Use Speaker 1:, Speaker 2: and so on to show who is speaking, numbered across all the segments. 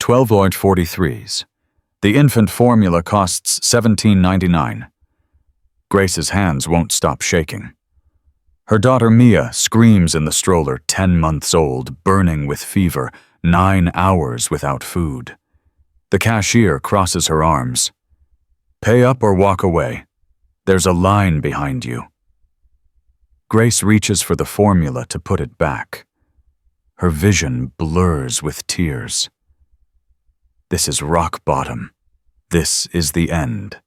Speaker 1: 12.43s. The infant formula costs $17.99. Grace's hands won't stop shaking. Her daughter Mia screams in the stroller, 10 months old, burning with fever, 9 hours without food. The cashier crosses her arms. Pay up or walk away. There's a line behind you. Grace reaches for the formula to put it back. Her vision blurs with tears. This is rock bottom. This is the end.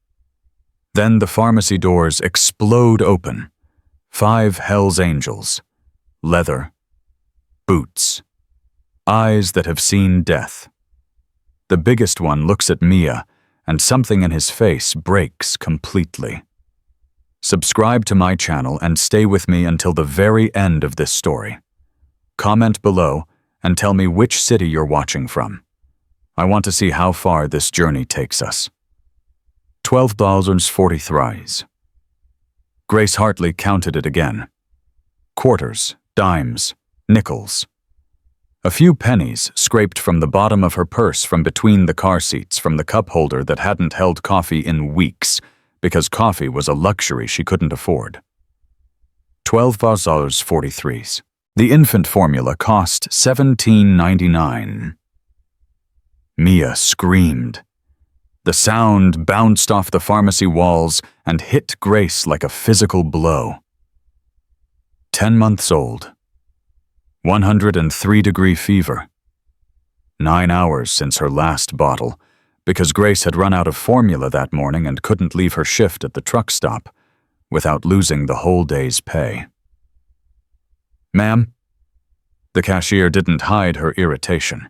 Speaker 1: Then the pharmacy doors explode open. 5 Hell's Angels. Leather. Boots. Eyes that have seen death. The biggest one looks at Mia, and something in his face breaks completely. Subscribe to my channel and stay with me until the very end of this story. Comment below and tell me which city you're watching from. I want to see how far this journey takes us. $12.43. Grace Hartley counted it again. Quarters, dimes, nickels. A few pennies scraped from the bottom of her purse from between the car seats from the cup holder that hadn't held coffee in weeks because coffee was a luxury she couldn't afford. $12.43. The infant formula cost $17.99. Mia screamed. The sound bounced off the pharmacy walls and hit Grace like a physical blow. 10 months old. 103-degree fever. 9 hours since her last bottle, because Grace had run out of formula that morning and couldn't leave her shift at the truck stop without losing the whole day's pay. Ma'am? The cashier didn't hide her irritation.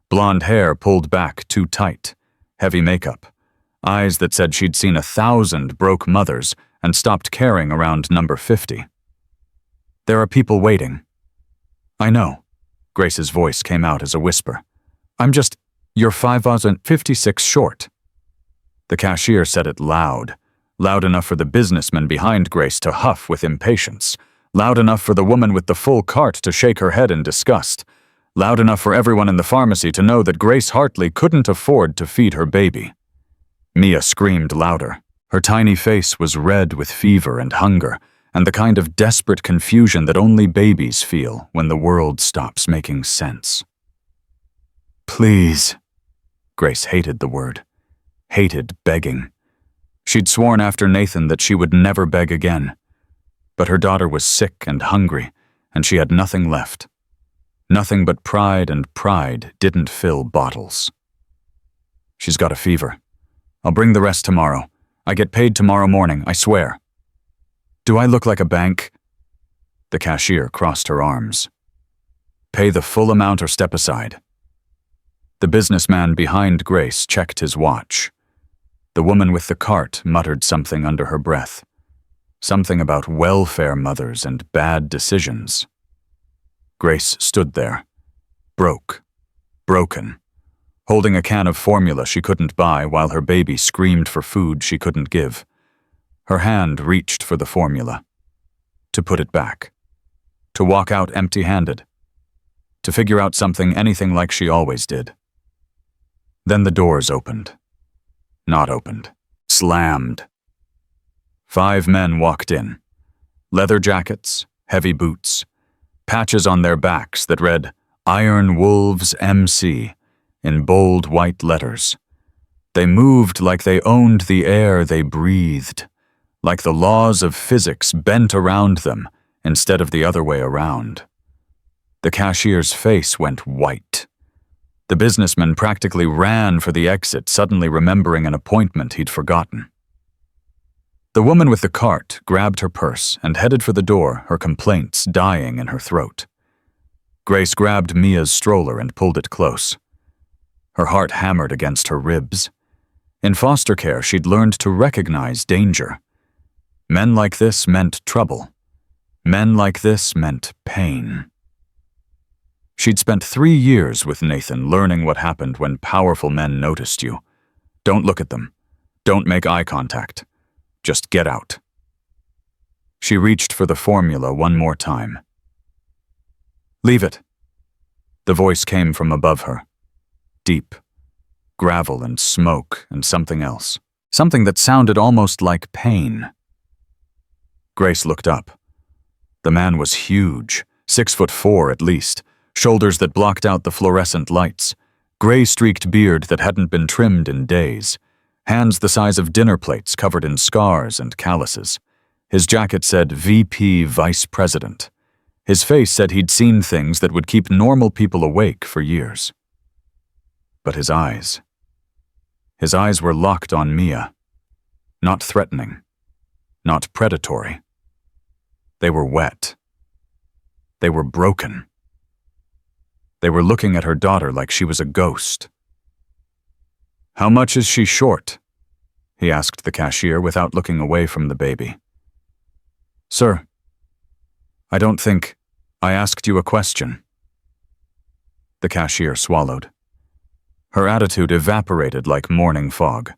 Speaker 1: Blonde hair pulled back too tight. Heavy makeup. Eyes that said she'd seen 1,000 broke mothers and stopped caring around number 50. There are people waiting. I know. Grace's voice came out as a whisper. You're 5,056 short. The cashier said it loud enough for the businessman behind Grace to huff with impatience, loud enough for the woman with the full cart to shake her head in disgust, loud enough for everyone in the pharmacy to know that Grace Hartley couldn't afford to feed her baby. Mia screamed louder. Her tiny face was red with fever and hunger, and the kind of desperate confusion that only babies feel when the world stops making sense. Please. Grace hated the word. Hated begging. She'd sworn after Nathan that she would never beg again. But her daughter was sick and hungry, and she had nothing left. Nothing but pride, and pride didn't fill bottles. She's got a fever. I'll bring the rest tomorrow. I get paid tomorrow morning, I swear. Do I look like a bank? The cashier crossed her arms. Pay the full amount or step aside. The businessman behind Grace checked his watch. The woman with the cart muttered something under her breath. Something about welfare mothers and bad decisions. Grace stood there, broken, holding a can of formula she couldn't buy while her baby screamed for food she couldn't give. Her hand reached for the formula. To put it back. To walk out empty-handed. To figure out anything like she always did. Then the doors opened. Not opened. Slammed. 5 men walked in. Leather jackets, heavy boots, patches on their backs that read, Iron Wolves MC, in bold white letters. They moved like they owned the air they breathed, like the laws of physics bent around them instead of the other way around. The cashier's face went white. The businessman practically ran for the exit, suddenly remembering an appointment he'd forgotten. The woman with the cart grabbed her purse and headed for the door, her complaints dying in her throat. Grace grabbed Mia's stroller and pulled it close. Her heart hammered against her ribs. In foster care, she'd learned to recognize danger. Men like this meant trouble. Men like this meant pain. She'd spent 3 years with Nathan learning what happened when powerful men noticed you. Don't look at them. Don't make eye contact. Just get out. She reached for the formula one more time. Leave it. The voice came from above her. Deep, gravel and smoke and something else. Something that sounded almost like pain. Grace looked up. The man was huge, 6'4" at least, shoulders that blocked out the fluorescent lights, gray-streaked beard that hadn't been trimmed in days, hands the size of dinner plates covered in scars and calluses. His jacket said VP Vice President. His face said he'd seen things that would keep normal people awake for years. But his eyes were locked on Mia. Not threatening, not predatory. They were wet. They were broken. They were looking at her daughter like she was a ghost. "How much is she short?" he asked the cashier without looking away from the baby. "Sir, I don't think I asked you a question." The cashier swallowed. Her attitude evaporated like morning fog.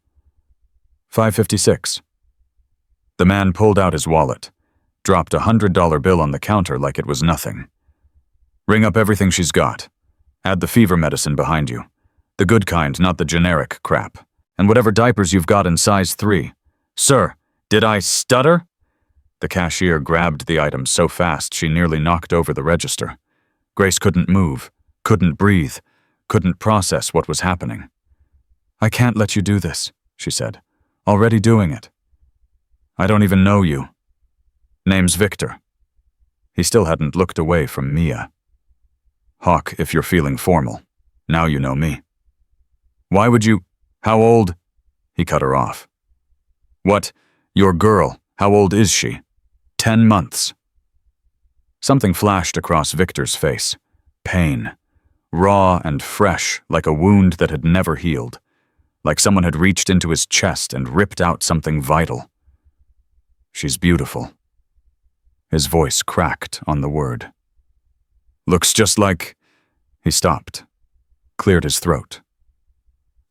Speaker 1: $5.56. The man pulled out his wallet, dropped a $100 bill on the counter like it was nothing. "Ring up everything she's got. Add the fever medicine behind you. The good kind, not the generic crap. And whatever diapers you've got in size 3. Sir, did I stutter?" The cashier grabbed the item so fast she nearly knocked over the register. Grace couldn't move, couldn't breathe, couldn't process what was happening. "I can't let you do this," she said. "Already doing it." "I don't even know you." "Name's Victor." He still hadn't looked away from Mia. "Hawk, if you're feeling formal. Now you know me." "Why would you— How old—" He cut her off. "What? Your girl, how old is she?" 10 months. Something flashed across Victor's face. Pain. Raw and fresh, like a wound that had never healed. Like someone had reached into his chest and ripped out something vital. "She's beautiful." His voice cracked on the word. "Looks just like—" He stopped, cleared his throat,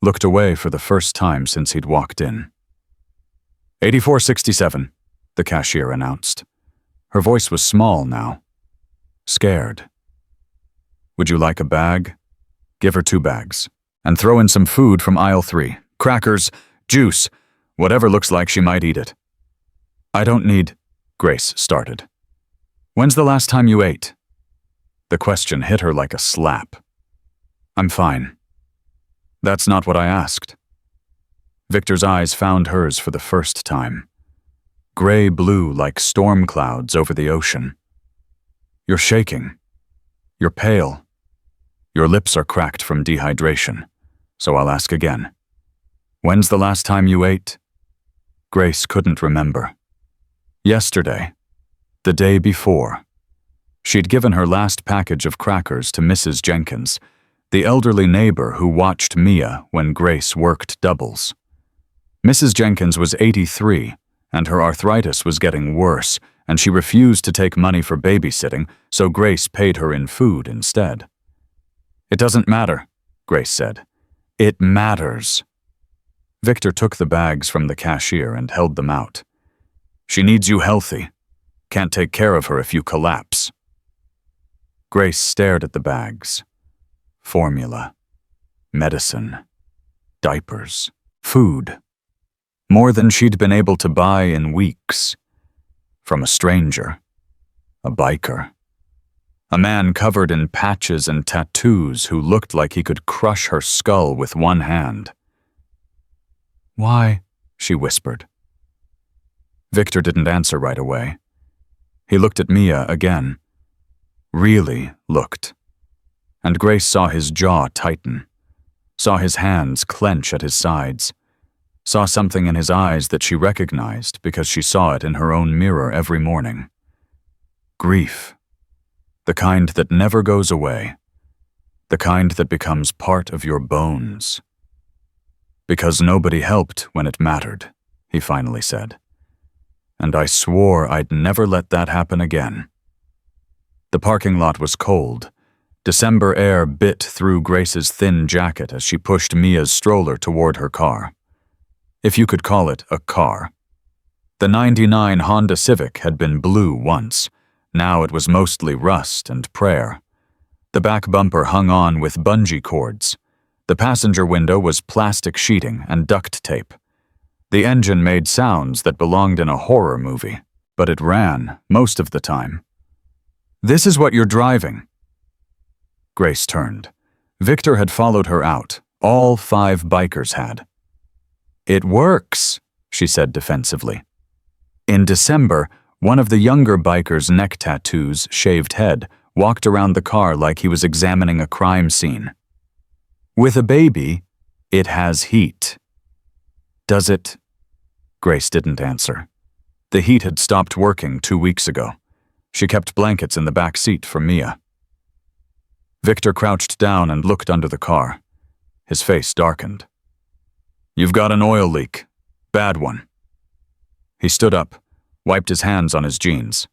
Speaker 1: looked away for the first time since he'd walked in. $84.67, the cashier announced. Her voice was small now, scared. "Would you like a bag?" "Give her 2 bags. And throw in some food from aisle 3. Crackers, juice, whatever looks like she might eat it." "I don't need—" Grace started. "When's the last time you ate?" The question hit her like a slap. "I'm fine." "That's not what I asked." Victor's eyes found hers for the first time. Gray-blue like storm clouds over the ocean. "You're shaking. You're pale. Your lips are cracked from dehydration, so I'll ask again. When's the last time you ate?" Grace couldn't remember. Yesterday. The day before. She'd given her last package of crackers to Mrs. Jenkins, the elderly neighbor who watched Mia when Grace worked doubles. Mrs. Jenkins was 83, and her arthritis was getting worse, and she refused to take money for babysitting, so Grace paid her in food instead. "It doesn't matter," Grace said. "It matters." Victor took the bags from the cashier and held them out. "She needs you healthy. Can't take care of her if you collapse." Grace stared at the bags. Formula. Medicine. Diapers. Food. More than she'd been able to buy in weeks. From a stranger. A biker. A man covered in patches and tattoos who looked like he could crush her skull with one hand. "Why?" she whispered. Victor didn't answer right away. He looked at Mia again. Really looked. And Grace saw his jaw tighten, saw his hands clench at his sides, saw something in his eyes that she recognized because she saw it in her own mirror every morning. Grief. The kind that never goes away. The kind that becomes part of your bones. "Because nobody helped when it mattered," he finally said. "And I swore I'd never let that happen again." The parking lot was cold. December air bit through Grace's thin jacket as she pushed Mia's stroller toward her car. If you could call it a car. The '99 Honda Civic had been blue once. Now it was mostly rust and prayer. The back bumper hung on with bungee cords. The passenger window was plastic sheeting and duct tape. The engine made sounds that belonged in a horror movie, but it ran most of the time. "This is what you're driving." Grace turned. Victor had followed her out. All 5 bikers had. "It works," she said defensively. In December, one of the younger bikers' neck tattoos, shaved head, walked around the car like he was examining a crime scene. "With a baby, it has heat." "Does it?" Grace didn't answer. The heat had stopped working 2 weeks ago. She kept blankets in the back seat for Mia. Victor crouched down and looked under the car. His face darkened. "You've got an oil leak. Bad one." He stood up, wiped his hands on his jeans.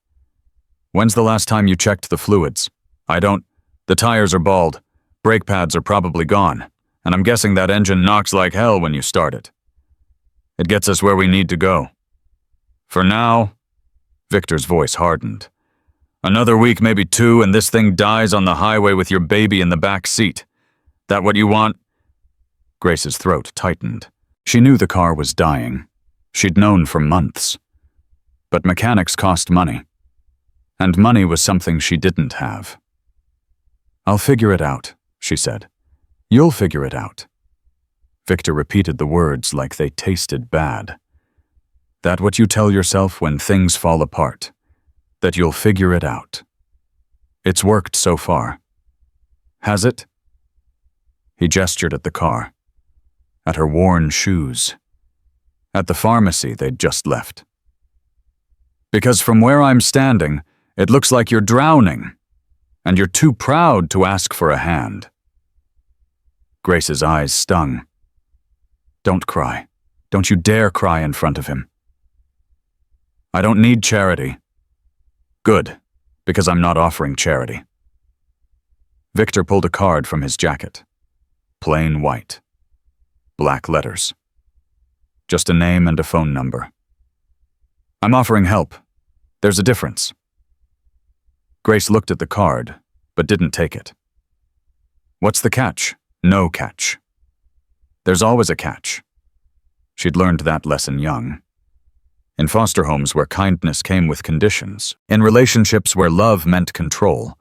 Speaker 1: "When's the last time you checked the fluids?" "I don't. The tires are bald. Brake pads are probably gone. And I'm guessing that engine knocks like hell when you start it. It gets us where we need to go. For now," Victor's voice hardened, "another week, maybe 2, and this thing dies on the highway with your baby in the back seat. That what you want?" Grace's throat tightened. She knew the car was dying. She'd known for months. But mechanics cost money. And money was something she didn't have. "I'll figure it out," she said. "You'll figure it out." Victor repeated the words like they tasted bad. "That what you tell yourself when things fall apart? That you'll figure it out? It's worked so far. Has it?" He gestured at the car, at her worn shoes, at the pharmacy they'd just left. "Because from where I'm standing, it looks like you're drowning, and you're too proud to ask for a hand." Grace's eyes stung. "Don't cry. Don't you dare cry in front of him." "I don't need charity." "Good, because I'm not offering charity." Victor pulled a card from his jacket. Plain white. Black letters. Just a name and a phone number. "I'm offering help. There's a difference." Grace looked at the card, but didn't take it. "What's the catch?" "No catch." There's always a catch. She'd learned that lesson young. In foster homes where kindness came with conditions, in relationships where love meant control,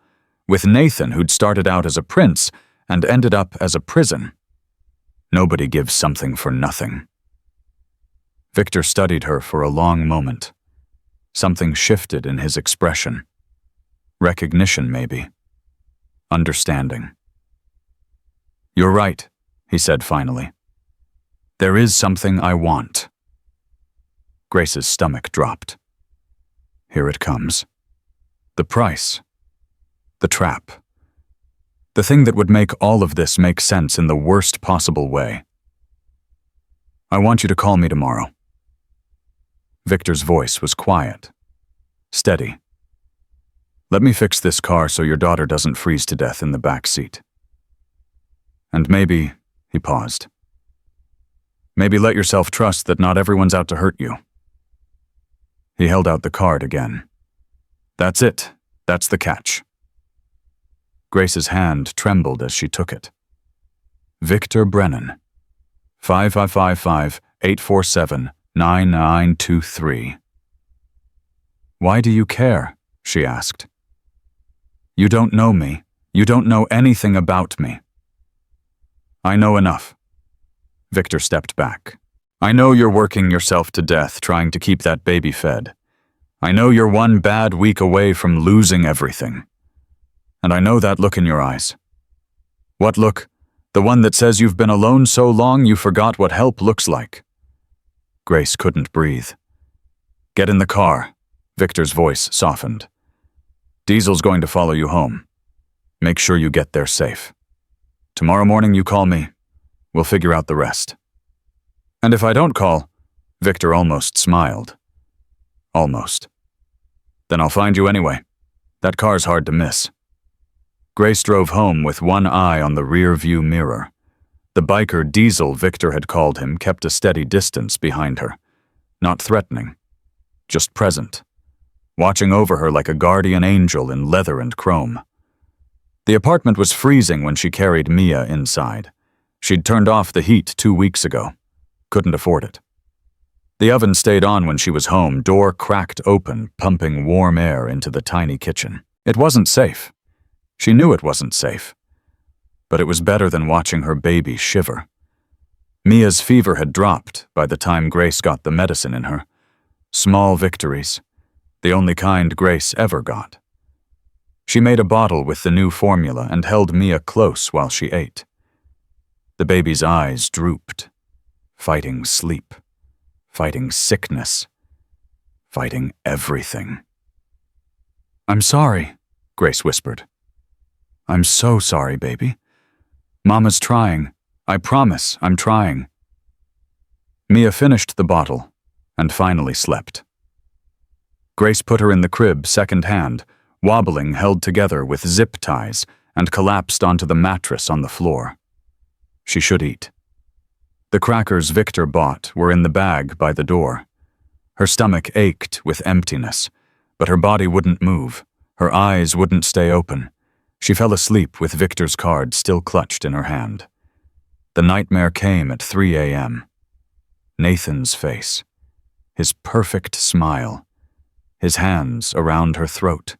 Speaker 1: with Nathan who'd started out as a prince and ended up as a prison. Nobody gives something for nothing. Victor studied her for a long moment. Something shifted in his expression. Recognition, maybe. Understanding. "You're right," he said finally. "There is something I want." Grace's stomach dropped. Here it comes. The price. The trap. The thing that would make all of this make sense in the worst possible way. "I want you to call me tomorrow." Victor's voice was quiet, steady. "Let me fix this car so your daughter doesn't freeze to death in the back seat. And maybe," he paused, "maybe let yourself trust that not everyone's out to hurt you." He held out the card again. "That's it. That's the catch." Grace's hand trembled as she took it. Victor Brennan. 5555-847-9923. "Why do you care?" she asked. "You don't know me. You don't know anything about me." "I know enough." Victor stepped back. "I know you're working yourself to death trying to keep that baby fed. I know you're one bad week away from losing everything. And I know that look in your eyes." "What look? The one that says you've been alone so long you forgot what help looks like." Grace couldn't breathe. "Get in the car." Victor's voice softened. "Diesel's going to follow you home. Make sure you get there safe. Tomorrow morning you call me. We'll figure out the rest." "And if I don't call?" Victor almost smiled. "Almost. Then I'll find you anyway. That car's hard to miss." Grace drove home with one eye on the rear view mirror. The biker Diesel Victor had called him kept a steady distance behind her. Not threatening, just present, watching over her like a guardian angel in leather and chrome. The apartment was freezing when she carried Mia inside. She'd turned off the heat 2 weeks ago. Couldn't afford it. The oven stayed on when she was home, door cracked open, pumping warm air into the tiny kitchen. It wasn't safe. She knew it wasn't safe. But it was better than watching her baby shiver. Mia's fever had dropped by the time Grace got the medicine in her. Small victories, the only kind Grace ever got. She made a bottle with the new formula and held Mia close while she ate. The baby's eyes drooped, fighting sleep, fighting sickness, fighting everything. "I'm sorry," Grace whispered. "I'm so sorry, baby. Mama's trying. I promise I'm trying." Mia finished the bottle and finally slept. Grace put her in the crib second-hand, wobbling, held together with zip ties, and collapsed onto the mattress on the floor. She should eat. The crackers Victor bought were in the bag by the door. Her stomach ached with emptiness, but her body wouldn't move. Her eyes wouldn't stay open. She fell asleep with Victor's card still clutched in her hand. The nightmare came at 3 a.m. Nathan's face, his perfect smile, his hands around her throat,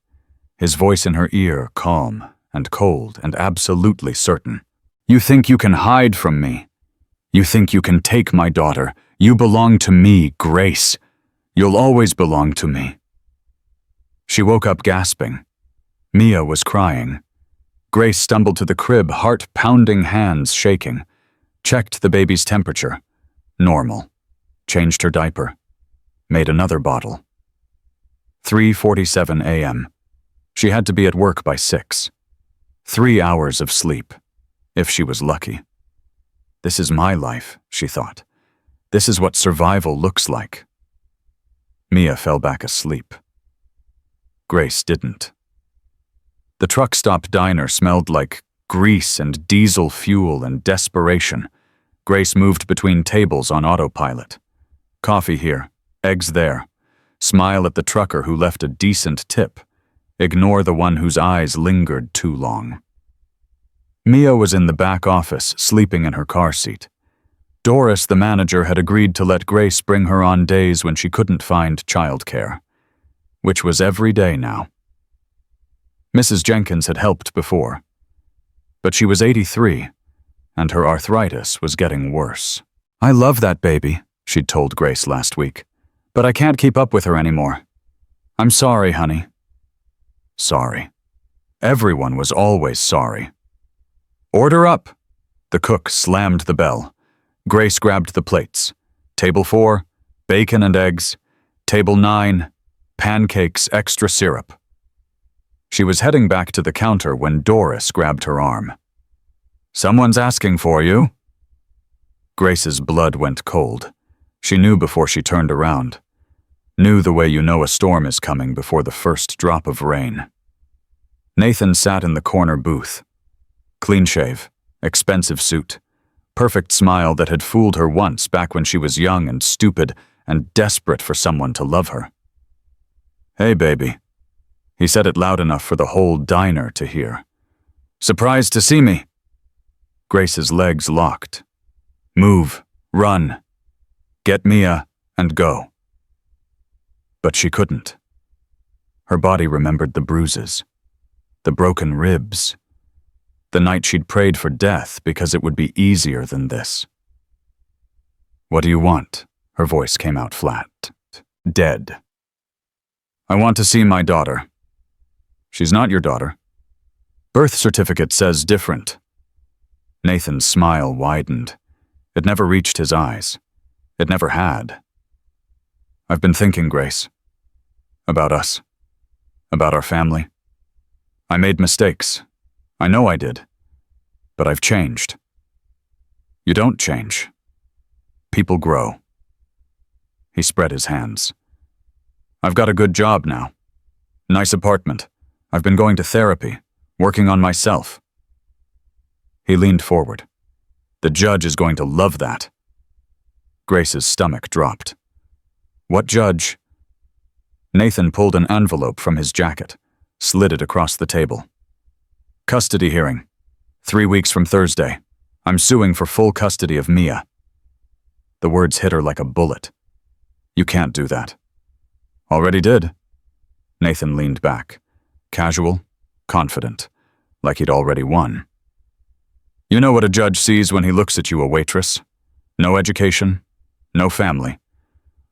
Speaker 1: his voice in her ear calm and cold and absolutely certain. "You think you can hide from me? You think you can take my daughter? You belong to me, Grace. You'll always belong to me." She woke up gasping. Mia was crying. Grace stumbled to the crib, heart-pounding, hands shaking. Checked the baby's temperature. Normal. Changed her diaper. Made another bottle. 3:47 a.m. She had to be at work by 6. 3 hours of sleep, if she was lucky. This is my life, she thought. This is what survival looks like. Mia fell back asleep. Grace didn't. The truck stop diner smelled like grease and diesel fuel and desperation. Grace moved between tables on autopilot. Coffee here, eggs there. Smile at the trucker who left a decent tip. Ignore the one whose eyes lingered too long. Mia was in the back office, sleeping in her car seat. Doris, the manager, had agreed to let Grace bring her on days when she couldn't find childcare, which was every day now. Mrs. Jenkins had helped before, but she was 83, and her arthritis was getting worse. "I love that baby," she'd told Grace last week, "but I can't keep up with her anymore. I'm sorry, honey." Sorry. Everyone was always sorry. "Order up!" The cook slammed the bell. Grace grabbed the plates. Table 4, bacon and eggs. Table 9, pancakes, extra syrup. She was heading back to the counter when Doris grabbed her arm. "Someone's asking for you." Grace's blood went cold. She knew before she turned around. Knew the way you know a storm is coming before the first drop of rain. Nathan sat in the corner booth. Clean shave, expensive suit, perfect smile that had fooled her once back when she was young and stupid and desperate for someone to love her. "Hey, baby." He said it loud enough for the whole diner to hear. "Surprised to see me?" Grace's legs locked. Move, run, get Mia, and go. But she couldn't. Her body remembered the bruises, the broken ribs, the night she'd prayed for death because it would be easier than this. "What do you want?" Her voice came out flat. "Dead." "I want to see my daughter." "She's not your daughter. Birth certificate says different." Nathan's smile widened. It never reached his eyes. It never had. "I've been thinking, Grace. About us. About our family. I made mistakes. I know I did. But I've changed." "You don't change. People grow." He spread his hands. "I've got a good job now. Nice apartment. I've been going to therapy, working on myself." He leaned forward. "The judge is going to love that." Grace's stomach dropped. "What judge?" Nathan pulled an envelope from his jacket, slid it across the table. "Custody hearing. 3 weeks from Thursday. I'm suing for full custody of Mia." The words hit her like a bullet. "You can't do that." "Already did." Nathan leaned back, casual, confident, like he'd already won. "You know what a judge sees when he looks at you, a waitress? No education, no family,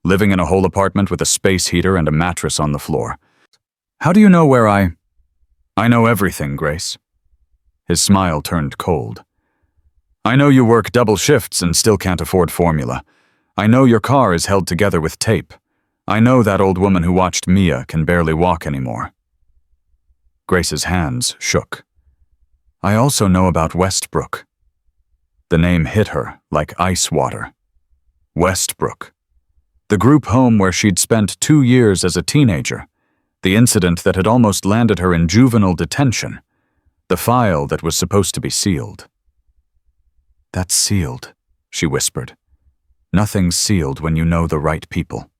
Speaker 1: living in a whole apartment with a space heater and a mattress on the floor. How do you know where I know everything, Grace." His smile turned cold. "I know you work double shifts and still can't afford formula. I know your car is held together with tape. I know that old woman who watched Mia can barely walk anymore." Grace's hands shook. "I also know about Westbrook." The name hit her like ice water. Westbrook. The group home where she'd spent 2 years as a teenager. The incident that had almost landed her in juvenile detention. The file that was supposed to be sealed. "That's sealed," she whispered. "Nothing's sealed when you know the right people."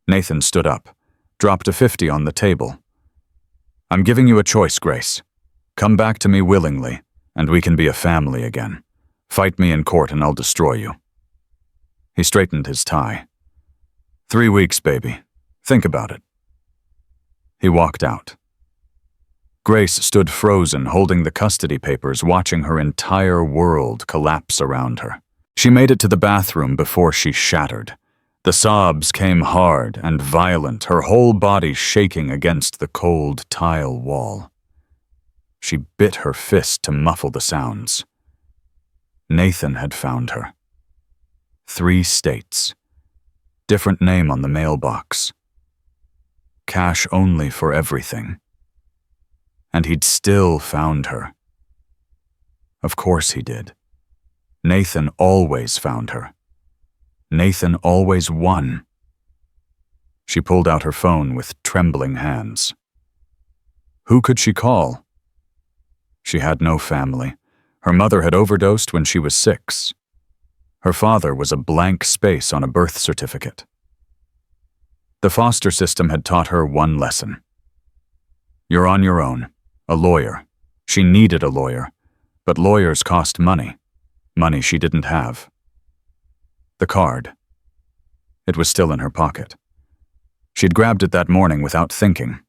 Speaker 1: Nathan stood up, dropped a 50 on the table. "I'm giving you a choice, Grace. Come back to me willingly, and we can be a family again. Fight me in court and I'll destroy you." He straightened his tie. 3 weeks, baby. Think about it." He walked out. Grace stood frozen, holding the custody papers, watching her entire world collapse around her. She made it to the bathroom before she shattered. The sobs came hard and violent, her whole body shaking against the cold tile wall. She bit her fist to muffle the sounds. Nathan had found her. 3 states. Different name on the mailbox. Cash only for everything. And he'd still found her. Of course he did. Nathan always found her. Nathan always won. She pulled out her phone with trembling hands. Who could she call? She had no family. Her mother had overdosed when she was 6. Her father was a blank space on a birth certificate. The foster system had taught her one lesson. You're on your own. A lawyer. She needed a lawyer. But lawyers cost money. Money she didn't have. The card. It was still in her pocket. She'd grabbed it that morning without thinking.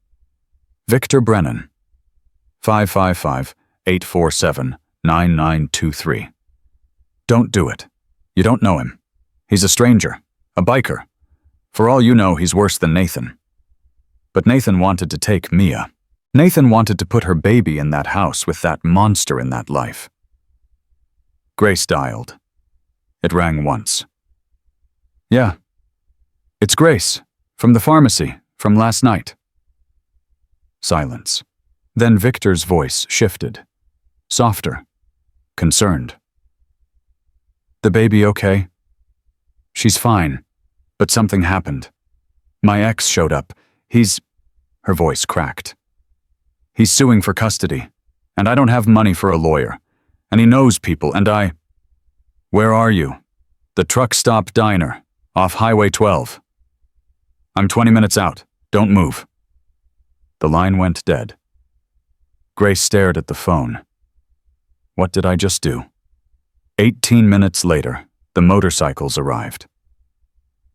Speaker 1: Victor Brennan. 555-847-9923. Don't do it. You don't know him. He's a stranger. A biker. For all you know, he's worse than Nathan. But Nathan wanted to take Mia. Nathan wanted to put her baby in that house with that monster in that life. Grace dialed. It rang once. Yeah. It's Grace, from the pharmacy, from last night. Silence. Then Victor's voice shifted. Softer. Concerned. The baby okay? She's fine, but something happened. My ex showed up. Her voice cracked. He's suing for custody, and I don't have money for a lawyer, and he knows people, and Where are you? The truck stop diner, off Highway 12. I'm 20 minutes out. Don't move. The line went dead. Grace stared at the phone. What did I just do? 18 minutes later, the motorcycles arrived.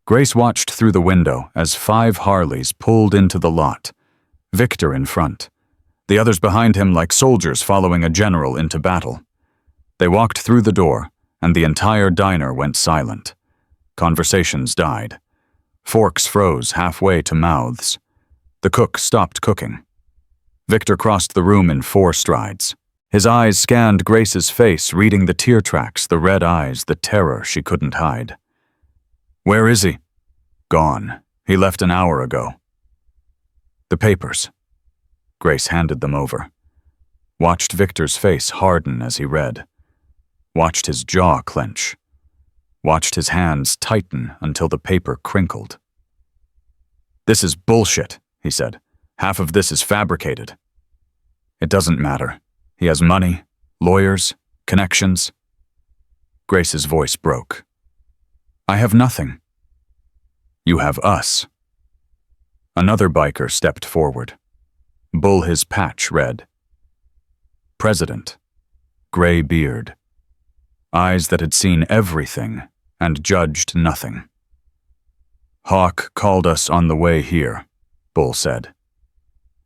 Speaker 1: Grace watched through the window as 5 Harleys pulled into the lot, Victor in front, the others behind him like soldiers following a general into battle. They walked through the door, and the entire diner went silent. Conversations died. Forks froze halfway to mouths. The cook stopped cooking. Victor crossed the room in 4 strides. His eyes scanned Grace's face, reading the tear tracks, the red eyes, the terror she couldn't hide. Where is he? Gone. He left an hour ago. The papers. Grace handed them over. Watched Victor's face harden as he read. Watched his jaw clench. Watched his hands tighten until the paper crinkled. This is bullshit, he said. Half of this is fabricated. It doesn't matter. He has money, lawyers, connections. Grace's voice broke. I have nothing. You have us. Another biker stepped forward. Bull his patch read. President. Gray beard. Eyes that had seen everything and judged nothing. Hawk called us on the way here, Bull said.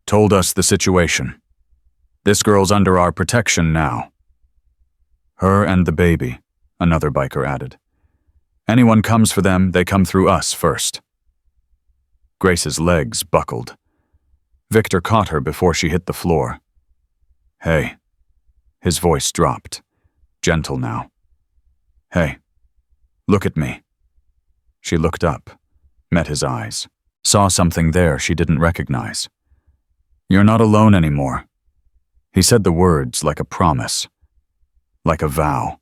Speaker 1: Told us the situation. This girl's under our protection now. Her and the baby, another biker added. Anyone comes for them, they come through us first. Grace's legs buckled. Victor caught her before she hit the floor. Hey. His voice dropped, gentle now. Hey, look at me. She looked up, met his eyes, saw something there she didn't recognize. You're not alone anymore. He said the words like a promise, like a vow.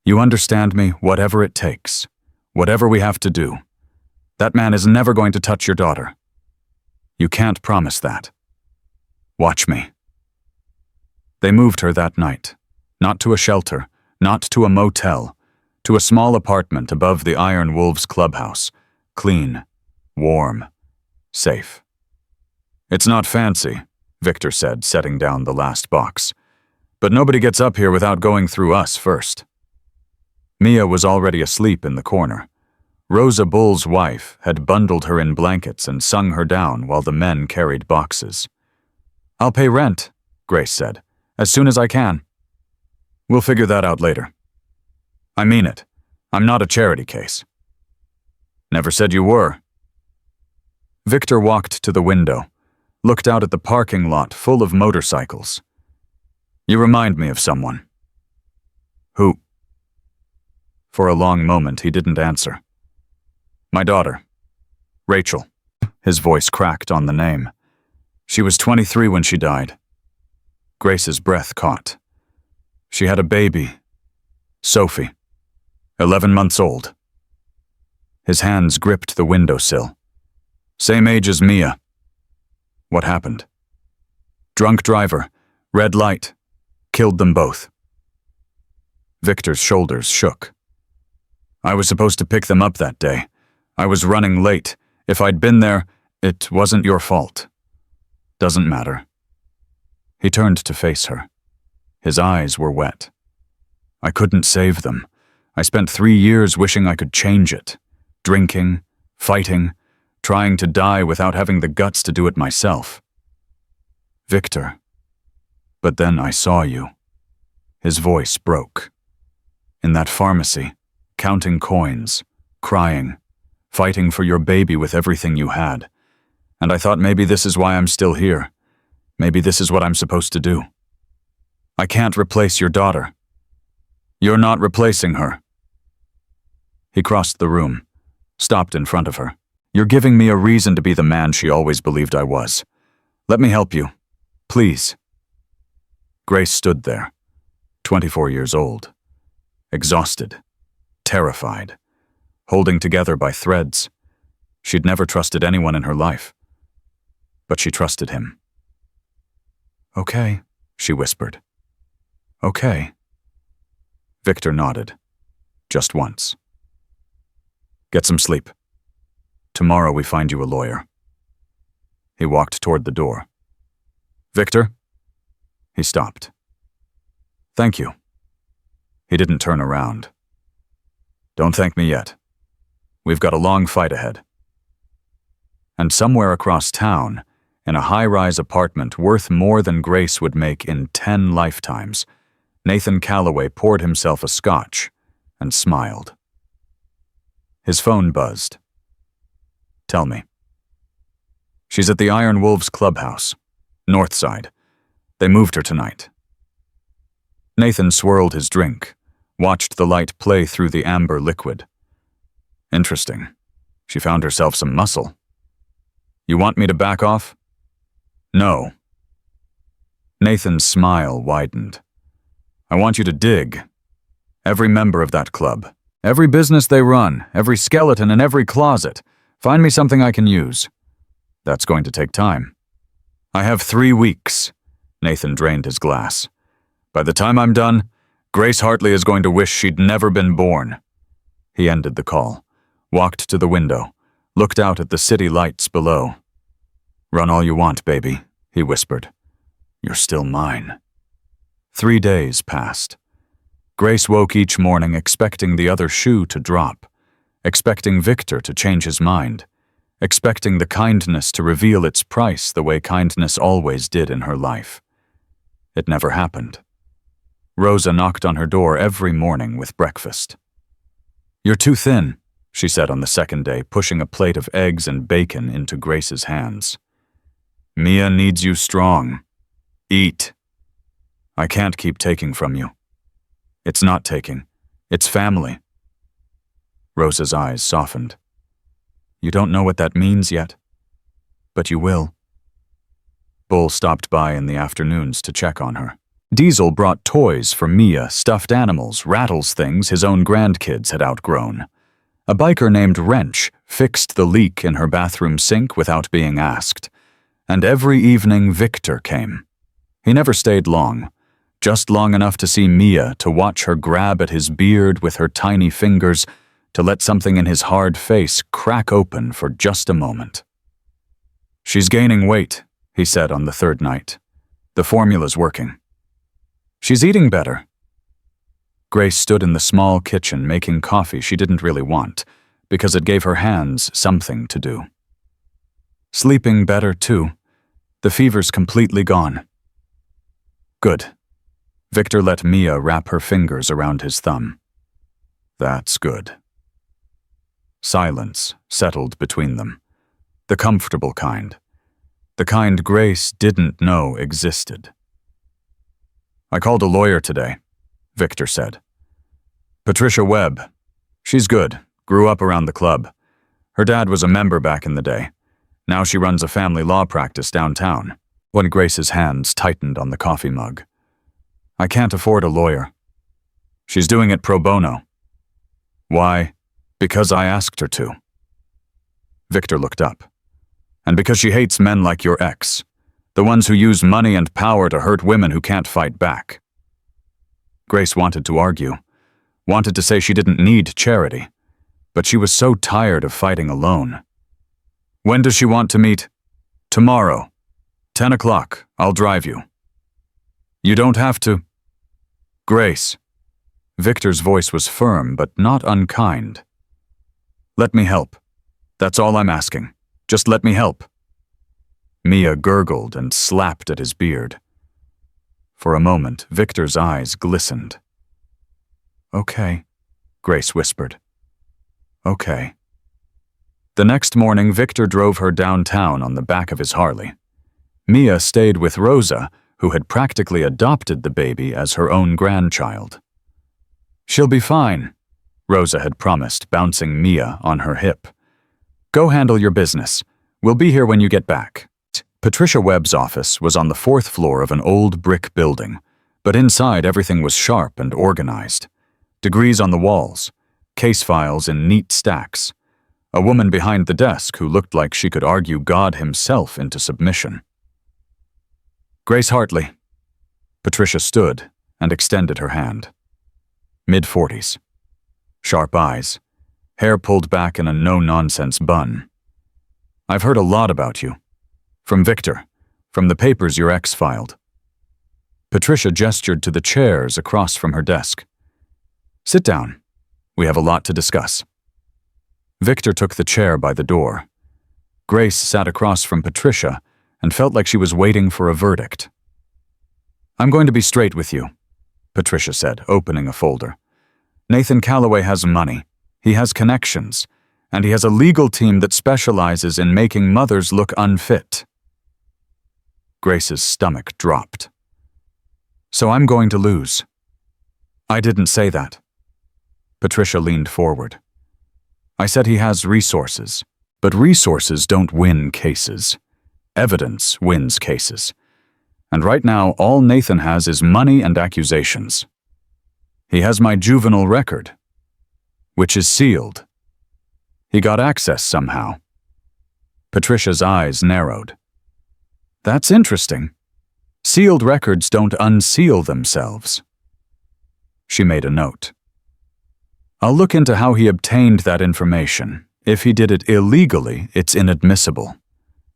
Speaker 1: You understand me, whatever it takes, whatever we have to do. That man is never going to touch your daughter. You can't promise that. Watch me. They moved her that night, not to a shelter, not to a motel, to a small apartment above the Iron Wolves clubhouse, clean, warm, safe. It's not fancy, Victor said, setting down the last box. But nobody gets up here without going through us first. Mia was already asleep in the corner. Rosa Bull's wife had bundled her in blankets and sung her down while the men carried boxes. I'll pay rent, Grace said, as soon as I can. We'll figure that out later. I mean it. I'm not a charity case. Never said you were. Victor walked to the window, looked out at the parking lot full of motorcycles. You remind me of someone. Who? For a long moment, he didn't answer. My daughter, Rachel. His voice cracked on the name. She was 23 when she died. Grace's breath caught. She had a baby, Sophie, 11 months old. His hands gripped the windowsill. Same age as Mia. What happened? Drunk driver, red light, killed them both. Victor's shoulders shook. I was supposed to pick them up that day. I was running late. If I'd been there, it wasn't your fault. Doesn't matter. He turned to face her. His eyes were wet. I couldn't save them. I spent 3 years wishing I could change it. Drinking, fighting, trying to die without having the guts to do it myself. Victor. But then I saw you. His voice broke. In that pharmacy, counting coins, crying, fighting for your baby with everything you had. And I thought maybe this is why I'm still here. Maybe this is what I'm supposed to do. I can't replace your daughter. You're not replacing her. He crossed the room, stopped in front of her. You're giving me a reason to be the man she always believed I was. Let me help you. Please. Grace stood there, 24 years old, exhausted, terrified, holding together by threads. She'd never trusted anyone in her life, but she trusted him. Okay, she whispered. Okay. Victor nodded, just once. Get some sleep. Tomorrow we find you a lawyer. He walked toward the door. Victor? He stopped. Thank you. He didn't turn around. Don't thank me yet. We've got a long fight ahead. And somewhere across town, in a high-rise apartment worth more than Grace would make in 10 lifetimes, Nathan Calloway poured himself a scotch and smiled. His phone buzzed. Tell me. She's at the Iron Wolves clubhouse, north side. They moved her tonight. Nathan swirled his drink, watched the light play through the amber liquid. Interesting. She found herself some muscle. You want me to back off? No. Nathan's smile widened. I want you to dig. Every member of that club. Every business they run, every skeleton in every closet. Find me something I can use. That's going to take time. I have 3 weeks. Nathan drained his glass. By the time I'm done, Grace Hartley is going to wish she'd never been born. He ended the call, walked to the window, looked out at the city lights below. Run all you want, baby, he whispered. You're still mine. 3 days passed. Grace woke each morning expecting the other shoe to drop, expecting Victor to change his mind, expecting the kindness to reveal its price the way kindness always did in her life. It never happened. Rosa knocked on her door every morning with breakfast. "You're too thin," she said on the second day, pushing a plate of eggs and bacon into Grace's hands. "Mia needs you strong. Eat. I can't keep taking from you. It's not taking. It's family." Rosa's eyes softened. "You don't know what that means yet, but you will." Bull stopped by in the afternoons to check on her. Diesel brought toys for Mia, stuffed animals, rattles things his own grandkids had outgrown. A biker named Wrench fixed the leak in her bathroom sink without being asked. And every evening Victor came. He never stayed long, just long enough to see Mia, to watch her grab at his beard with her tiny fingers, to let something in his hard face crack open for just a moment. "She's gaining weight," he said on the third night. "The formula's working." "She's eating better." Grace stood in the small kitchen making coffee she didn't really want, because it gave her hands something to do. "Sleeping better, too. The fever's completely gone." "Good." Victor let Mia wrap her fingers around his thumb. "That's good." Silence settled between them. The comfortable kind. The kind Grace didn't know existed. "I called a lawyer today," Victor said. "Patricia Webb. She's good, grew up around the club. Her dad was a member back in the day. Now she runs a family law practice downtown." When Grace's hands tightened on the coffee mug. "I can't afford a lawyer. She's doing it pro bono." "Why?" "Because I asked her to." Victor looked up. "And because she hates men like your ex, the ones who use money and power to hurt women who can't fight back." Grace wanted to argue, wanted to say she didn't need charity, but she was so tired of fighting alone. "When does she want to meet?" "Tomorrow. 10 o'clock. I'll drive you." "You don't have to." "Grace." Victor's voice was firm but not unkind. "Let me help. That's all I'm asking. Just let me help." Mia gurgled and slapped at his beard. For a moment, Victor's eyes glistened. "Okay," Grace whispered. "Okay." The next morning, Victor drove her downtown on the back of his Harley. Mia stayed with Rosa, who had practically adopted the baby as her own grandchild. "She'll be fine," Rosa had promised, bouncing Mia on her hip. "Go handle your business. We'll be here when you get back." Patricia Webb's office was on the 4th floor of an old brick building, but inside everything was sharp and organized. Degrees on the walls, case files in neat stacks, a woman behind the desk who looked like she could argue God himself into submission. "Grace Hartley." Patricia stood and extended her hand. Mid-40s. Sharp eyes, hair pulled back in a no-nonsense bun. "I've heard a lot about you. From Victor, from the papers your ex filed." Patricia gestured to the chairs across from her desk. "Sit down. We have a lot to discuss." Victor took the chair by the door. Grace sat across from Patricia and felt like she was waiting for a verdict. "I'm going to be straight with you," Patricia said, opening a folder. "Nathan Calloway has money, he has connections, and he has a legal team that specializes in making mothers look unfit." Grace's stomach dropped. "So I'm going to lose." "I didn't say that." Patricia leaned forward. "I said he has resources, but resources don't win cases. Evidence wins cases. And right now, all Nathan has is money and accusations. He has my juvenile record, which is sealed. He got access somehow." Patricia's eyes narrowed. "That's interesting. Sealed records don't unseal themselves." She made a note. "I'll look into how he obtained that information. If he did it illegally, it's inadmissible,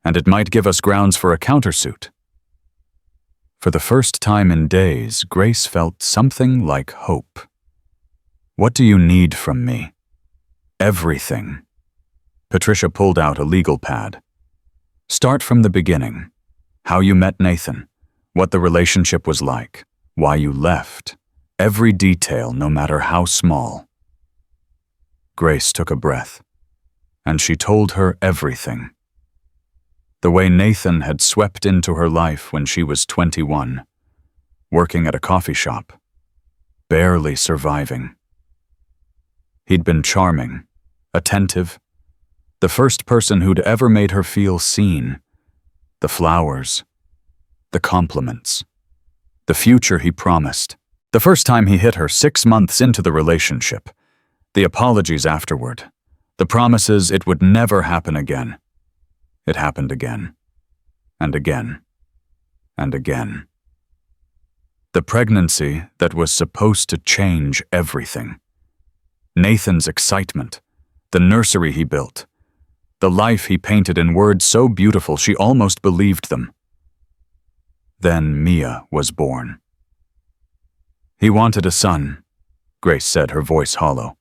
Speaker 1: and it might give us grounds for a countersuit." For the first time in days, Grace felt something like hope. What do you need from me? Everything. Patricia pulled out a legal pad. Start from the beginning. How you met Nathan, what the relationship was like, why you left. Every detail, no matter how small. Grace took a breath, and she told her everything. The way Nathan had swept into her life when she was 21, working at a coffee shop, barely surviving. He'd been charming, attentive, the first person who'd ever made her feel seen. The flowers, the compliments, the future he promised. The first time he hit her 6 months into the relationship, the apologies afterward, the promises it would never happen again. It happened again, and again, and again. The pregnancy that was supposed to change everything. Nathan's excitement, the nursery he built, the life he painted in words so beautiful she almost believed them. Then Mia was born. He wanted a son, Grace said, her voice hollow.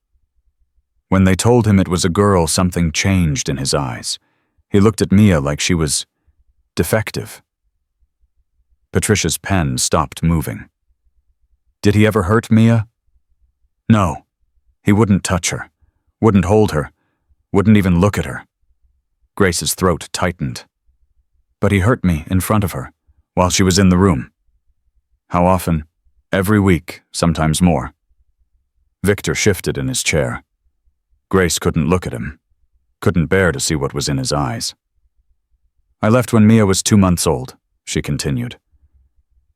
Speaker 1: When they told him it was a girl, something changed in his eyes. He looked at Mia like she was defective. Patricia's pen stopped moving. Did he ever hurt Mia? No. He wouldn't touch her, wouldn't hold her, wouldn't even look at her. Grace's throat tightened. But he hurt me in front of her, while she was in the room. How often? Every week, sometimes more. Victor shifted in his chair. Grace couldn't look at him, couldn't bear to see what was in his eyes. I left when Mia was 2 months old, she continued.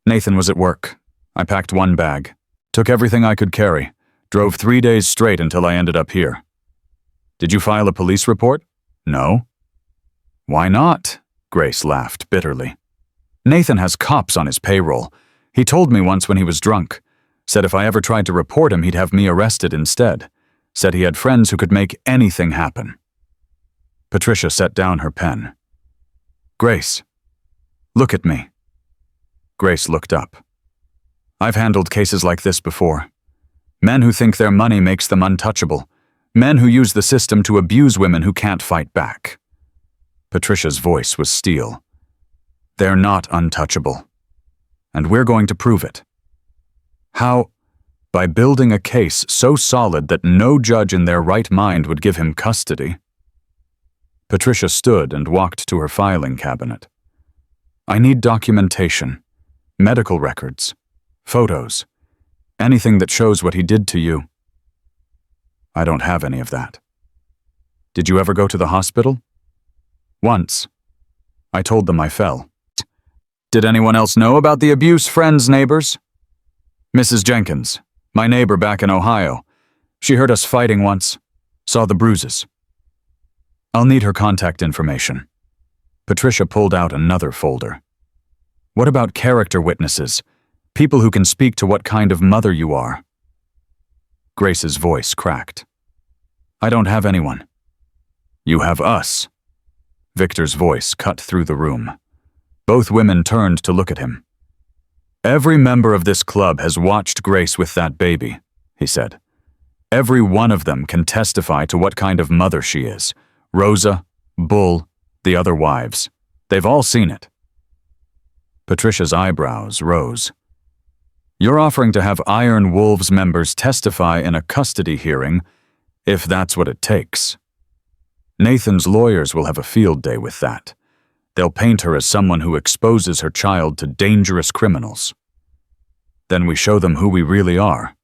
Speaker 1: Nathan was at work. I packed 1 bag, took everything I could carry, drove 3 days straight until I ended up here. Did you file a police report? No. Why not? Grace laughed bitterly. Nathan has cops on his payroll. He told me once when he was drunk. Said if I ever tried to report him, he'd have me arrested instead. Said he had friends who could make anything happen. Patricia set down her pen. Grace, look at me. Grace looked up. I've handled cases like this before. Men who think their money makes them untouchable. Men who use the system to abuse women who can't fight back. Patricia's voice was steel. They're not untouchable. And we're going to prove it. How? By building a case so solid that no judge in their right mind would give him custody. Patricia stood and walked to her filing cabinet. I need documentation, medical records, photos, anything that shows what he did to you. I don't have any of that. Did you ever go to the hospital? Once. I told them I fell. Did anyone else know about the abuse, friends, neighbors? Mrs. Jenkins, my neighbor back in Ohio. She heard us fighting once, saw the bruises. I'll need her contact information. Patricia pulled out another folder. What about character witnesses, people who can speak to what kind of mother you are? Grace's voice cracked. I don't have anyone. You have us. Victor's voice cut through the room. Both women turned to look at him. Every member of this club has watched Grace with that baby, he said. Every one of them can testify to what kind of mother she is. Rosa, Bull, the other wives. They've all seen it. Patricia's eyebrows rose. You're offering to have Iron Wolves members testify in a custody hearing, if that's what it takes. Nathan's lawyers will have a field day with that. They'll paint her as someone who exposes her child to dangerous criminals. Then we show them who we really are.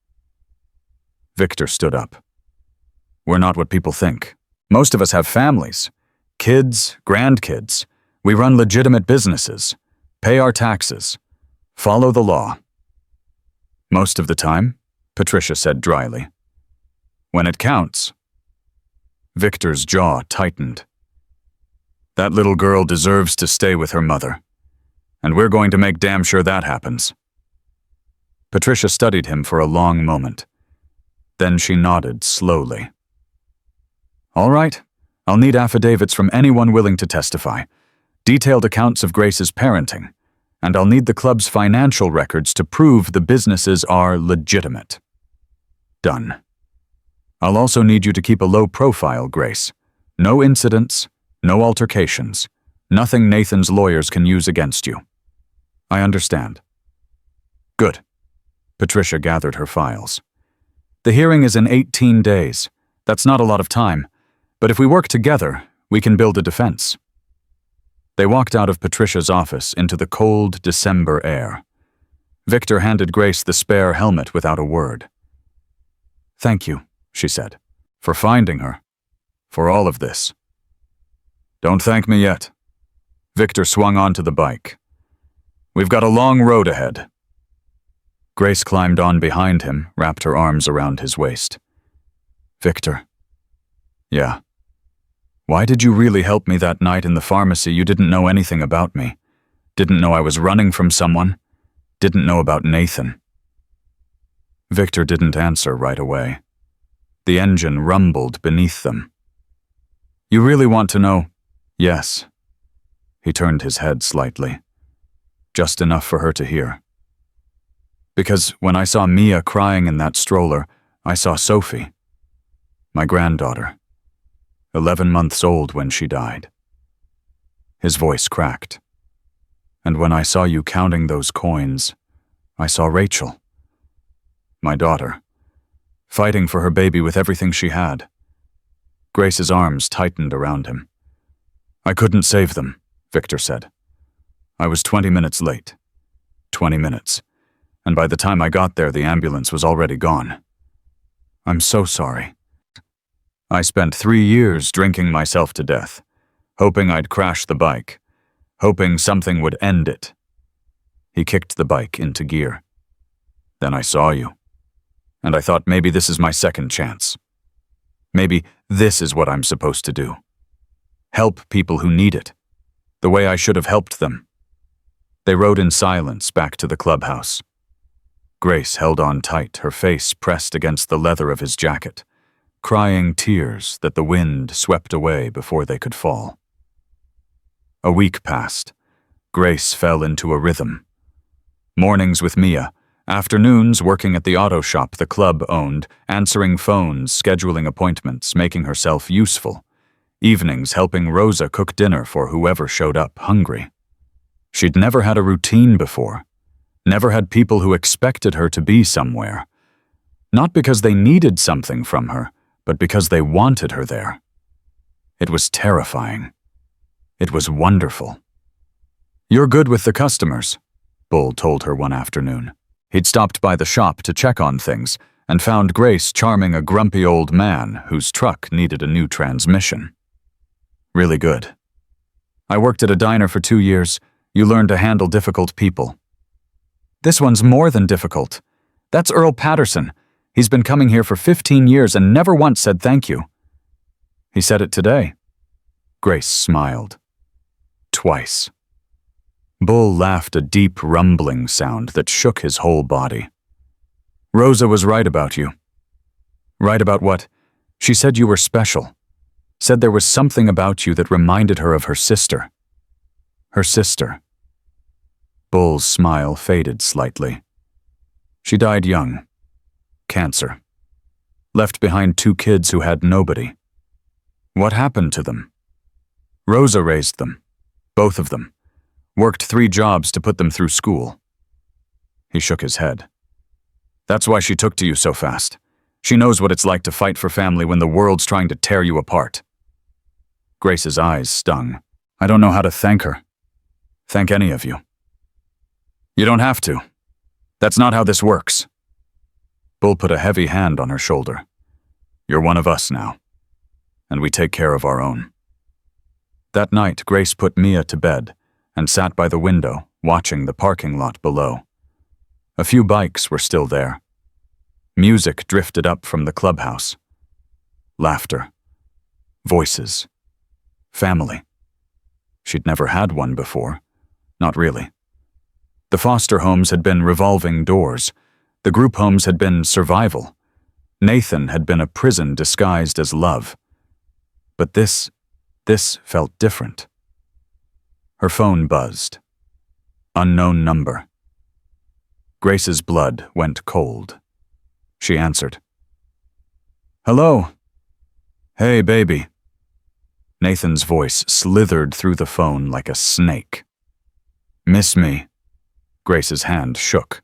Speaker 1: Victor stood up. We're not what people think. Most of us have families, kids, grandkids. We run legitimate businesses, pay our taxes, follow the law. Most of the time, Patricia said dryly. When it counts. Victor's jaw tightened. That little girl deserves to stay with her mother, and we're going to make damn sure that happens. Patricia studied him for a long moment. Then she nodded slowly. All right, I'll need affidavits from anyone willing to testify, detailed accounts of Grace's parenting, and I'll need the club's financial records to prove the businesses are legitimate. Done. I'll also need you to keep a low profile, Grace. No incidents, no altercations, nothing Nathan's lawyers can use against you. I understand. Good. Patricia gathered her files. The hearing is in 18 days. That's not a lot of time, but if we work together, we can build a defense. They walked out of Patricia's office into the cold December air. Victor handed Grace the spare helmet without a word. Thank you, she said, for finding her, for all of this. Don't thank me yet. Victor swung onto the bike. We've got a long road ahead. Grace climbed on behind him, wrapped her arms around his waist. Victor. Yeah. Why did you really help me that night in the pharmacy? You didn't know anything about me. Didn't know I was running from someone. Didn't know about Nathan. Victor didn't answer right away. The engine rumbled beneath them. You really want to know? Yes. He turned his head slightly. Just enough for her to hear. Because when I saw Mia crying in that stroller, I saw Sophie, my granddaughter, 11 months old when she died. His voice cracked. And when I saw you counting those coins, I saw Rachel, my daughter, fighting for her baby with everything she had. Grace's arms tightened around him. I couldn't save them, Victor said. I was 20 minutes late. 20 minutes. And by the time I got there, the ambulance was already gone. I'm so sorry. I spent 3 years drinking myself to death, hoping I'd crash the bike, hoping something would end it. He kicked the bike into gear. Then I saw you, and I thought maybe this is my second chance. Maybe this is what I'm supposed to do. Help people who need it, the way I should have helped them. They rode in silence back to the clubhouse. Grace held on tight, her face pressed against the leather of his jacket, crying tears that the wind swept away before they could fall. A week passed. Grace fell into a rhythm. Mornings with Mia, afternoons working at the auto shop the club owned, answering phones, scheduling appointments, making herself useful. Evenings helping Rosa cook dinner for whoever showed up hungry. She'd never had a routine before. Never had people who expected her to be somewhere. Not because they needed something from her, but because they wanted her there. It was terrifying. It was wonderful. You're good with the customers, Bull told her one afternoon. He'd stopped by the shop to check on things and found Grace charming a grumpy old man whose truck needed a new transmission. Really good. I worked at a diner for 2 years. You learn to handle difficult people. This one's more than difficult. That's Earl Patterson. He's been coming here for 15 years and never once said thank you. He said it today. Grace smiled. Twice. Bull laughed a deep rumbling sound that shook his whole body. Rosa was right about you. Right about what? She said you were special. Said there was something about you that reminded her of her sister. Her sister. Bull's smile faded slightly. She died young. Cancer. Left behind 2 kids who had nobody. What happened to them? Rosa raised them. Both of them. Worked 3 jobs to put them through school. He shook his head. That's why she took to you so fast. She knows what it's like to fight for family when the world's trying to tear you apart. Grace's eyes stung. I don't know how to thank her. Thank any of you. You don't have to. That's not how this works. Bull put a heavy hand on her shoulder. You're one of us now, and we take care of our own. That night, Grace put Mia to bed and sat by the window, watching the parking lot below. A few bikes were still there. Music drifted up from the clubhouse. Laughter. Voices. Family. She'd never had one before. Not really. The foster homes had been revolving doors. The group homes had been survival. Nathan had been a prison disguised as love. But this felt different. Her phone buzzed. Unknown number. Grace's blood went cold. She answered. Hello? Hey, baby. Nathan's voice slithered through the phone like a snake. Miss me? Grace's hand shook.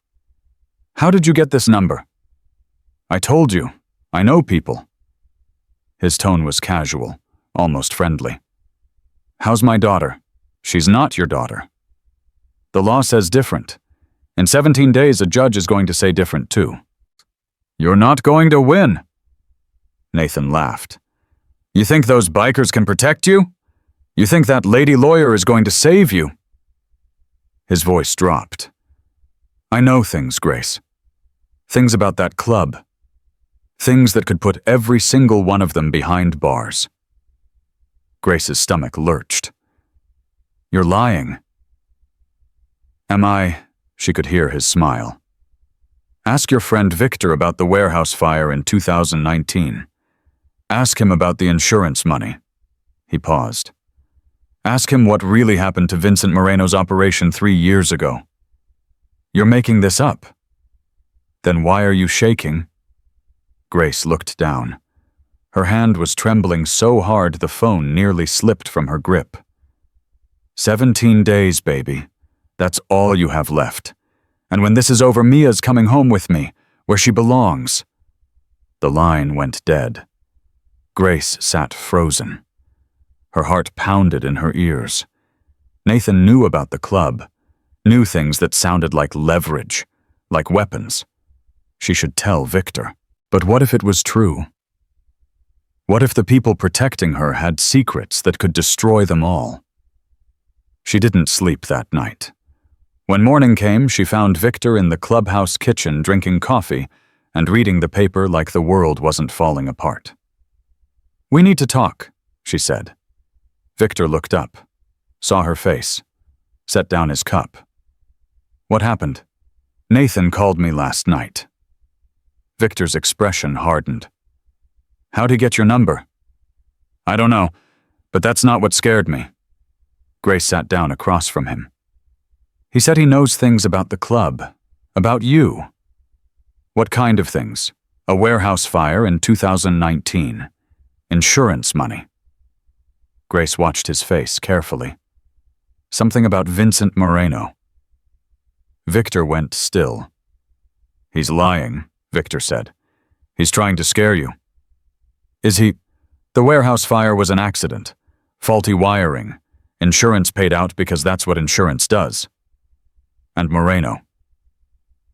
Speaker 1: How did you get this number? I told you. I know people. His tone was casual, almost friendly. How's my daughter? She's not your daughter. The law says different. In 17 days, a judge is going to say different too. You're not going to win. Nathan laughed. You think those bikers can protect you? You think that lady lawyer is going to save you? His voice dropped. I know things, Grace. Things about that club. Things that could put every single one of them behind bars. Grace's stomach lurched. You're lying. Am I? She could hear his smile. Ask your friend Victor about the warehouse fire in 2019. Ask him about the insurance money. He paused. Ask him what really happened to Vincent Moreno's operation 3 years ago. You're making this up. Then why are you shaking? Grace looked down. Her hand was trembling so hard the phone nearly slipped from her grip. 17 days, baby. That's all you have left. And when this is over, Mia's coming home with me, where she belongs. The line went dead. Grace sat frozen. Her heart pounded in her ears. Nathan knew about the club, knew things that sounded like leverage, like weapons. She should tell Victor. But what if it was true? What if the people protecting her had secrets that could destroy them all? She didn't sleep that night. When morning came, she found Victor in the clubhouse kitchen drinking coffee and reading the paper like the world wasn't falling apart. We need to talk, she said. Victor looked up, saw her face, set down his cup. What happened? Nathan called me last night. Victor's expression hardened. How'd he get your number? I don't know, but that's not what scared me. Grace sat down across from him. He said he knows things about the club, about you. What kind of things? A warehouse fire in 2019. Insurance money. Grace watched his face carefully. Something about Vincent Moreno. Victor went still. He's lying, Victor said. He's trying to scare you. Is he? The warehouse fire was an accident. Faulty wiring. Insurance paid out because that's what insurance does. And Moreno.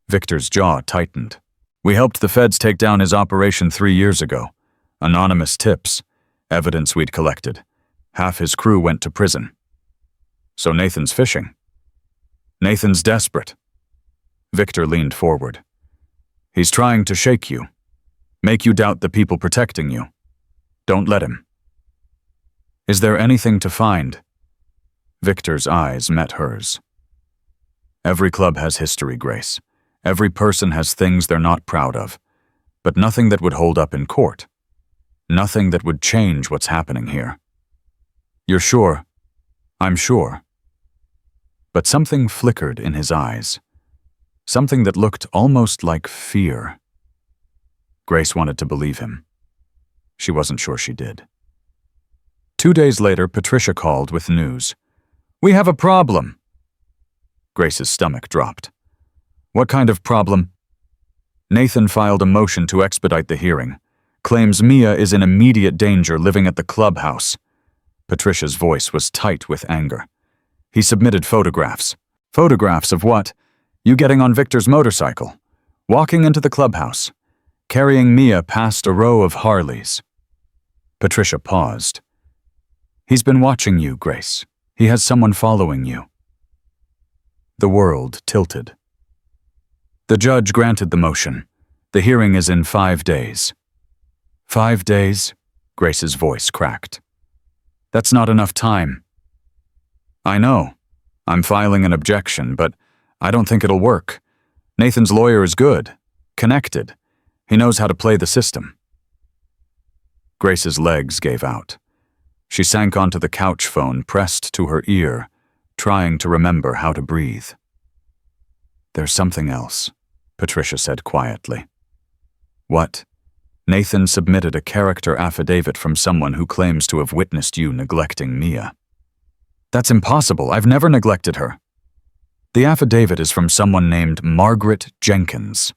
Speaker 1: Victor's jaw tightened. We helped the feds take down his operation 3 years ago. Anonymous tips. Evidence we'd collected. Half his crew went to prison. So Nathan's fishing. Nathan's desperate. Victor leaned forward. He's trying to shake you. Make you doubt the people protecting you. Don't let him. Is there anything to find? Victor's eyes met hers. Every club has history, Grace. Every person has things they're not proud of. But nothing that would hold up in court. Nothing that would change what's happening here. You're sure? I'm sure. But something flickered in his eyes. Something that looked almost like fear. Grace wanted to believe him. She wasn't sure she did. 2 days later, Patricia called with news. We have a problem. Grace's stomach dropped. What kind of problem? Nathan filed a motion to expedite the hearing. Claims Mia is in immediate danger living at the clubhouse. Patricia's voice was tight with anger. He submitted photographs. Photographs of what? You getting on Victor's motorcycle, walking into the clubhouse, carrying Mia past a row of Harleys. Patricia paused. He's been watching you, Grace. He has someone following you. The world tilted. The judge granted the motion. The hearing is in 5 days. 5 days? Grace's voice cracked. That's not enough time. I know. I'm filing an objection, but I don't think it'll work. Nathan's lawyer is good, connected. He knows how to play the system. Grace's legs gave out. She sank onto the couch phone pressed to her ear, trying to remember how to breathe. There's something else, Patricia said quietly. What? Nathan submitted a character affidavit from someone who claims to have witnessed you neglecting Mia. That's impossible. I've never neglected her. The affidavit is from someone named Margaret Jenkins.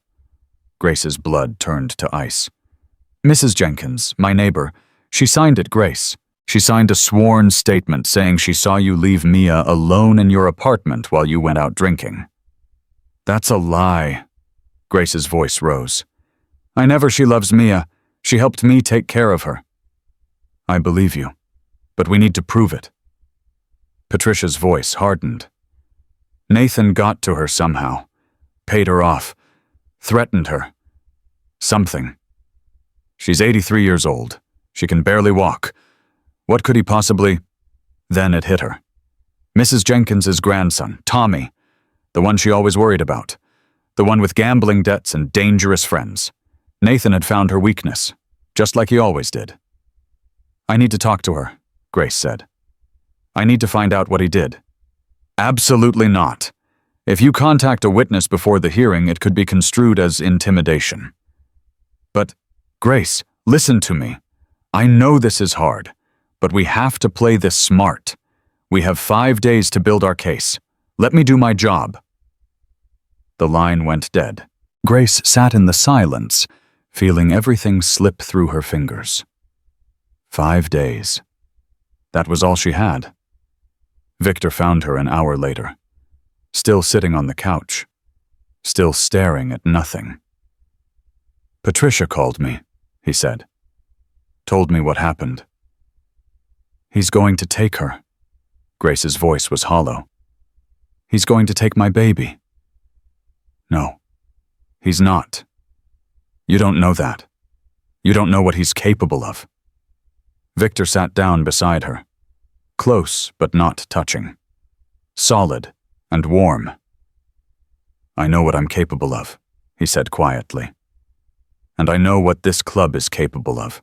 Speaker 1: Grace's blood turned to ice. Mrs. Jenkins, my neighbor, she signed it, Grace. She signed a sworn statement saying she saw you leave Mia alone in your apartment while you went out drinking. That's a lie. Grace's voice rose. I never. She loves Mia. She helped me take care of her. I believe you, but we need to prove it. Patricia's voice hardened. Nathan got to her somehow, paid her off, threatened her. Something. She's 83 years old. She can barely walk. What could he possibly... Then it hit her. Mrs. Jenkins's grandson, Tommy, the one she always worried about, the one with gambling debts and dangerous friends. Nathan had found her weakness, just like he always did. I need to talk to her, Grace said. I need to find out what he did. Absolutely not. If you contact a witness before the hearing, it could be construed as intimidation. But, Grace, listen to me. I know this is hard, but we have to play this smart. We have 5 days to build our case. Let me do my job. The line went dead. Grace sat in the silence, feeling everything slip through her fingers. 5 days. That was all she had. Victor found her an hour later, still sitting on the couch, still staring at nothing. Patricia called me, he said. Told me what happened. He's going to take her. Grace's voice was hollow. He's going to take my baby. No, he's not. You don't know that. You don't know what he's capable of. Victor sat down beside her, close but not touching, solid and warm. I know what I'm capable of, he said quietly. And I know what this club is capable of.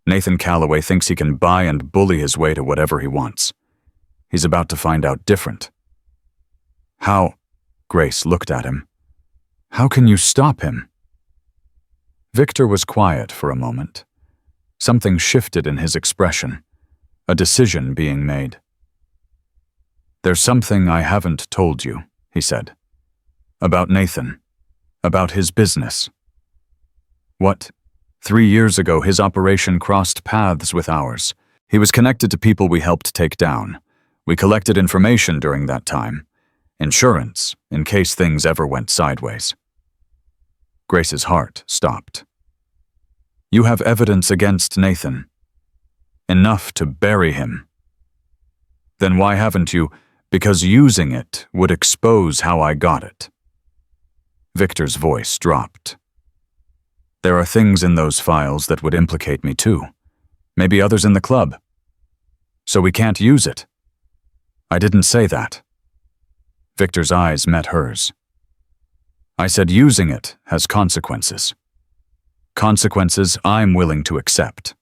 Speaker 1: Nathan Calloway thinks he can buy and bully his way to whatever he wants. He's about to find out different. How? Grace looked at him. How can you stop him? Victor was quiet for a moment. Something shifted in his expression, a decision being made. There's something I haven't told you, he said. About Nathan. About his business. What? 3 years ago, his operation crossed paths with ours. He was connected to people we helped take down. We collected information during that time. Insurance, in case things ever went sideways. Grace's heart stopped. You have evidence against Nathan. Enough to bury him. Then why haven't you? Because using it would expose how I got it. Victor's voice dropped. There are things in those files that would implicate me too. Maybe others in the club. So we can't use it. I didn't say that. Victor's eyes met hers. I said using it has consequences. Consequences I'm willing to accept.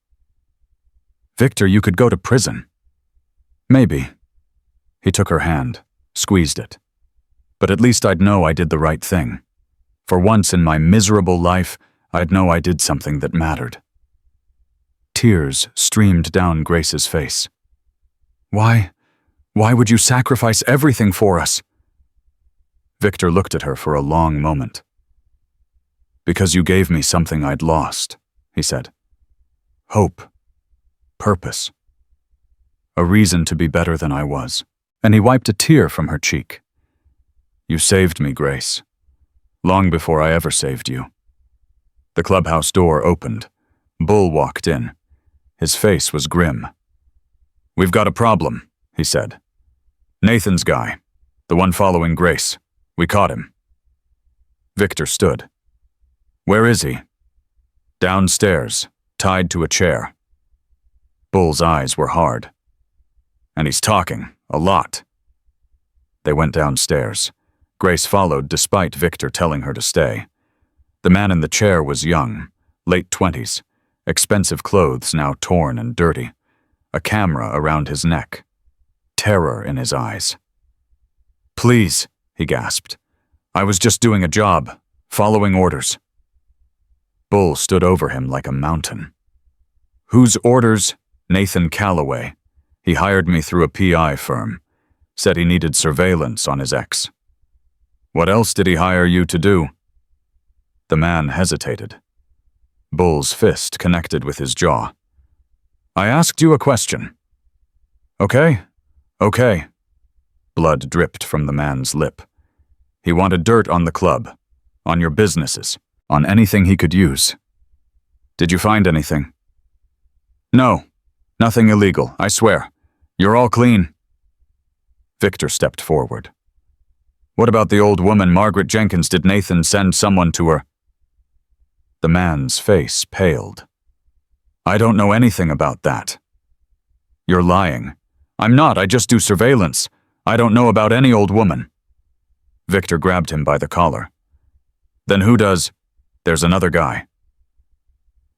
Speaker 1: Victor, you could go to prison. Maybe. He took her hand, squeezed it. But at least I'd know I did the right thing. For once in my miserable life, I'd know I did something that mattered. Tears streamed down Grace's face. Why would you sacrifice everything for us? Victor looked at her for a long moment. Because you gave me something I'd lost, he said. Hope. Purpose. A reason to be better than I was. And he wiped a tear from her cheek. You saved me, Grace. Long before I ever saved you. The clubhouse door opened. Bull walked in. His face was grim. We've got a problem, he said. Nathan's guy, the one following Grace. We caught him. Victor stood. Where is he? Downstairs, tied to a chair. Bull's eyes were hard. And he's talking, a lot. They went downstairs. Grace followed despite Victor telling her to stay. The man in the chair was young, late 20s, expensive clothes now torn and dirty, a camera around his neck, terror in his eyes. Please, he gasped. I was just doing a job, following orders. Bull stood over him like a mountain. Whose orders? Nathan Calloway. He hired me through a PI firm. Said he needed surveillance on his ex. What else did he hire you to do? The man hesitated. Bull's fist connected with his jaw. I asked you a question. Okay. Blood dripped from the man's lip. He wanted dirt on the club, on your businesses, on anything he could use. Did you find anything? No, nothing illegal, I swear. You're all clean. Victor stepped forward. What about the old woman, Margaret Jenkins? Did Nathan send someone to her? The man's face paled. I don't know anything about that. You're lying. I'm not, I just do surveillance. I don't know about any old woman. Victor grabbed him by the collar. Then who does? There's another guy.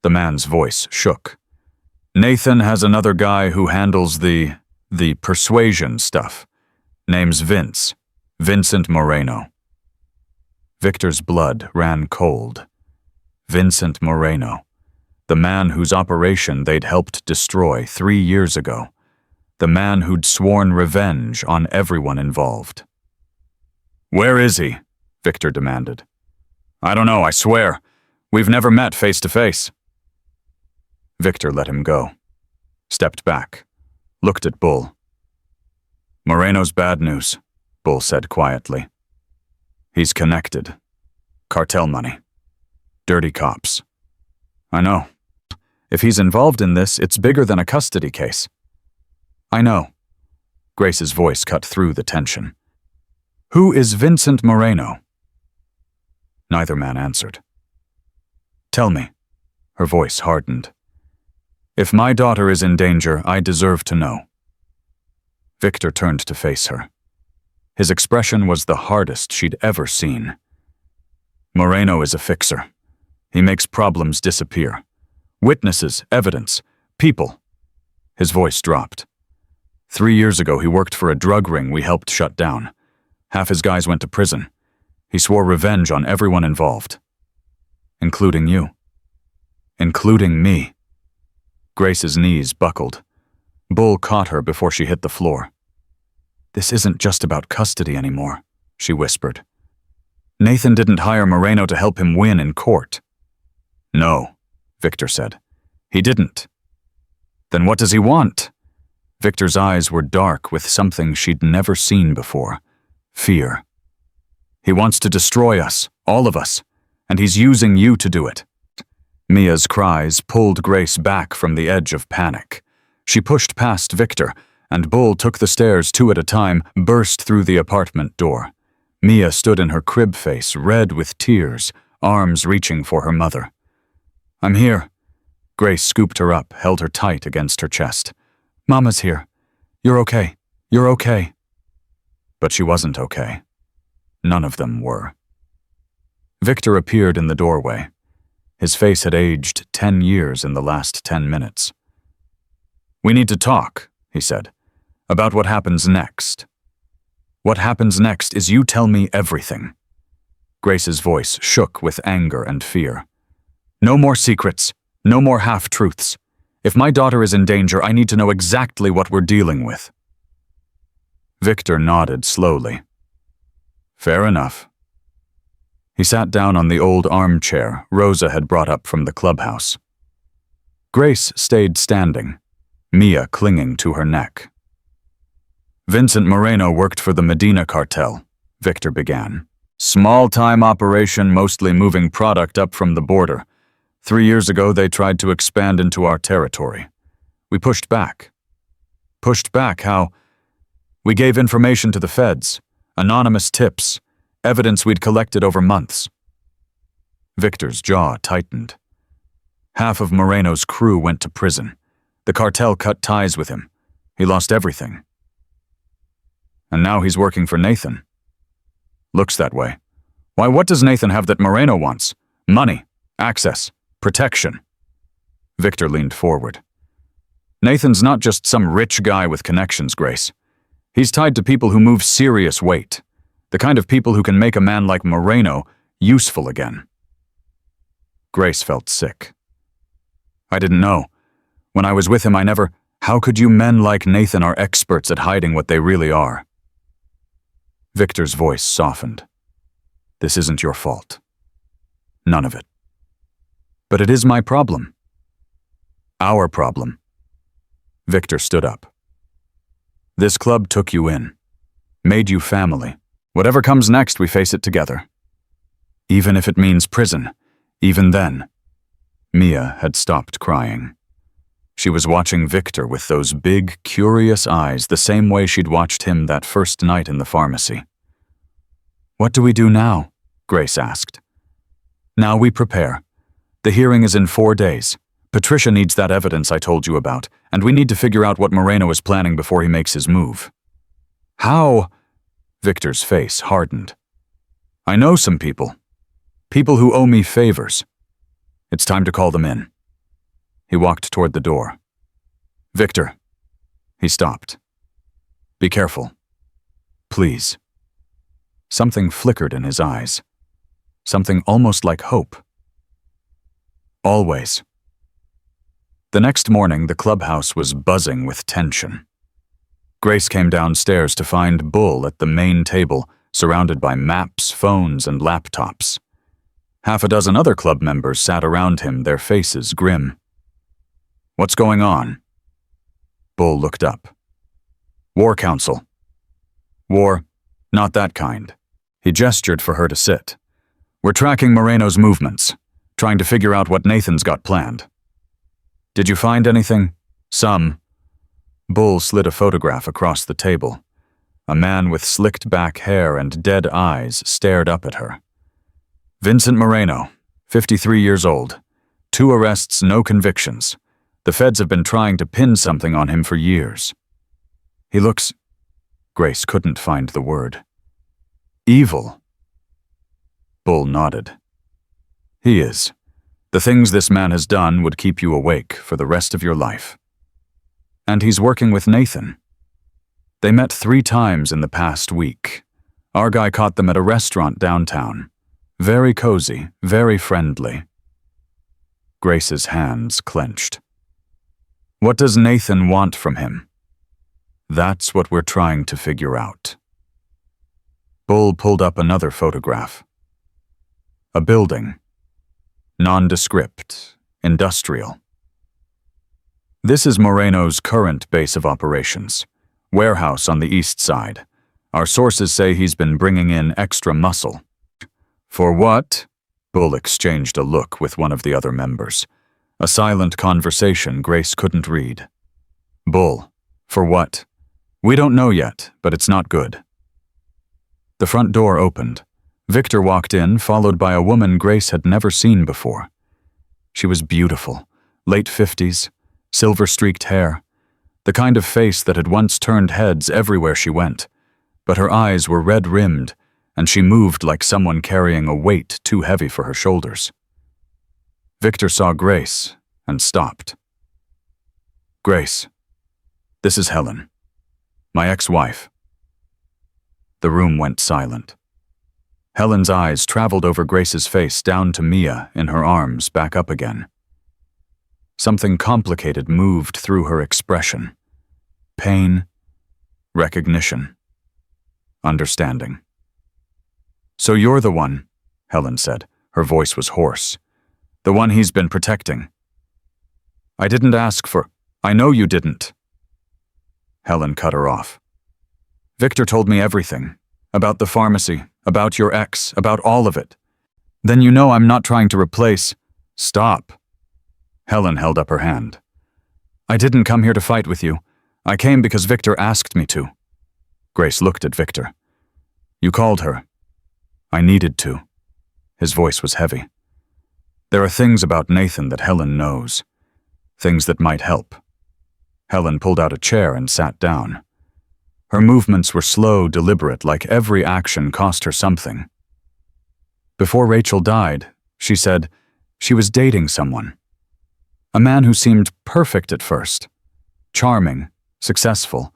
Speaker 1: The man's voice shook. Nathan has another guy who handles the persuasion stuff. Name's Vince. Vincent Moreno. Victor's blood ran cold. Vincent Moreno. The man whose operation they'd helped destroy 3 years ago. The man who'd sworn revenge on everyone involved. Where is he? Victor demanded. I don't know, I swear. We've never met face to face. Victor let him go. Stepped back. Looked at Bull. Moreno's bad news, Bull said quietly. He's connected. Cartel money. Dirty cops. I know. If he's involved in this, it's bigger than a custody case. I know. Grace's voice cut through the tension. Who is Vincent Moreno? Neither man answered. Tell me. Her voice hardened. If my daughter is in danger, I deserve to know. Victor turned to face her. His expression was the hardest she'd ever seen. Moreno is a fixer. He makes problems disappear. Witnesses, evidence, people. His voice dropped. 3 years ago, he worked for a drug ring we helped shut down. Half his guys went to prison. He swore revenge on everyone involved. Including you. Including me. Grace's knees buckled. Bull caught her before she hit the floor. This isn't just about custody anymore, she whispered. Nathan didn't hire Moreno to help him win in court. No, Victor said. He didn't. Then what does he want? Victor's eyes were dark with something she'd never seen before. Fear. He wants to destroy us, all of us, and he's using you to do it. Mia's cries pulled Grace back from the edge of panic. She pushed past Victor, and Bull took the stairs 2 at a time, burst through the apartment door. Mia stood in her crib face, red with tears, arms reaching for her mother. I'm here. Grace scooped her up, held her tight against her chest. Mama's here. You're okay. You're okay. But she wasn't okay. None of them were. Victor appeared in the doorway. His face had aged 10 years in the last 10 minutes. We need to talk, he said, about what happens next. What happens next is you tell me everything. Grace's voice shook with anger and fear. No more secrets, no more half-truths. If my daughter is in danger, I need to know exactly what we're dealing with. Victor nodded slowly. Fair enough. He sat down on the old armchair Rosa had brought up from the clubhouse. Grace stayed standing, Mia clinging to her neck. Vincent Moreno worked for the Medina cartel, Victor began. Small-time operation, mostly moving product up from the border. 3 years ago, they tried to expand into our territory. We pushed back. Pushed back how? We gave information to the feds, anonymous tips, evidence we'd collected over months. Victor's jaw tightened. Half of Moreno's crew went to prison. The cartel cut ties with him. He lost everything. And now he's working for Nathan. Looks that way. Why, what does Nathan have that Moreno wants? Money, access, protection. Victor leaned forward. Nathan's not just some rich guy with connections, Grace. He's tied to people who move serious weight. The kind of people who can make a man like Moreno useful again. Grace felt sick. I didn't know. When I was with him, I never... How could you men like Nathan are experts at hiding what they really are? Victor's voice softened. This isn't your fault. None of it. But it is my problem. Our problem. Victor stood up. This club took you in, made you family. Whatever comes next, we face it together. Even if it means prison, even then. Mia had stopped crying. She was watching Victor with those big, curious eyes, the same way she'd watched him that first night in the pharmacy. What do we do now? Grace asked. Now we prepare. The hearing is in 4 days. Patricia needs that evidence I told you about, and we need to figure out what Moreno is planning before he makes his move. How? Victor's face hardened. I know some people. People who owe me favors. It's time to call them in. He walked toward the door. Victor. He stopped. Be careful. Please. Something flickered in his eyes. Something almost like hope. Always. The next morning, the clubhouse was buzzing with tension. Grace came downstairs to find Bull at the main table, surrounded by maps, phones, and laptops. Half a dozen other club members sat around him, their faces grim. What's going on? Bull looked up. War Council. War, not that kind. He gestured for her to sit. We're tracking Moreno's movements, trying to figure out what Nathan's got planned. Did you find anything? Some. Bull slid a photograph across the table. A man with slicked back hair and dead eyes stared up at her. Vincent Moreno, 53 years old. 2 arrests, no convictions. The feds have been trying to pin something on him for years. He looks... Grace couldn't find the word. Evil. Bull nodded. He is. The things this man has done would keep you awake for the rest of your life. And he's working with Nathan. They met 3 times in the past week. Our guy caught them at a restaurant downtown. Very cozy, very friendly. Grace's hands clenched. What does Nathan want from him? That's what we're trying to figure out. Bull pulled up another photograph. A building. Nondescript. Industrial. This is Moreno's current base of operations. Warehouse on the east side. Our sources say he's been bringing in extra muscle. For what? Bull exchanged a look with one of the other members. A silent conversation Grace couldn't read. Bull. For what? We don't know yet, but it's not good. The front door opened. Victor walked in, followed by a woman Grace had never seen before. She was beautiful, late 50s, silver-streaked hair, the kind of face that had once turned heads everywhere she went, but her eyes were red-rimmed, and she moved like someone carrying a weight too heavy for her shoulders. Victor saw Grace and stopped. Grace, this is Helen, my ex-wife. The room went silent. Helen's eyes traveled over Grace's face down to Mia in her arms, back up again. Something complicated moved through her expression. Pain, recognition, understanding. So you're the one, Helen said. Her voice was hoarse. The one he's been protecting. I didn't ask for... I know you didn't. Helen cut her off. Victor told me everything. About the pharmacy, about your ex, about all of it. Then you know I'm not trying to replace... Stop. Helen held up her hand. I didn't come here to fight with you. I came because Victor asked me to. Grace looked at Victor. You called her. I needed to. His voice was heavy. There are things about Nathan that Helen knows. Things that might help. Helen pulled out a chair and sat down. Her movements were slow, deliberate, like every action cost her something. Before Rachel died, she said, she was dating someone. A man who seemed perfect at first. Charming, successful,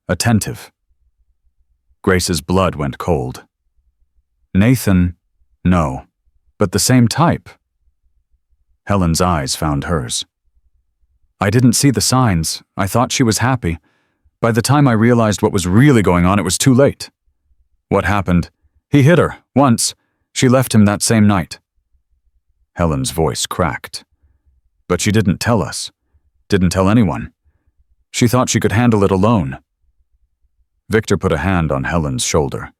Speaker 1: attentive. Grace's blood went cold. Nathan, no, but the same type. Helen's eyes found hers. I didn't see the signs. I thought she was happy. By the time I realized what was really going on, it was too late. What happened? He hit her, once. She left him that same night. Helen's voice cracked. But she didn't tell us. Didn't tell anyone. She thought she could handle it alone. Victor put a hand on Helen's shoulder.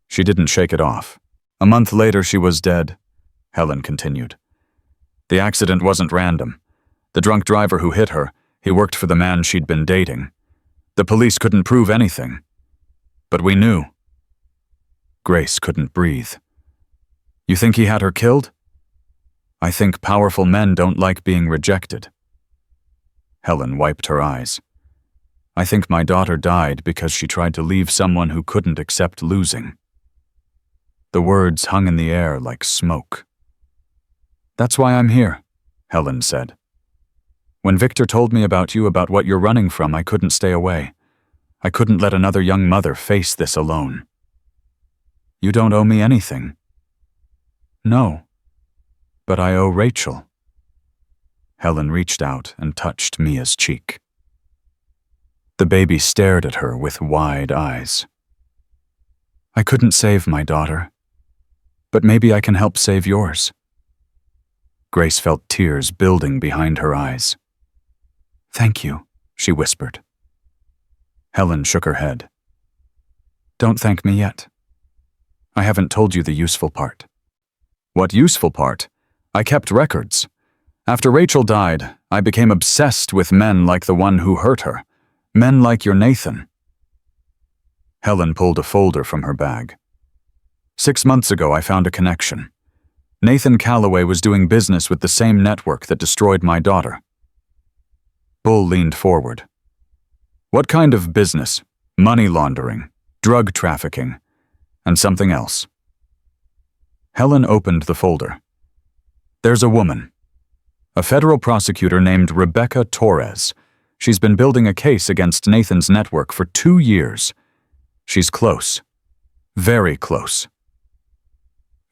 Speaker 1: She didn't shake it off. A month later, she was dead, Helen continued. The accident wasn't random. The drunk driver who hit her, he worked for the man she'd been dating. The police couldn't prove anything. But we knew. Grace couldn't breathe. You think he had her killed? I think powerful men don't like being rejected. Helen wiped her eyes. I think my daughter died because she tried to leave someone who couldn't accept losing. The words hung in the air like smoke. That's why I'm here, Helen said. When Victor told me about you, about what you're running from, I couldn't stay away. I couldn't let another young mother face this alone. You don't owe me anything. No, but I owe Rachel. Helen reached out and touched Mia's cheek. The baby stared at her with wide eyes. I couldn't save my daughter, but maybe I can help save yours. Grace felt tears building behind her eyes. Thank you, she whispered. Helen shook her head. Don't thank me yet. I haven't told you the useful part. What useful part? I kept records. After Rachel died, I became obsessed with men like the one who hurt her. Men like your Nathan. Helen pulled a folder from her bag. 6 months ago, I found a connection. Nathan Calloway was doing business with the same network that destroyed my daughter. Bull leaned forward. What kind of business? Money laundering, drug trafficking, and something else. Helen opened the folder. There's a woman. A federal prosecutor named Rebecca Torres. She's been building a case against Nathan's network for 2 years. She's close. Very close.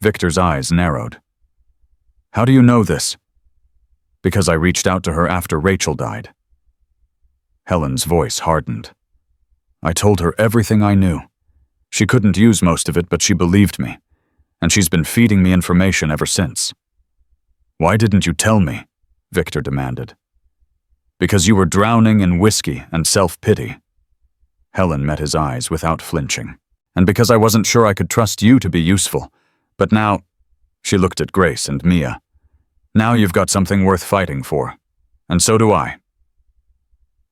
Speaker 1: Victor's eyes narrowed. How do you know this? Because I reached out to her after Rachel died. Helen's voice hardened. I told her everything I knew. She couldn't use most of it, but she believed me. And she's been feeding me information ever since. Why didn't you tell me? Victor demanded. Because you were drowning in whiskey and self-pity. Helen met his eyes without flinching. And because I wasn't sure I could trust you to be useful. But now, she looked at Grace and Mia. Now you've got something worth fighting for. And so do I.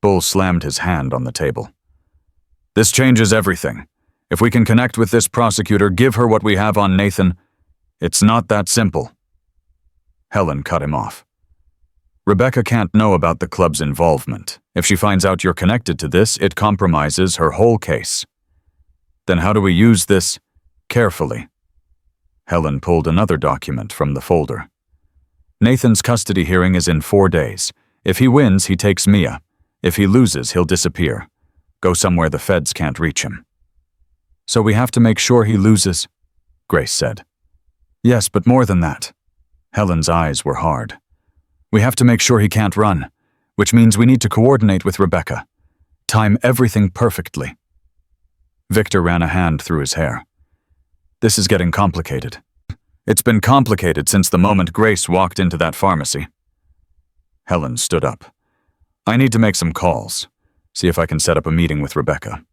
Speaker 1: Bull slammed his hand on the table. This changes everything. If we can connect with this prosecutor, give her what we have on Nathan. It's not that simple. Helen cut him off. Rebecca can't know about the club's involvement. If she finds out you're connected to this, it compromises her whole case. Then how do we use this? Carefully. Helen pulled another document from the folder. Nathan's custody hearing is in 4 days. If he wins, he takes Mia. If he loses, he'll disappear. Go somewhere the feds can't reach him. So we have to make sure he loses, Grace said. Yes, but more than that. Helen's eyes were hard. We have to make sure he can't run, which means we need to coordinate with Rebecca. Time everything perfectly. Victor ran a hand through his hair. This is getting complicated. It's been complicated since the moment Grace walked into that pharmacy. Helen stood up. I need to make some calls, see if I can set up a meeting with Rebecca.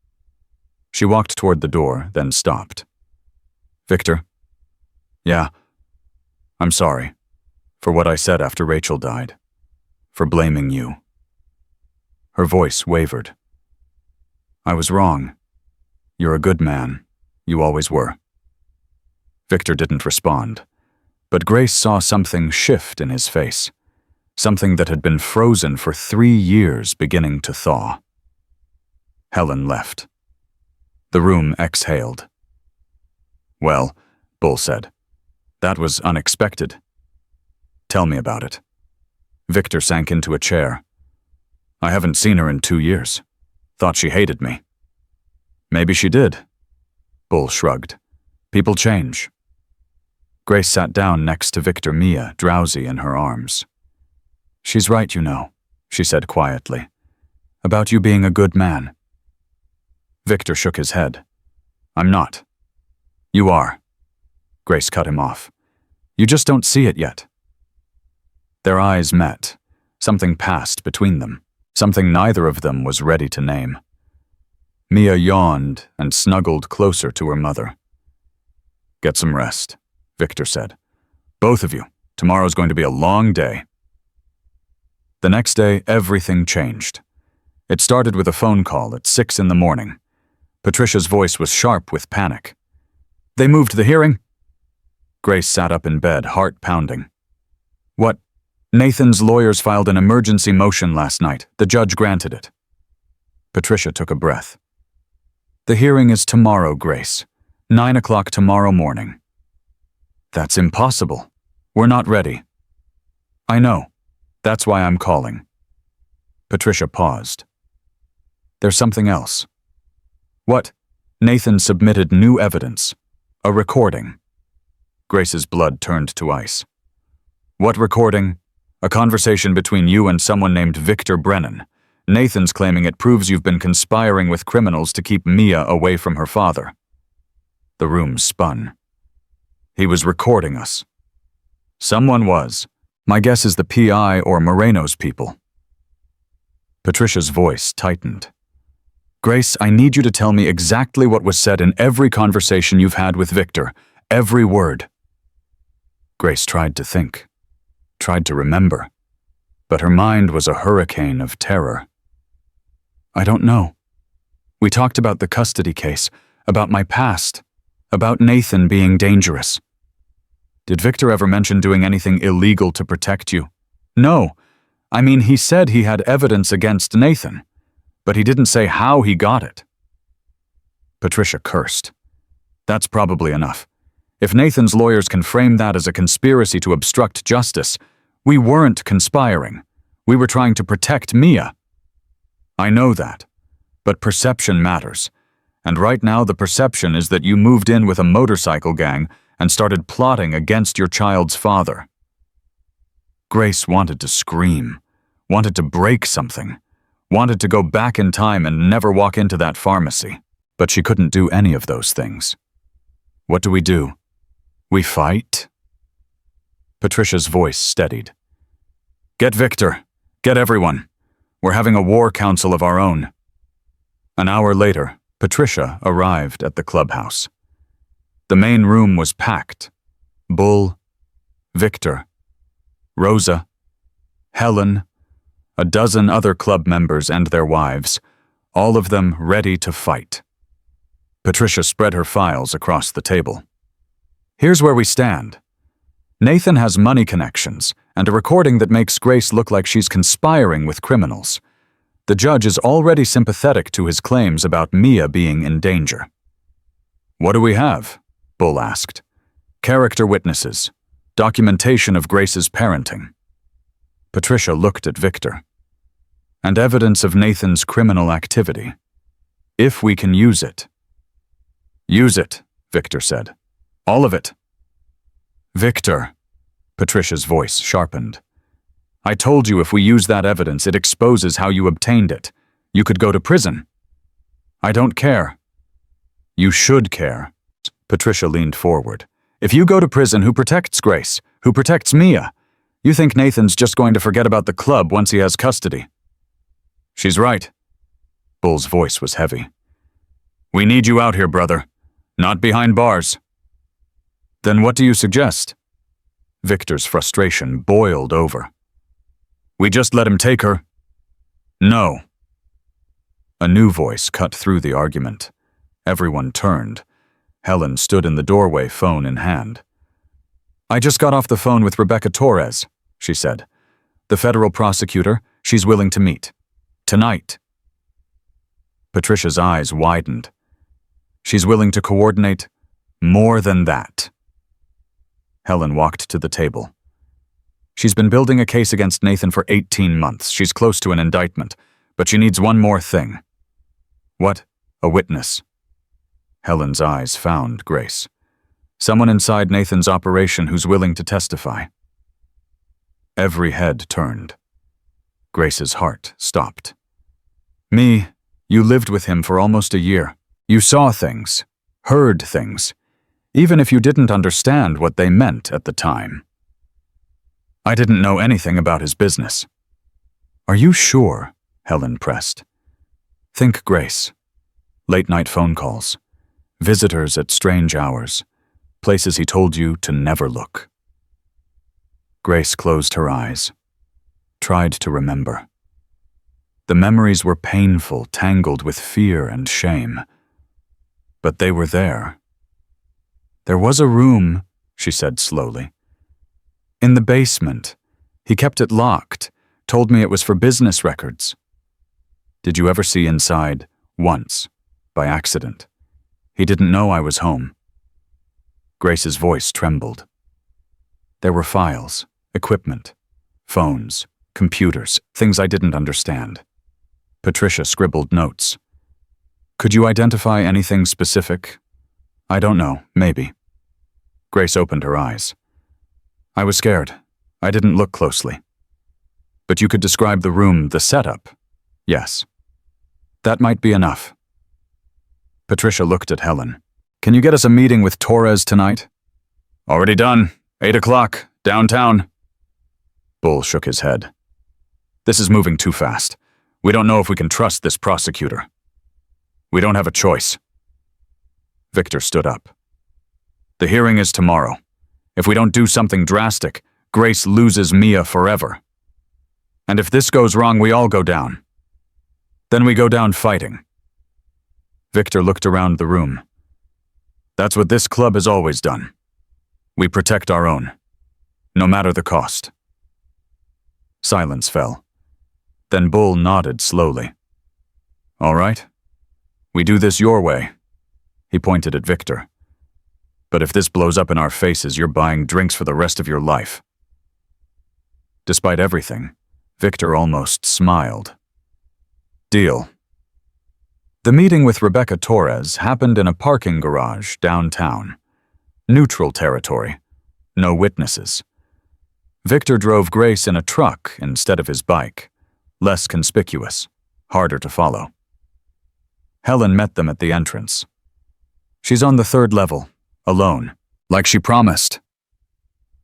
Speaker 1: She walked toward the door, then stopped. Victor? Yeah. I'm sorry. For what I said after Rachel died. For blaming you. Her voice wavered. I was wrong. You're a good man. You always were. Victor didn't respond, but Grace saw something shift in his face. Something that had been frozen for 3 years beginning to thaw. Helen left. The room exhaled. Well, Bull said, that was unexpected. Tell me about it. Victor sank into a chair. I haven't seen her in 2 years. Thought she hated me. Maybe she did. Bull shrugged. People change. Grace sat down next to Victor, Mia, drowsy in her arms. She's right, you know, she said quietly. About you being a good man. Victor shook his head. I'm not. You are. Grace cut him off. You just don't see it yet. Their eyes met. Something passed between them. Something neither of them was ready to name. Mia yawned and snuggled closer to her mother. Get some rest, Victor said. Both of you. Tomorrow's going to be a long day. The next day, everything changed. It started with a phone call at 6 in the morning. Patricia's voice was sharp with panic. They moved the hearing? Grace sat up in bed, heart pounding. What? Nathan's lawyers filed an emergency motion last night. The judge granted it. Patricia took a breath. The hearing is tomorrow, Grace. 9 o'clock tomorrow morning. That's impossible. We're not ready. I know. That's why I'm calling. Patricia paused. There's something else. What? Nathan submitted new evidence. A recording. Grace's blood turned to ice. What recording? A conversation between you and someone named Victor Brennan. Nathan's claiming it proves you've been conspiring with criminals to keep Mia away from her father. The room spun. He was recording us. Someone was. My guess is the PI or Moreno's people. Patricia's voice tightened. Grace, I need you to tell me exactly what was said in every conversation you've had with Victor. Every word. Grace tried to think. Tried to remember. But her mind was a hurricane of terror. I don't know. We talked about the custody case, about my past, about Nathan being dangerous. Did Victor ever mention doing anything illegal to protect you? No. I mean, he said he had evidence against Nathan, but he didn't say how he got it. Patricia cursed. That's probably enough. If Nathan's lawyers can frame that as a conspiracy to obstruct justice, we weren't conspiring. We were trying to protect Mia. I know that, but perception matters. And right now the perception is that you moved in with a motorcycle gang and started plotting against your child's father. Grace wanted to scream, wanted to break something, wanted to go back in time and never walk into that pharmacy. But she couldn't do any of those things. What do? We fight? Patricia's voice steadied. Get Victor. Get everyone. We're having a war council of our own. An hour later, Patricia arrived at the clubhouse. The main room was packed. Bull, Victor, Rosa, Helen, a dozen other club members and their wives, all of them ready to fight. Patricia spread her files across the table. Here's where we stand. Nathan has money connections and a recording that makes Grace look like she's conspiring with criminals. The judge is already sympathetic to his claims about Mia being in danger. What do we have? Bull asked. Character witnesses. Documentation of Grace's parenting. Patricia looked at Victor. And evidence of Nathan's criminal activity. If we can use it. Use it, Victor said. All of it. Victor, Patricia's voice sharpened. I told you if we use that evidence, it exposes how you obtained it. You could go to prison. I don't care. You should care. Patricia leaned forward. If you go to prison, who protects Grace? Who protects Mia? You think Nathan's just going to forget about the club once he has custody? She's right. Bull's voice was heavy. We need you out here, brother. Not behind bars. Then what do you suggest? Victor's frustration boiled over. We just let him take her. No. A new voice cut through the argument. Everyone turned. Helen stood in the doorway, phone in hand. I just got off the phone with Rebecca Torres, she said. The federal prosecutor, she's willing to meet. Tonight. Patricia's eyes widened. She's willing to coordinate more than that. Helen walked to the table. She's been building a case against Nathan for 18 months. She's close to an indictment, but she needs one more thing. What? A witness. Helen's eyes found Grace. Someone inside Nathan's operation who's willing to testify. Every head turned. Grace's heart stopped. Me, you lived with him for almost a year. You saw things, heard things, even if you didn't understand what they meant at the time. I didn't know anything about his business. Are you sure? Helen pressed. Think Grace. Late-night phone calls, visitors at strange hours, places he told you to never look. Grace closed her eyes, tried to remember. The memories were painful, tangled with fear and shame. But they were there. There was a room, she said slowly. In the basement. He kept it locked, told me it was for business records. Did you ever see inside? Once, by accident. He didn't know I was home. Grace's voice trembled. There were files, equipment, phones, computers, things I didn't understand. Patricia scribbled notes. Could you identify anything specific? I don't know, maybe. Grace opened her eyes. I was scared. I didn't look closely. But you could describe the room, the setup. Yes. That might be enough. Patricia looked at Helen. Can you get us a meeting with Torres tonight? Already done. 8 o'clock, downtown. Bull shook his head. This is moving too fast. We don't know if we can trust this prosecutor. We don't have a choice. Victor stood up. The hearing is tomorrow. If we don't do something drastic, Grace loses Mia forever. And if this goes wrong, we all go down. Then we go down fighting. Victor looked around the room. That's what this club has always done. We protect our own, no matter the cost. Silence fell. Then Bull nodded slowly. All right. We do this your way. He pointed at Victor. But if this blows up in our faces, you're buying drinks for the rest of your life. Despite everything, Victor almost smiled. Deal. The meeting with Rebecca Torres happened in a parking garage downtown. Neutral territory. No witnesses. Victor drove Grace in a truck instead of his bike. Less conspicuous. Harder to follow. Helen met them at the entrance. She's on the 3rd level, alone, like she promised.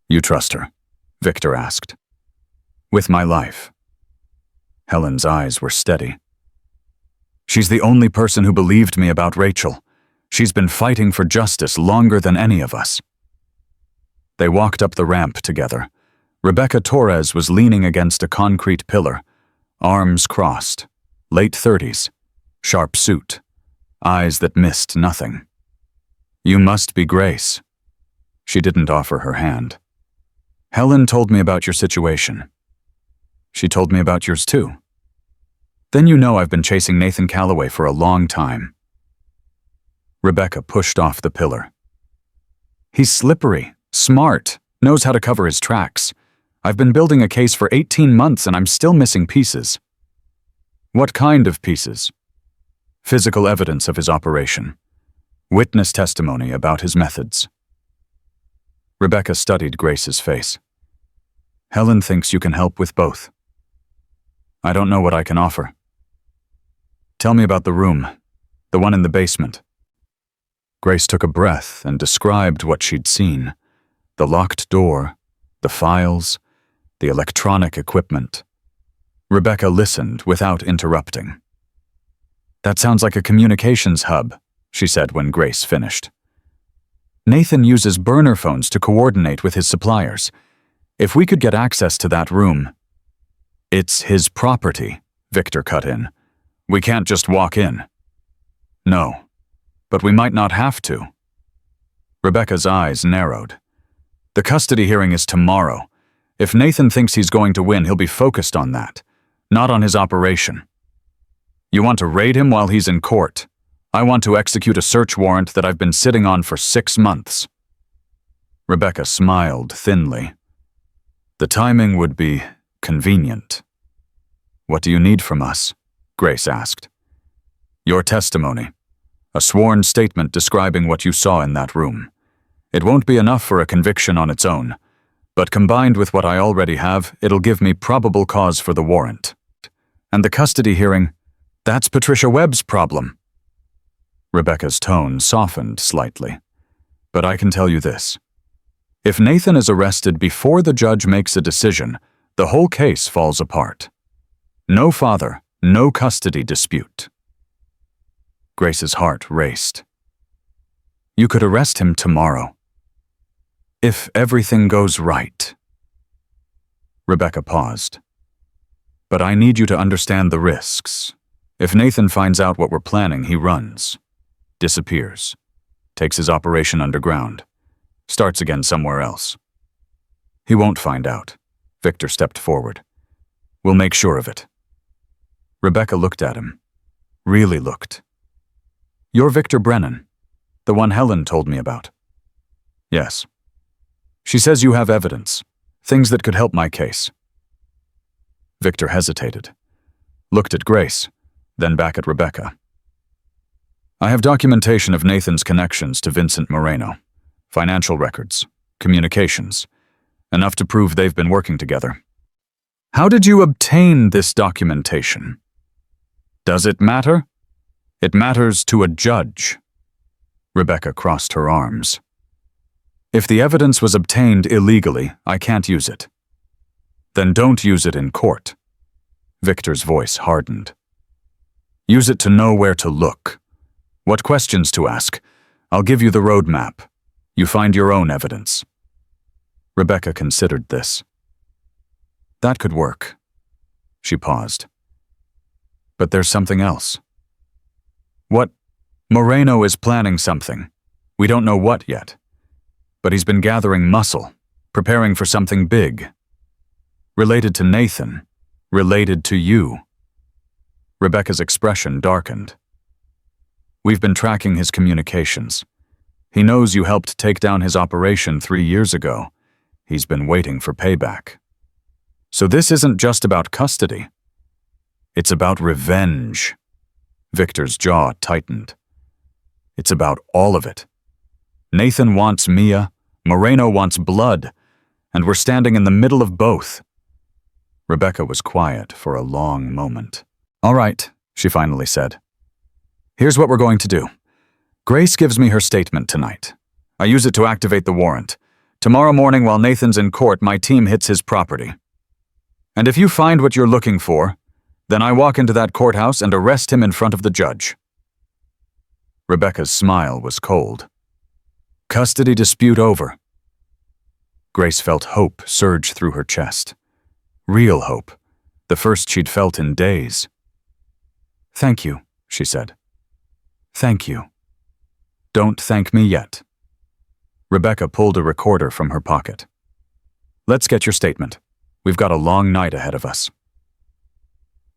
Speaker 1: You trust her? Victor asked. With my life. Helen's eyes were steady. She's the only person who believed me about Rachel. She's been fighting for justice longer than any of us. They walked up the ramp together. Rebecca Torres was leaning against a concrete pillar, arms crossed, late 30s, sharp suit, eyes that missed nothing. You must be Grace. She didn't offer her hand. Helen told me about your situation. She told me about yours too. Then you know I've been chasing Nathan Calloway for a long time. Rebecca pushed off the pillar. He's slippery, smart, knows how to cover his tracks. I've been building a case for 18 months and I'm still missing pieces. What kind of pieces? Physical evidence of his operation. Witness testimony about his methods. Rebecca studied Grace's face. Helen thinks you can help with both. I don't know what I can offer. Tell me about the room, the one in the basement. Grace took a breath and described what she'd seen. The locked door, the files, the electronic equipment. Rebecca listened without interrupting. That sounds like a communications hub, she said when Grace finished. Nathan uses burner phones to coordinate with his suppliers. If we could get access to that room... It's his property, Victor cut in. We can't just walk in. No, but we might not have to. Rebecca's eyes narrowed. The custody hearing is tomorrow. If Nathan thinks he's going to win, he'll be focused on that, not on his operation. You want to raid him while he's in court. I want to execute a search warrant that I've been sitting on for 6 months. Rebecca smiled thinly. The timing would be convenient. What do you need from us? Grace asked. Your testimony. A sworn statement describing what you saw in that room. It won't be enough for a conviction on its own, but combined with what I already have, it'll give me probable cause for the warrant. And the custody hearing, that's Patricia Webb's problem. Rebecca's tone softened slightly. But I can tell you this. If Nathan is arrested before the judge makes a decision, the whole case falls apart. No father, no custody dispute. Grace's heart raced. You could arrest him tomorrow. If everything goes right. Rebecca paused. But I need you to understand the risks. If Nathan finds out what we're planning, he runs, disappears, takes his operation underground, starts again somewhere else. He won't find out. Victor stepped forward. We'll make sure of it. Rebecca looked at him. Really looked. You're Victor Brennan, the one Helen told me about. Yes. She says you have evidence, things that could help my case. Victor hesitated, looked at Grace, then back at Rebecca. I have documentation of Nathan's connections to Vincent Moreno, financial records, communications, enough to prove they've been working together. How did you obtain this documentation? Does it matter? It matters to a judge. Rebecca crossed her arms. If the evidence was obtained illegally, I can't use it. Then don't use it in court. Victor's voice hardened. Use it to know where to look, what questions to ask. I'll give you the roadmap. You find your own evidence. Rebecca considered this. That could work. She paused. But there's something else. What? Moreno is planning something. We don't know what yet. But he's been gathering muscle, preparing for something big. Related to Nathan, related to you. Rebecca's expression darkened. We've been tracking his communications. He knows you helped take down his operation 3 years ago. He's been waiting for payback. So this isn't just about custody. It's about revenge. Victor's jaw tightened. It's about all of it. Nathan wants Mia, Moreno wants blood, and we're standing in the middle of both. Rebecca was quiet for a long moment. All right, she finally said. Here's what we're going to do. Grace gives me her statement tonight. I use it to activate the warrant. Tomorrow morning while Nathan's in court, my team hits his property. And if you find what you're looking for, then I walk into that courthouse and arrest him in front of the judge. Rebecca's smile was cold. Custody dispute over. Grace felt hope surge through her chest. Real hope, the first she'd felt in days. Thank you, she said. Thank you. Don't thank me yet. Rebecca pulled a recorder from her pocket. Let's get your statement. We've got a long night ahead of us.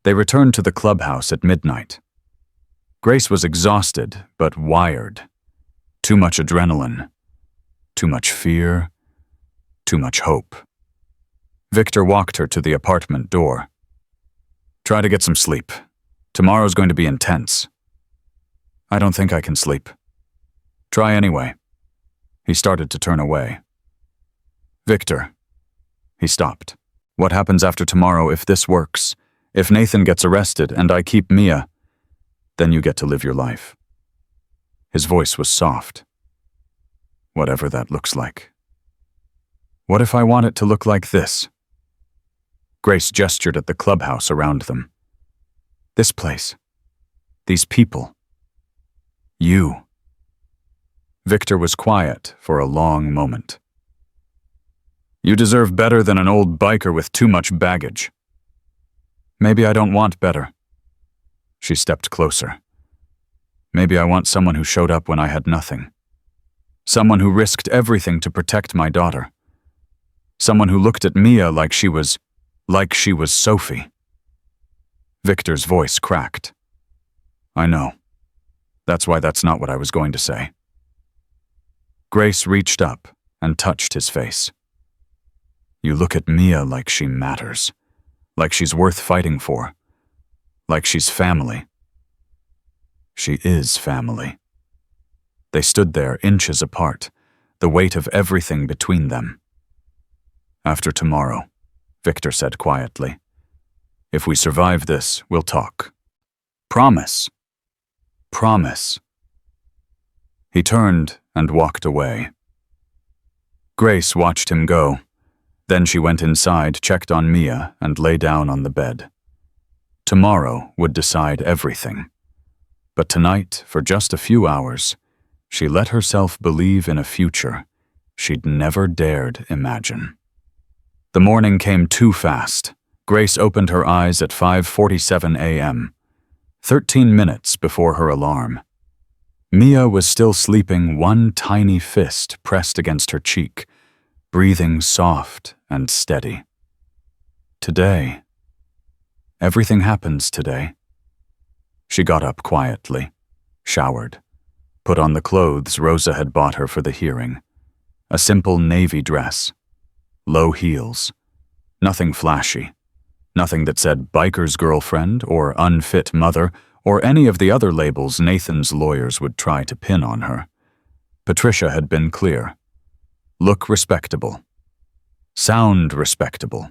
Speaker 1: They returned to the clubhouse at midnight. Grace was exhausted, but wired. Too much adrenaline. Too much fear. Too much hope. Victor walked her to the apartment door. Try to get some sleep. Tomorrow's going to be intense. I don't think I can sleep. Try anyway. He started to turn away. Victor. He stopped. What happens after tomorrow if this works? If Nathan gets arrested and I keep Mia, then you get to live your life. His voice was soft. Whatever that looks like. What if I want it to look like this? Grace gestured at the clubhouse around them. This place. These people. You. Victor was quiet for a long moment. You deserve better than an old biker with too much baggage. Maybe I don't want better. She stepped closer. Maybe I want someone who showed up when I had nothing. Someone who risked everything to protect my daughter. Someone who looked at Mia like she was Sophie. Victor's voice cracked. I know. That's why that's not what I was going to say. Grace reached up and touched his face. You look at Mia like she matters, like she's worth fighting for, like she's family. She is family. They stood there inches apart, the weight of everything between them. After tomorrow, Victor said quietly, If we survive this, we'll talk. Promise. Promise. He turned and walked away. Grace watched him go. Then she went inside, checked on Mia, and lay down on the bed. Tomorrow would decide everything. But tonight, for just a few hours, she let herself believe in a future she'd never dared imagine. The morning came too fast. Grace opened her eyes at 5:47 a.m., 13 minutes before her alarm. Mia was still sleeping, one tiny fist pressed against her cheek, breathing soft and steady. Today. Everything happens today. She got up quietly, showered, put on the clothes Rosa had bought her for the hearing. A simple navy dress, low heels, nothing flashy, nothing that said biker's girlfriend or unfit mother or any of the other labels Nathan's lawyers would try to pin on her. Patricia had been clear. Look respectable. Sound respectable.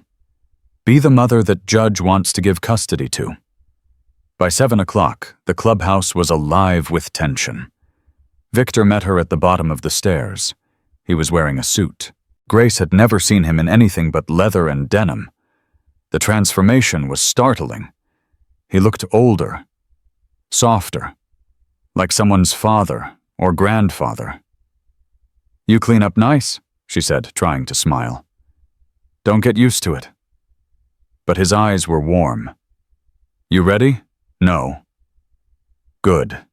Speaker 1: Be the mother that judge wants to give custody to. By 7 o'clock, the clubhouse was alive with tension. Victor met her at the bottom of the stairs. He was wearing a suit. Grace had never seen him in anything but leather and denim. The transformation was startling. He looked older, softer, like someone's father or grandfather. "You clean up nice," she said, trying to smile. "Don't get used to it." But his eyes were warm. "You ready?" "No." "Good.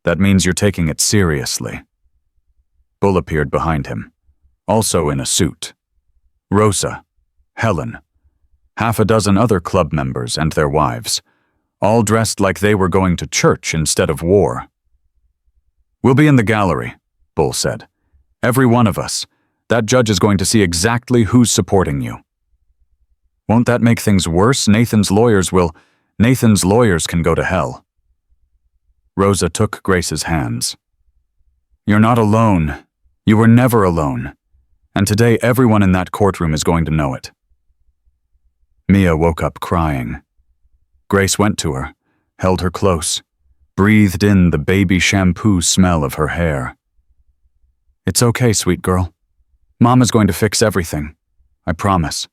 Speaker 1: That means you're taking it seriously." Bull appeared behind him, also in a suit. Rosa, Helen, half a dozen other club members and their wives, all dressed like they were going to church instead of war. "We'll be in the gallery," Bull said. "Every one of us. That judge is going to see exactly who's supporting you." "Won't that make things worse? Nathan's lawyers can go to hell." Rosa took Grace's hands. "You're not alone. You were never alone. And today everyone in that courtroom is going to know it." Mia woke up crying. Grace went to her, held her close, breathed in the baby shampoo smell of her hair. "It's okay, sweet girl. Mama's going to fix everything. I promise."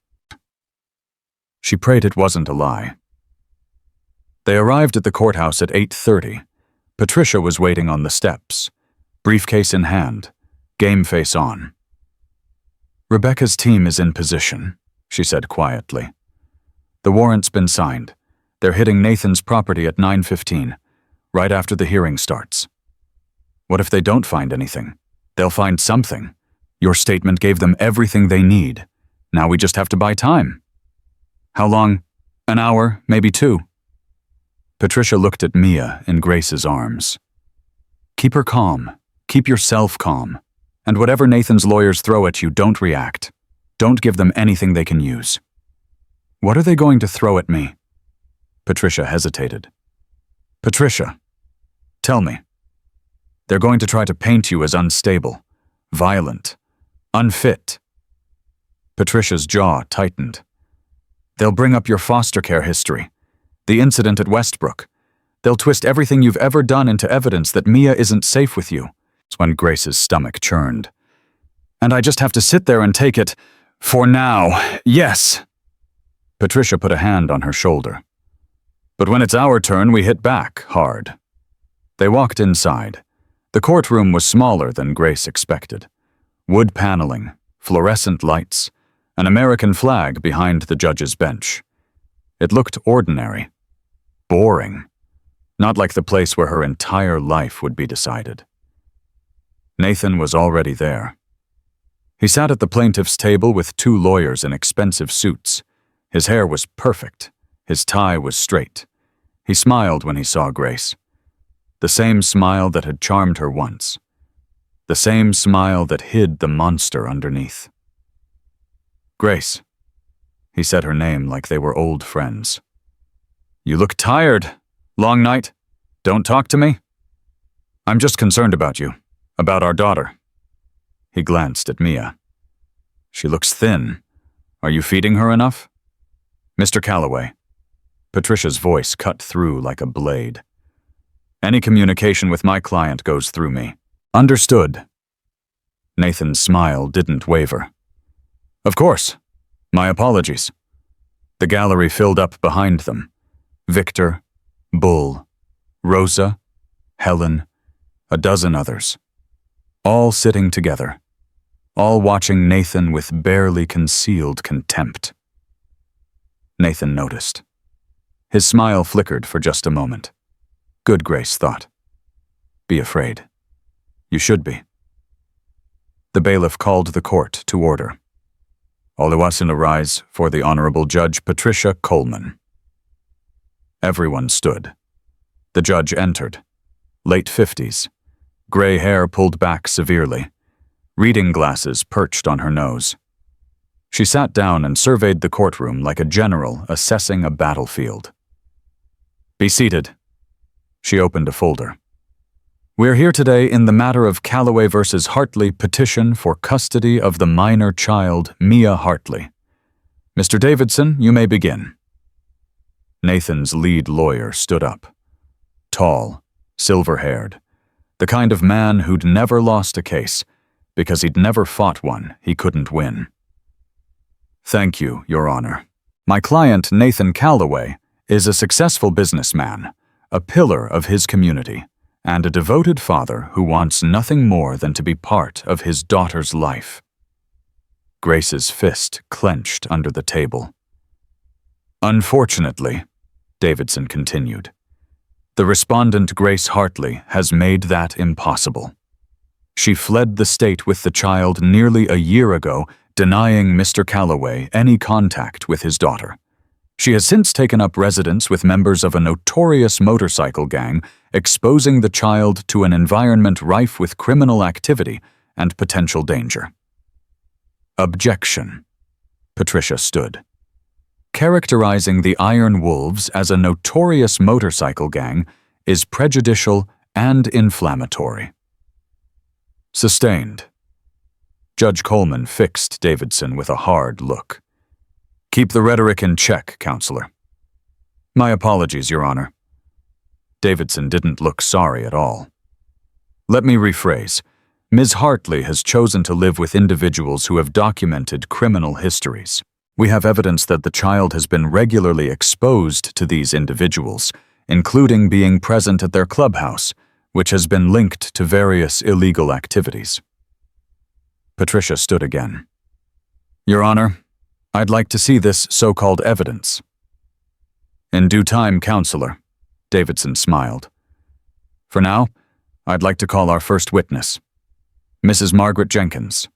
Speaker 1: She prayed it wasn't a lie. They arrived at the courthouse at 8:30. Patricia was waiting on the steps, briefcase in hand, game face on. "Rebecca's team is in position," she said quietly. "The warrant's been signed. They're hitting Nathan's property at 9:15, right after the hearing starts. What if they don't find anything? They'll find something. Your statement gave them everything they need. Now we just have to buy time." "How long? An hour, maybe 2. Patricia looked at Mia in Grace's arms. "Keep her calm. Keep yourself calm. And whatever Nathan's lawyers throw at you, don't react. Don't give them anything they can use." "What are they going to throw at me?" Patricia hesitated. "Patricia, tell me." "They're going to try to paint you as unstable, violent, unfit." Patricia's jaw tightened. "They'll bring up your foster care history, the incident at Westbrook. They'll twist everything you've ever done into evidence that Mia isn't safe with you." It's when Grace's stomach churned. "And I just have to sit there and take it, for now, yes." Patricia put a hand on her shoulder. "But when it's our turn, we hit back hard." They walked inside. The courtroom was smaller than Grace expected. Wood paneling, fluorescent lights, an American flag behind the judge's bench. It looked ordinary, boring, not like the place where her entire life would be decided. Nathan was already there. He sat at the plaintiff's table with 2 lawyers in expensive suits. His hair was perfect. His tie was straight. He smiled when he saw Grace. The same smile that had charmed her once. The same smile that hid the monster underneath. "Grace." He said her name like they were old friends. "You look tired. Long night? Don't talk to me?" "I'm just concerned about you. About our daughter." He glanced at Mia. "She looks thin. Are you feeding her enough?" "Mr. Calloway." Patricia's voice cut through like a blade. Any communication with my client goes through me. Understood. Nathan's smile didn't waver. Of course. My apologies. The gallery filled up behind them. Victor, Bull, Rosa, Helen, a dozen others. All sitting together. All watching Nathan with barely concealed contempt. Nathan noticed. His smile flickered for just a moment. Good, Grace thought. Be afraid. You should be. The bailiff called the court to order. Oluwaseun arise for the Honorable Judge Patricia Coleman. Everyone stood. The judge entered. Late 50s. Gray hair pulled back severely. Reading glasses perched on her nose. She sat down and surveyed the courtroom like a general assessing a battlefield. Be seated. She opened a folder. We're here today in the matter of Calloway versus Hartley petition for custody of the minor child, Mia Hartley. Mr. Davidson, you may begin. Nathan's lead lawyer stood up. Tall, silver-haired, the kind of man who'd never lost a case, because he'd never fought one he couldn't win. Thank you, Your Honor. My client, Nathan Calloway, is a successful businessman, a pillar of his community, and a devoted father who wants nothing more than to be part of his daughter's life. Grace's fist clenched under the table. Unfortunately, Davidson continued, the respondent Grace Hartley has made that impossible. She fled the state with the child nearly a year ago, denying Mr. Calloway any contact with his daughter. She has since taken up residence with members of a notorious motorcycle gang, exposing the child to an environment rife with criminal activity and potential danger. Objection. Patricia stood. Characterizing the Iron Wolves as a notorious motorcycle gang is prejudicial and inflammatory. Sustained. Judge Coleman fixed Davidson with a hard look. Keep the rhetoric in check, Counselor. My apologies, Your Honor. Davidson didn't look sorry at all. Let me rephrase. Ms. Hartley has chosen to live with individuals who have documented criminal histories. We have evidence that the child has been regularly exposed to these individuals, including being present at their clubhouse, which has been linked to various illegal activities. Patricia stood again. Your Honor, I'd like to see this so-called evidence. In due time, Counselor, Davidson smiled. For now, I'd like to call our first witness, Mrs. Margaret Jenkins.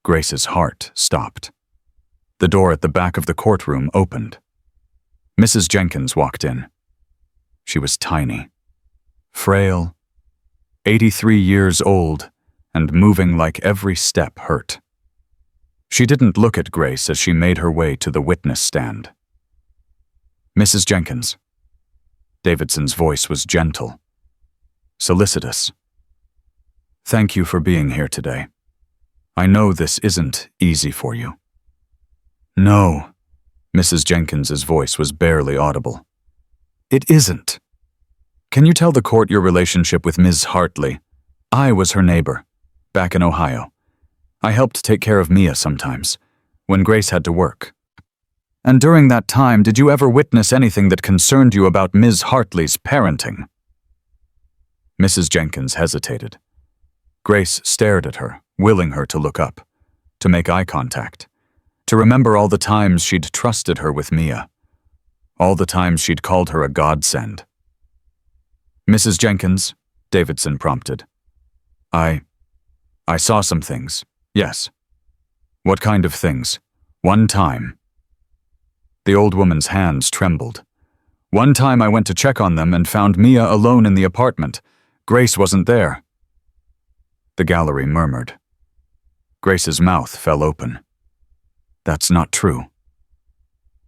Speaker 1: Grace's heart stopped. The door at the back of the courtroom opened. Mrs. Jenkins walked in. She was tiny, frail, 83 years old, and moving like every step hurt. She didn't look at Grace as she made her way to the witness stand. Mrs. Jenkins. Davidson's voice was gentle, solicitous. Thank you for being here today. I know this isn't easy for you. No, Mrs. Jenkins's voice was barely audible. It isn't. Can you tell the court your relationship with Ms. Hartley? I was her neighbor, back in Ohio. I helped take care of Mia sometimes, when Grace had to work. And during that time, did you ever witness anything that concerned you about Ms. Hartley's parenting? Mrs. Jenkins hesitated. Grace stared at her, willing her to look up, to make eye contact, to remember all the times she'd trusted her with Mia, all the times she'd called her a godsend. Mrs. Jenkins, Davidson prompted. I saw some things. Yes. What kind of things? One time. The old woman's hands trembled. One time I went to check on them and found Mia alone in the apartment. Grace wasn't there. The gallery murmured. Grace's mouth fell open. That's not true.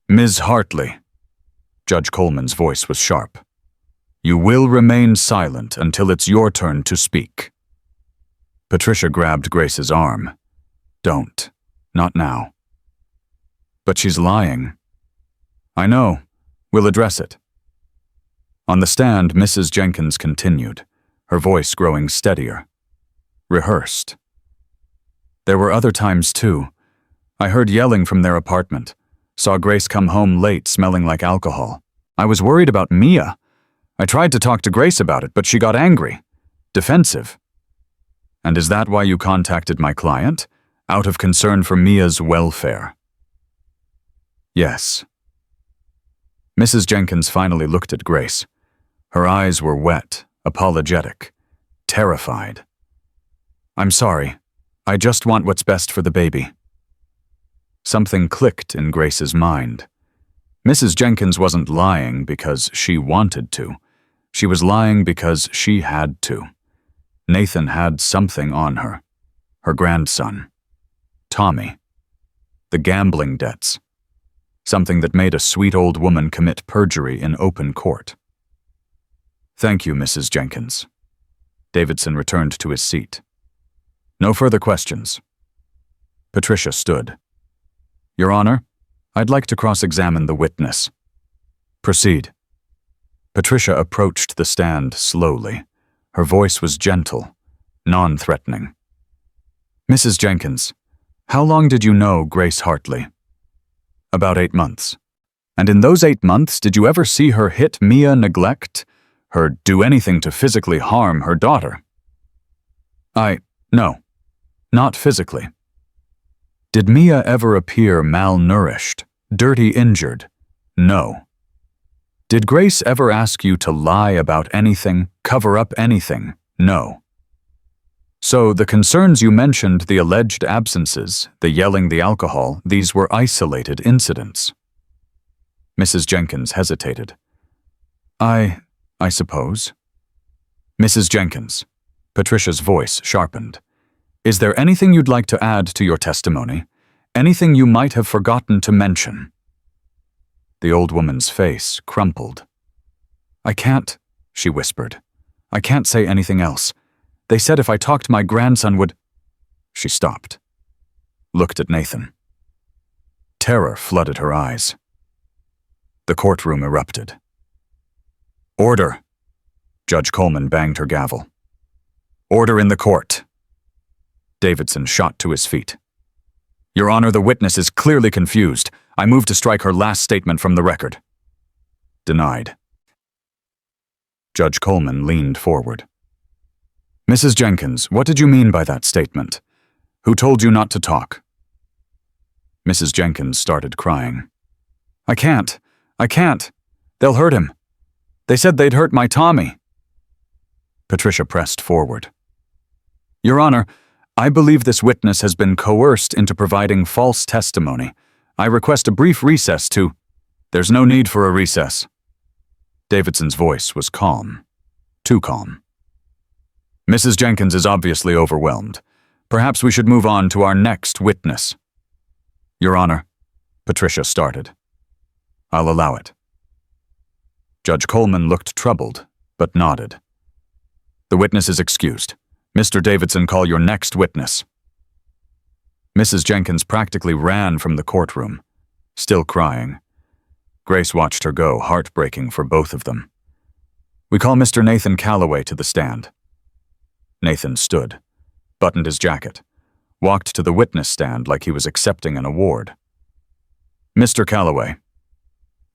Speaker 1: Ms. Hartley. Judge Coleman's voice was sharp. You will remain silent until it's your turn to speak. Patricia grabbed Grace's arm. Don't. Not now. But she's lying. I know. We'll address it." On the stand, Mrs. Jenkins continued, her voice growing steadier. Rehearsed. "There were other times, too. I heard yelling from their apartment. Saw Grace come home late, smelling like alcohol. I was worried about Mia. I tried to talk to Grace about it, but she got angry. Defensive. And is that why you contacted my client? Out of concern for Mia's welfare?" "Yes." Mrs. Jenkins finally looked at Grace. Her eyes were wet, apologetic, terrified. "I'm sorry. I just want what's best for the baby." Something clicked in Grace's mind. Mrs. Jenkins wasn't lying because she wanted to. She was lying because she had to. Nathan had something on her. Her grandson. Tommy. The gambling debts. Something that made a sweet old woman commit perjury in open court. "Thank you, Mrs. Jenkins." Davidson returned to his seat. "No further questions." Patricia stood. "Your Honor, I'd like to cross-examine the witness." "Proceed." Patricia approached the stand slowly. Her voice was gentle, non-threatening. "Mrs. Jenkins, how long did you know Grace Hartley?" "About 8 months. And in those 8 months, did you ever see her hit Mia, neglect her, do anything to physically harm her daughter?" No, not physically." "Did Mia ever appear malnourished, dirty injured?" "No." "Did Grace ever ask you to lie about anything, cover up anything?" "No." "So the concerns you mentioned, the alleged absences, the yelling, the alcohol, these were isolated incidents?" Mrs. Jenkins hesitated. I suppose." "Mrs. Jenkins," Patricia's voice sharpened, "is there anything you'd like to add to your testimony? Anything you might have forgotten to mention?" The old woman's face crumpled. "I can't," she whispered. "I can't say anything else. They said if I talked my grandson would—" She stopped. Looked at Nathan. Terror flooded her eyes. The courtroom erupted. "Order!" Judge Coleman banged her gavel. "Order in the court." Davidson shot to his feet. "Your Honor, the witness is clearly confused. I move to strike her last statement from the record." Denied. Judge Coleman leaned forward. "Mrs. Jenkins, what did you mean by that statement? Who told you not to talk?" Mrs. Jenkins started crying. I can't. They'll hurt him. They said they'd hurt my Tommy." Patricia pressed forward. "Your Honor, I believe this witness has been coerced into providing false testimony. I request a brief recess to—" "There's no need for a recess." Davidson's voice was calm. Too calm. "Mrs. Jenkins is obviously overwhelmed. Perhaps we should move on to our next witness." "Your Honor," Patricia started. "I'll allow it." Judge Coleman looked troubled, but nodded. "The witness is excused. Mr. Davidson, call your next witness." Mrs. Jenkins practically ran from the courtroom, still crying. Grace watched her go, heartbreaking for both of them. "We call Mr. Nathan Calloway to the stand." Nathan stood, buttoned his jacket, walked to the witness stand like he was accepting an award. "Mr. Calloway."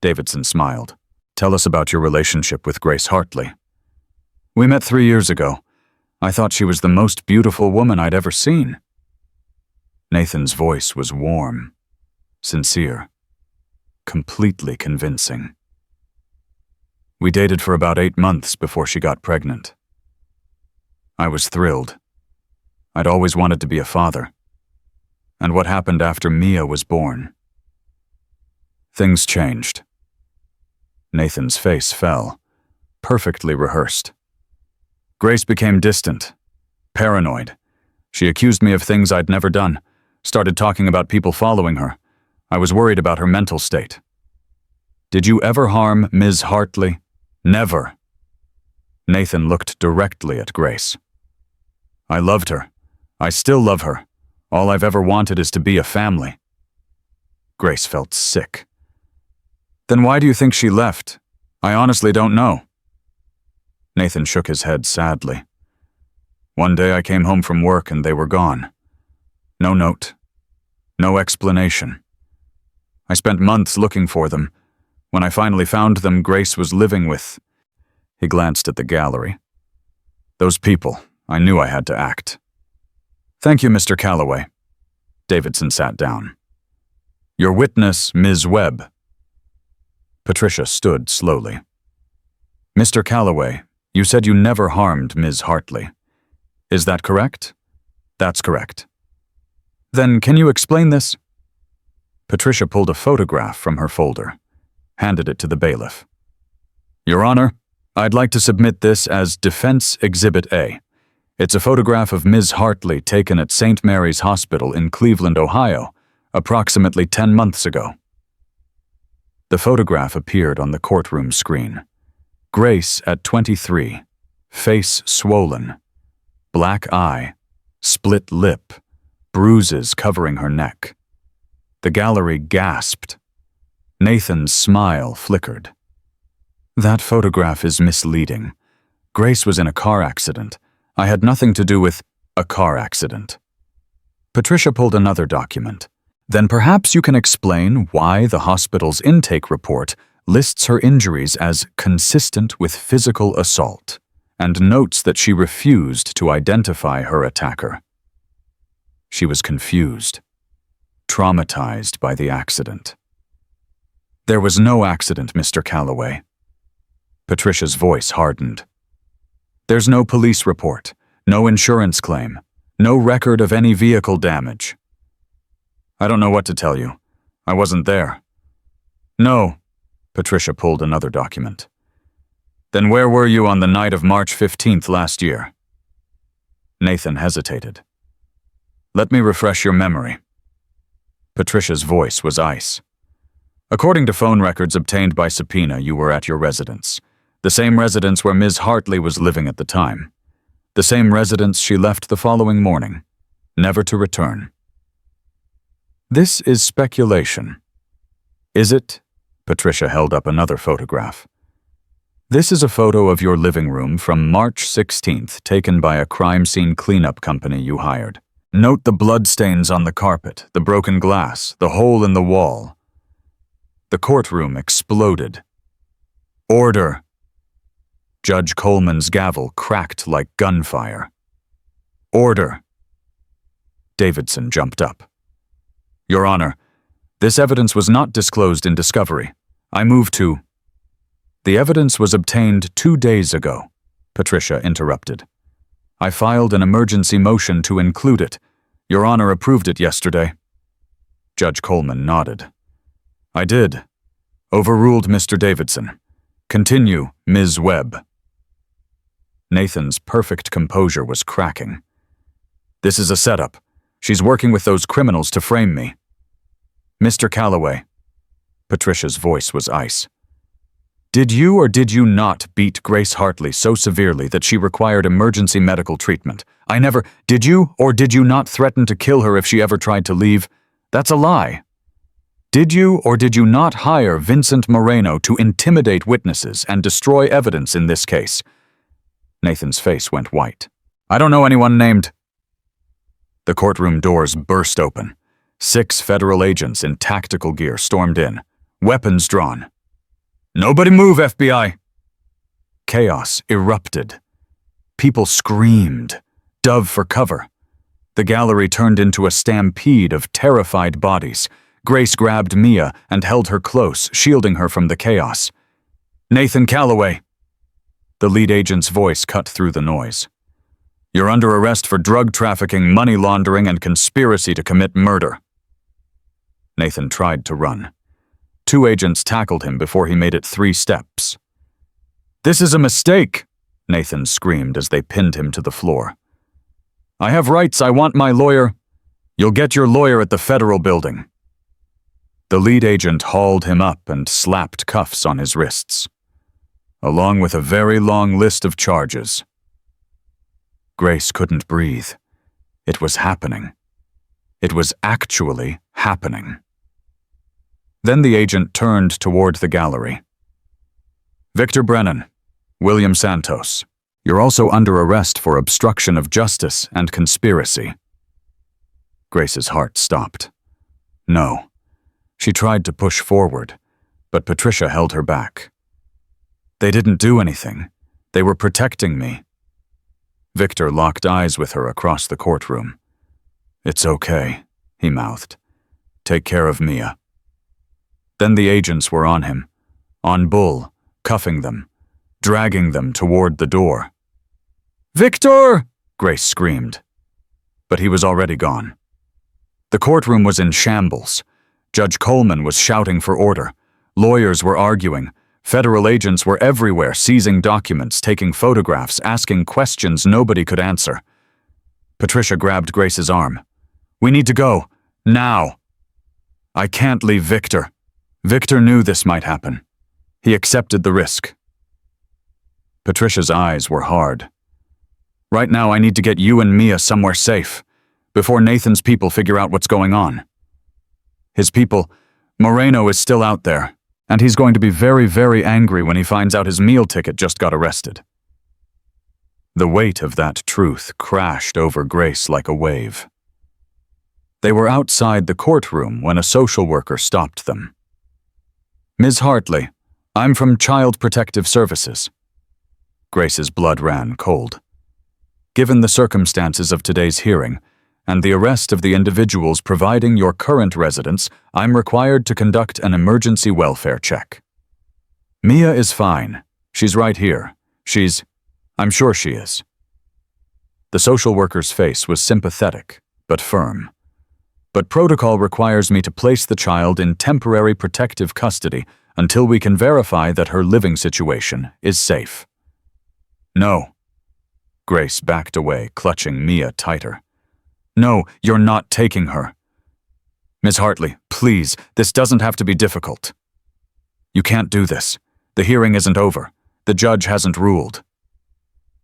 Speaker 1: Davidson smiled. "Tell us about your relationship with Grace Hartley." "We met 3 years ago. I thought she was the most beautiful woman I'd ever seen." Nathan's voice was warm, sincere, completely convincing. "We dated for about 8 months before she got pregnant. I was thrilled. I'd always wanted to be a father. And what happened after Mia was born? Things changed." Nathan's face fell, perfectly rehearsed. "Grace became distant, paranoid. She accused me of things I'd never done, started talking about people following her. I was worried about her mental state." "Did you ever harm Ms. Hartley?" "Never." Nathan looked directly at Grace. "I loved her. I still love her. All I've ever wanted is to be a family." Grace felt sick. Then why do you think she left? I honestly don't know. Nathan shook his head sadly. One day I came home from work and they were gone. No note. No explanation. I spent months looking for them. When I finally found them, Grace was living with... He glanced at the gallery. Those people, I knew I had to act. Thank you, Mr. Calloway. Davidson sat down. Your witness, Ms. Webb. Patricia stood slowly. Mr. Calloway, you said you never harmed Ms. Hartley. Is that correct? That's correct. Then can you explain this? Patricia pulled a photograph from her folder, handed it to the bailiff. Your Honor, I'd like to submit this as Defense Exhibit A. It's a photograph of Ms. Hartley taken at St. Mary's Hospital in Cleveland, Ohio, approximately 10 months ago. The photograph appeared on the courtroom screen. Grace at 23, face swollen, black eye, split lip, bruises covering her neck. The gallery gasped. Nathan's smile flickered. That photograph is misleading. Grace was in a car accident. I had nothing to do with a car accident. Patricia pulled another document. Then perhaps you can explain why the hospital's intake report lists her injuries as consistent with physical assault and notes that she refused to identify her attacker. She was confused, traumatized by the accident. There was no accident, Mr. Calloway. Patricia's voice hardened. There's no police report, no insurance claim, no record of any vehicle damage. I don't know what to tell you. I wasn't there. No. Patricia pulled another document. Then where were you on the night of March 15th last year? Nathan hesitated. Let me refresh your memory. Patricia's voice was ice. According to phone records obtained by subpoena, you were at your residence. The same residence where Ms. Hartley was living at the time. The same residence she left the following morning, never to return. This is speculation. Is it? Patricia held up another photograph. This is a photo of your living room from March 16th, taken by a crime scene cleanup company you hired. Note the bloodstains on the carpet, the broken glass, the hole in the wall. The courtroom exploded. Order! Judge Coleman's gavel cracked like gunfire. Order! Davidson jumped up. Your Honor, this evidence was not disclosed in discovery. I move to... The evidence was obtained 2 days ago, Patricia interrupted. I filed an emergency motion to include it. Your Honor approved it yesterday. Judge Coleman nodded. I did. Overruled Mr. Davidson. Continue, Ms. Webb. Nathan's perfect composure was cracking. This is a setup. She's working with those criminals to frame me. Mr. Calloway. Patricia's voice was ice. Did you or did you not beat Grace Hartley so severely that she required emergency medical treatment? I never... Did you or did you not threaten to kill her if she ever tried to leave? That's a lie. Did you or did you not hire Vincent Moreno to intimidate witnesses and destroy evidence in this case? Nathan's face went white. I don't know anyone named... The courtroom doors burst open. 6 federal agents in tactical gear stormed in, weapons drawn. Nobody move, FBI! Chaos erupted. People screamed, dove for cover. The gallery turned into a stampede of terrified bodies. Grace grabbed Mia and held her close, shielding her from the chaos. Nathan Calloway! The lead agent's voice cut through the noise. You're under arrest for drug trafficking, money laundering, and conspiracy to commit murder. Nathan tried to run. 2 agents tackled him before he made it 3 steps. This is a mistake, Nathan screamed as they pinned him to the floor. I have rights, I want my lawyer. You'll get your lawyer at the federal building. The lead agent hauled him up and slapped cuffs on his wrists, along with a very long list of charges. Grace couldn't breathe. It was happening. It was actually happening. Then the agent turned toward the gallery. Victor Brennan, William Santos, you're also under arrest for obstruction of justice and conspiracy. Grace's heart stopped. No. She tried to push forward, but Patricia held her back. They didn't do anything. They were protecting me. Victor locked eyes with her across the courtroom. It's okay, he mouthed. Take care of Mia. Then the agents were on him, on Bull, cuffing them, dragging them toward the door. Victor! Grace screamed. But he was already gone. The courtroom was in shambles. Judge Coleman was shouting for order. Lawyers were arguing. Federal agents were everywhere, seizing documents, taking photographs, asking questions nobody could answer. Patricia grabbed Grace's arm. We need to go. Now. I can't leave Victor. Victor knew this might happen. He accepted the risk. Patricia's eyes were hard. Right now I need to get you and Mia somewhere safe, before Nathan's people figure out what's going on. His people, Moreno is still out there, and he's going to be very, very angry when he finds out his meal ticket just got arrested. The weight of that truth crashed over Grace like a wave. They were outside the courtroom when a social worker stopped them. Ms. Hartley, I'm from Child Protective Services. Grace's blood ran cold. Given the circumstances of today's hearing, and the arrest of the individuals providing your current residence, I'm required to conduct an emergency welfare check. Mia is fine. She's right here. I'm sure she is. The social worker's face was sympathetic, but firm. But protocol requires me to place the child in temporary protective custody until we can verify that her living situation is safe. No. Grace backed away, clutching Mia tighter. No, you're not taking her. Ms. Hartley, please, this doesn't have to be difficult. You can't do this. The hearing isn't over. The judge hasn't ruled.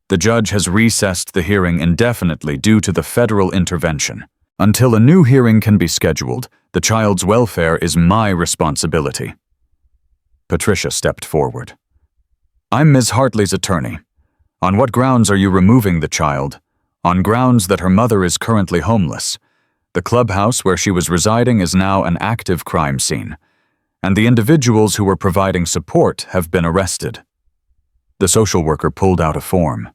Speaker 1: The judge has recessed the hearing indefinitely due to the federal intervention. Until a new hearing can be scheduled, the child's welfare is my responsibility. Patricia stepped forward. I'm Ms. Hartley's attorney. On what grounds are you removing the child? On grounds that her mother is currently homeless. The clubhouse where she was residing is now an active crime scene, and the individuals who were providing support have been arrested. The social worker pulled out a form.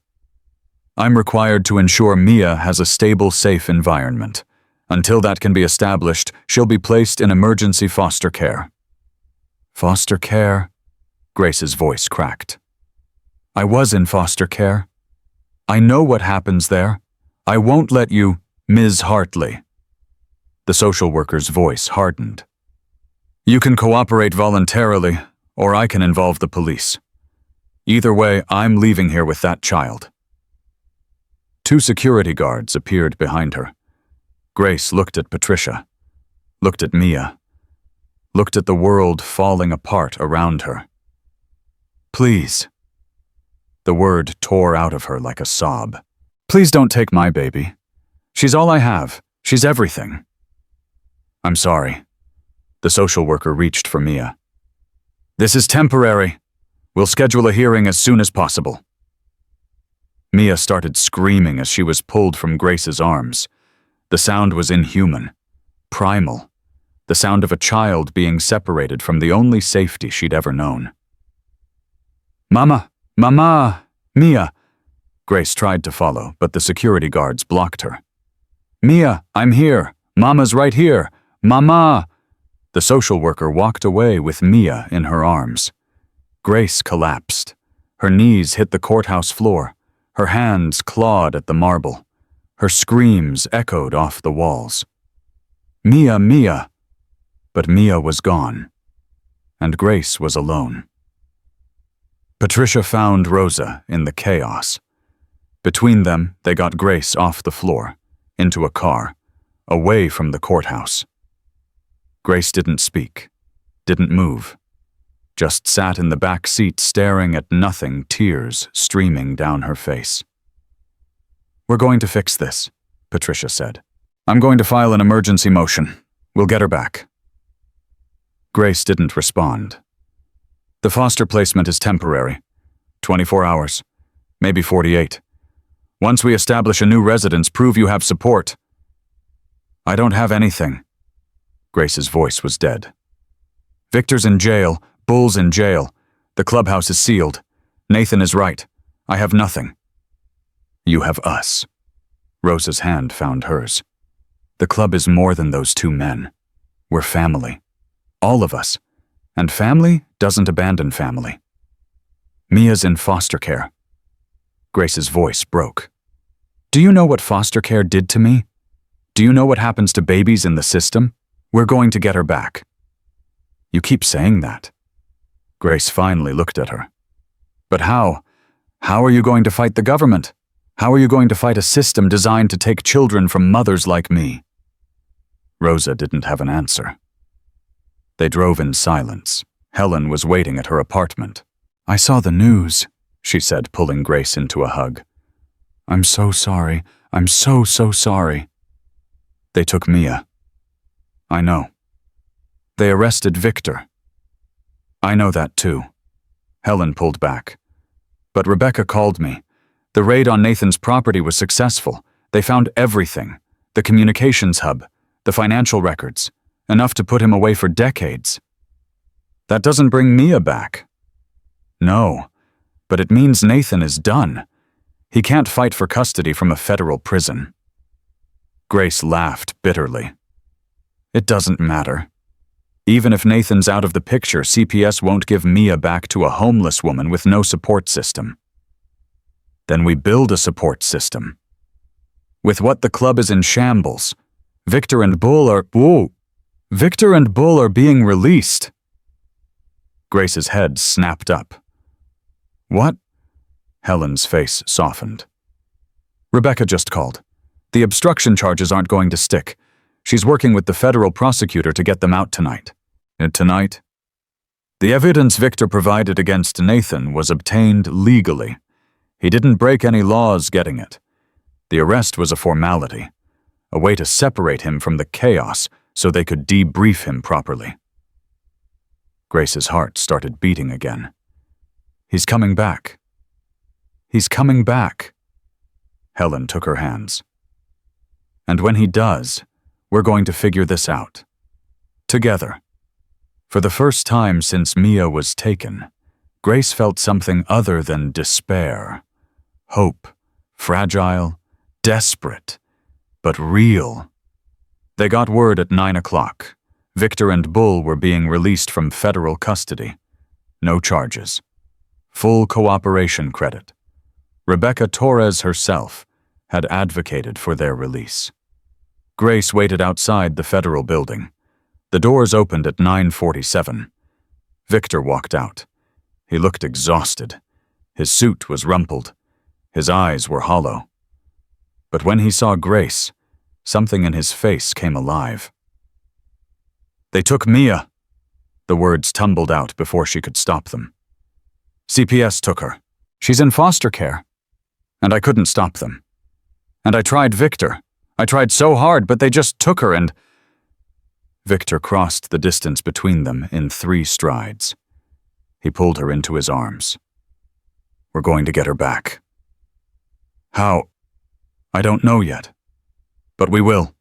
Speaker 1: I'm required to ensure Mia has a stable, safe environment. Until that can be established, she'll be placed in emergency foster care. Foster care? Grace's voice cracked. I was in foster care. I know what happens there. I won't let you, Ms. Hartley. The social worker's voice hardened. You can cooperate voluntarily, or I can involve the police. Either way, I'm leaving here with that child. 2 security guards appeared behind her. Grace looked at Patricia, looked at Mia, looked at the world falling apart around her. Please. The word tore out of her like a sob. Please don't take my baby. She's all I have. She's everything. I'm sorry. The social worker reached for Mia. This is temporary. We'll schedule a hearing as soon as possible. Mia started screaming as she was pulled from Grace's arms. The sound was inhuman, primal, the sound of a child being separated from the only safety she'd ever known. Mama! Mama! Mia! Grace tried to follow, but the security guards blocked her. Mia, I'm here. Mama's right here. Mama! The social worker walked away with Mia in her arms. Grace collapsed. Her knees hit the courthouse floor. Her hands clawed at the marble. Her screams echoed off the walls. Mia, Mia! But Mia was gone, and Grace was alone. Patricia found Rosa in the chaos. Between them, they got Grace off the floor, into a car, away from the courthouse. Grace didn't speak, didn't move, just sat in the back seat staring at nothing, tears streaming down her face. We're going to fix this, Patricia said. I'm going to file an emergency motion. We'll get her back. Grace didn't respond. The foster placement is temporary. 24 hours. Maybe 48. Once we establish a new residence, prove you have support. I don't have anything. Grace's voice was dead. Victor's in jail. Bull's in jail. The clubhouse is sealed. Nathan is right. I have nothing. You have us. Rosa's hand found hers. The club is more than those two men. We're family. All of us. And family doesn't abandon family. Mia's in foster care. Grace's voice broke. Do you know what foster care did to me? Do you know what happens to babies in the system? We're going to get her back. You keep saying that. Grace finally looked at her. But how? How are you going to fight the government? How are you going to fight a system designed to take children from mothers like me? Rosa didn't have an answer. They drove in silence. Helen was waiting at her apartment. I saw the news, she said, pulling Grace into a hug. I'm so sorry. I'm so sorry. They took Mia. I know. They arrested Victor. I know that too. Helen pulled back. But Rebecca called me. The raid on Nathan's property was successful. They found everything. The communications hub, the financial records, enough to put him away for decades. That doesn't bring Mia back. No, but it means Nathan is done. He can't fight for custody from a federal prison. Grace laughed bitterly. It doesn't matter. Even if Nathan's out of the picture, CPS won't give Mia back to a homeless woman with no support system. Then we build a support system. With what the club is in shambles, Victor and Bull are being released. Grace's head snapped up. What? Helen's face softened. Rebecca just called. The obstruction charges aren't going to stick. She's working with the federal prosecutor to get them out tonight. Tonight? The evidence Victor provided against Nathan was obtained legally. He didn't break any laws getting it. The arrest was a formality, a way to separate him from the chaos so they could debrief him properly. Grace's heart started beating again. He's coming back. He's coming back. Helen took her hands. And when he does, we're going to figure this out. Together. For the first time since Mia was taken, Grace felt something other than despair. Hope. Fragile. Desperate. But real. They got word at 9 o'clock. Victor and Bull were being released from federal custody. No charges. Full cooperation credit. Rebecca Torres herself had advocated for their release. Grace waited outside the federal building. The doors opened at 9:47. Victor walked out. He looked exhausted. His suit was rumpled. His eyes were hollow. But when he saw Grace, something in his face came alive. They took Mia. The words tumbled out before she could stop them. CPS took her. She's in foster care. And I couldn't stop them. And I tried Victor. I tried so hard, but they just took her and... Victor crossed the distance between them in 3 strides. He pulled her into his arms. We're going to get her back. How? I don't know yet. But we will.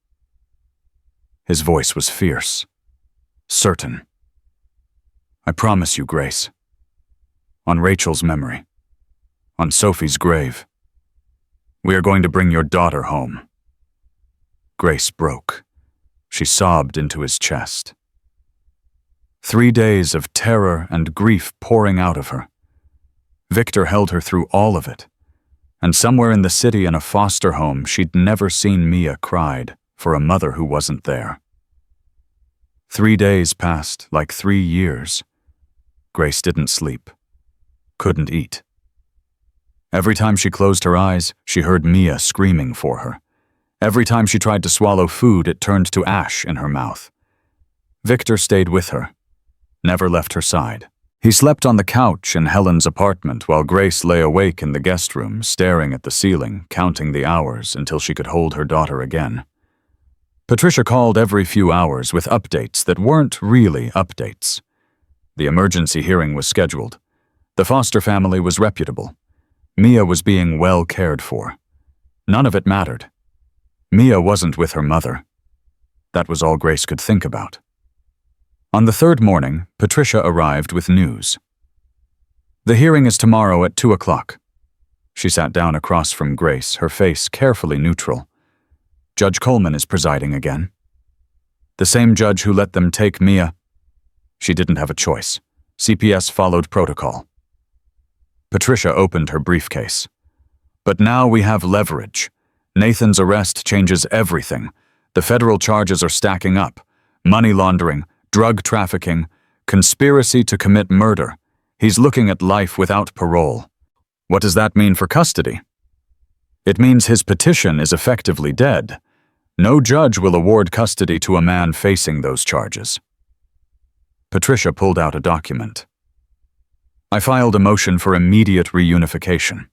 Speaker 1: His voice was fierce. Certain. I promise you, Grace. On Rachel's memory. On Sophie's grave. We are going to bring your daughter home. Grace broke. She sobbed into his chest. 3 days of terror and grief pouring out of her. Victor held her through all of it. And somewhere in the city in a foster home, she'd never seen Mia cried for a mother who wasn't there. 3 days passed like 3 years. Grace didn't sleep. Couldn't eat. Every time she closed her eyes, she heard Mia screaming for her. Every time she tried to swallow food, it turned to ash in her mouth. Victor stayed with her, never left her side. He slept on the couch in Helen's apartment while Grace lay awake in the guest room, staring at the ceiling, counting the hours until she could hold her daughter again. Patricia called every few hours with updates that weren't really updates. The emergency hearing was scheduled. The foster family was reputable. Mia was being well cared for. None of it mattered. Mia wasn't with her mother. That was all Grace could think about. On the third morning, Patricia arrived with news. The hearing is tomorrow at 2 o'clock. She sat down across from Grace, her face carefully neutral. Judge Coleman is presiding again. The same judge who let them take Mia. She didn't have a choice. CPS followed protocol. Patricia opened her briefcase. But now we have leverage. Nathan's arrest changes everything. The federal charges are stacking up. Money laundering, drug trafficking, conspiracy to commit murder. He's looking at life without parole. What does that mean for custody? It means his petition is effectively dead. No judge will award custody to a man facing those charges. Patricia pulled out a document. I filed a motion for immediate reunification.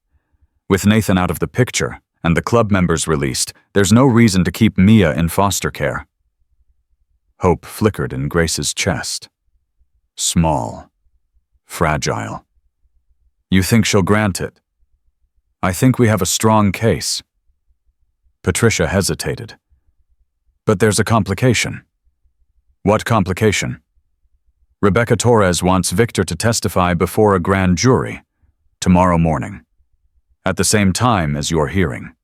Speaker 1: With Nathan out of the picture and the club members released, there's no reason to keep Mia in foster care. Hope flickered in Grace's chest. Small. Fragile. You think she'll grant it? I think we have a strong case. Patricia hesitated. But there's a complication. What complication? Rebecca Torres wants Victor to testify before a grand jury tomorrow morning, at the same time as your hearing.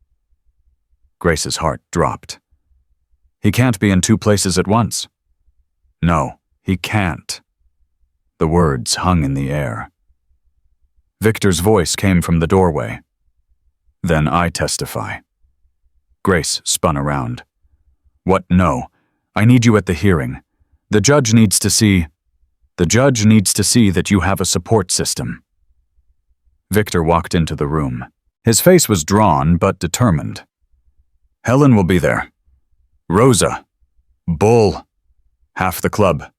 Speaker 1: Grace's heart dropped. He can't be in two places at once. No, he can't. The words hung in the air. Victor's voice came from the doorway. Then I testify. Grace spun around. What? No. I need you at the hearing. The judge needs to see that you have a support system. Victor walked into the room. His face was drawn but determined. Helen will be there. Rosa. Bull. Half the club.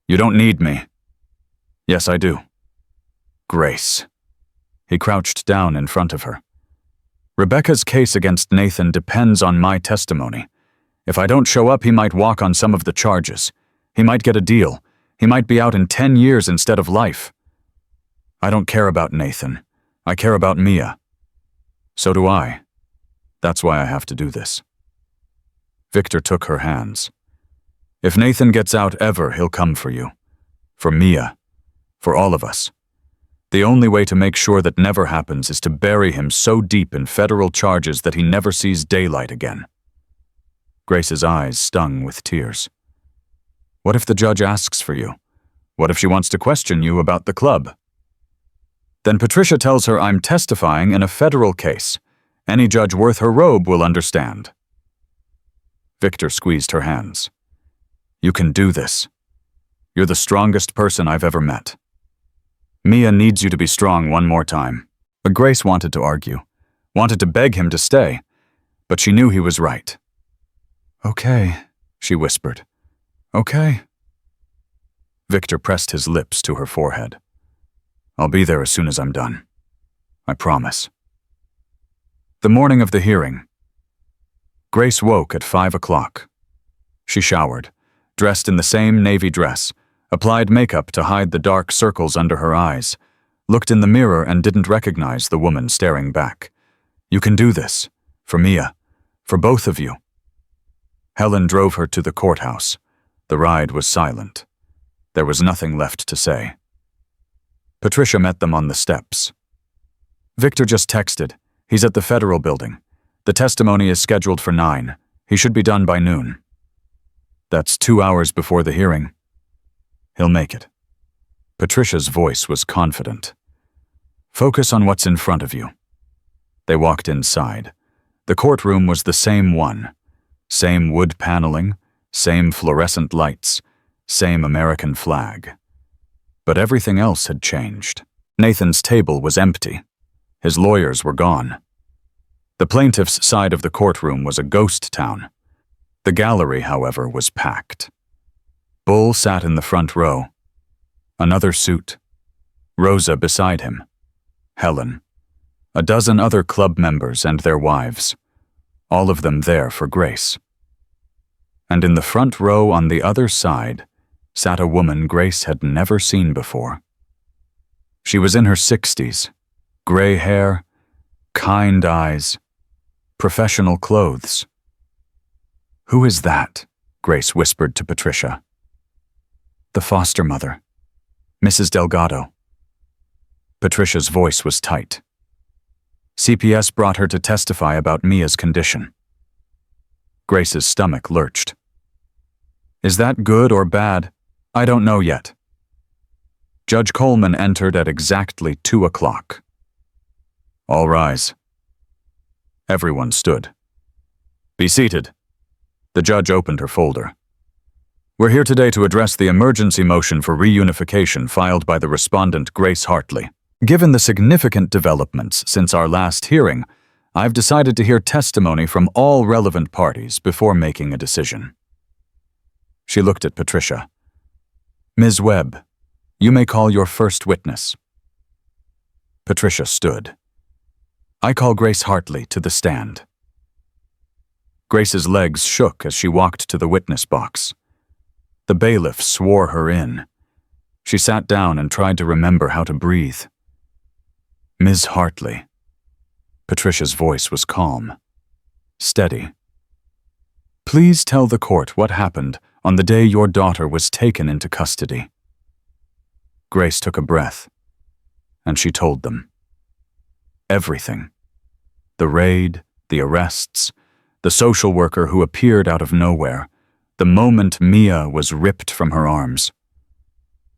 Speaker 1: You don't need me. Yes, I do. Grace. He crouched down in front of her. Rebecca's case against Nathan depends on my testimony. If I don't show up, he might walk on some of the charges. He might get a deal. He might be out in 10 years instead of life. I don't care about Nathan. I care about Mia. So do I. That's why I have to do this. Victor took her hands. If Nathan gets out ever, he'll come for you. For Mia. For all of us. The only way to make sure that never happens is to bury him so deep in federal charges that he never sees daylight again. Grace's eyes stung with tears. What if the judge asks for you? What if she wants to question you about the club? Then Patricia tells her I'm testifying in a federal case. Any judge worth her robe will understand. Victor squeezed her hands. You can do this. You're the strongest person I've ever met. Mia needs you to be strong one more time. But Grace wanted to argue, wanted to beg him to stay, but she knew he was right. Okay, she whispered. Okay. Victor pressed his lips to her forehead. I'll be there as soon as I'm done. I promise. The morning of the hearing. Grace woke at 5 o'clock. She showered, dressed in the same navy dress, applied makeup to hide the dark circles under her eyes, looked in the mirror and didn't recognize the woman staring back. You can do this. For Mia. For both of you. Helen drove her to the courthouse. The ride was silent. There was nothing left to say. Patricia met them on the steps. Victor just texted. He's at the federal building. The testimony is scheduled for 9. He should be done by noon. That's 2 hours before the hearing. He'll make it. Patricia's voice was confident. Focus on what's in front of you. They walked inside. The courtroom was the same one. Same wood paneling, same fluorescent lights, same American flag. But everything else had changed. Nathan's table was empty. His lawyers were gone. The plaintiff's side of the courtroom was a ghost town. The gallery, however, was packed. Bull sat in the front row. Another suit. Rosa beside him. Helen. A dozen other club members and their wives. All of them there for Grace. And in the front row on the other side sat a woman Grace had never seen before. She was in her 60s, gray hair, kind eyes, professional clothes. "Who is that?" Grace whispered to Patricia. "The foster mother, Mrs. Delgado." Patricia's voice was tight. CPS brought her to testify about Mia's condition. Grace's stomach lurched. "Is that good or bad? I don't know yet." Judge Coleman entered at exactly 2 o'clock. "All rise." Everyone stood. "Be seated." The judge opened her folder. "We're here today to address the emergency motion for reunification filed by the respondent Grace Hartley. Given the significant developments since our last hearing, I've decided to hear testimony from all relevant parties before making a decision." She looked at Patricia. "Ms. Webb, you may call your first witness." Patricia stood. "I call Grace Hartley to the stand." Grace's legs shook as she walked to the witness box. The bailiff swore her in. She sat down and tried to remember how to breathe. "Ms. Hartley." Patricia's voice was calm, steady. "Please tell the court what happened on the day your daughter was taken into custody." Grace took a breath, and she told them. Everything. The raid, the arrests, the social worker who appeared out of nowhere, the moment Mia was ripped from her arms.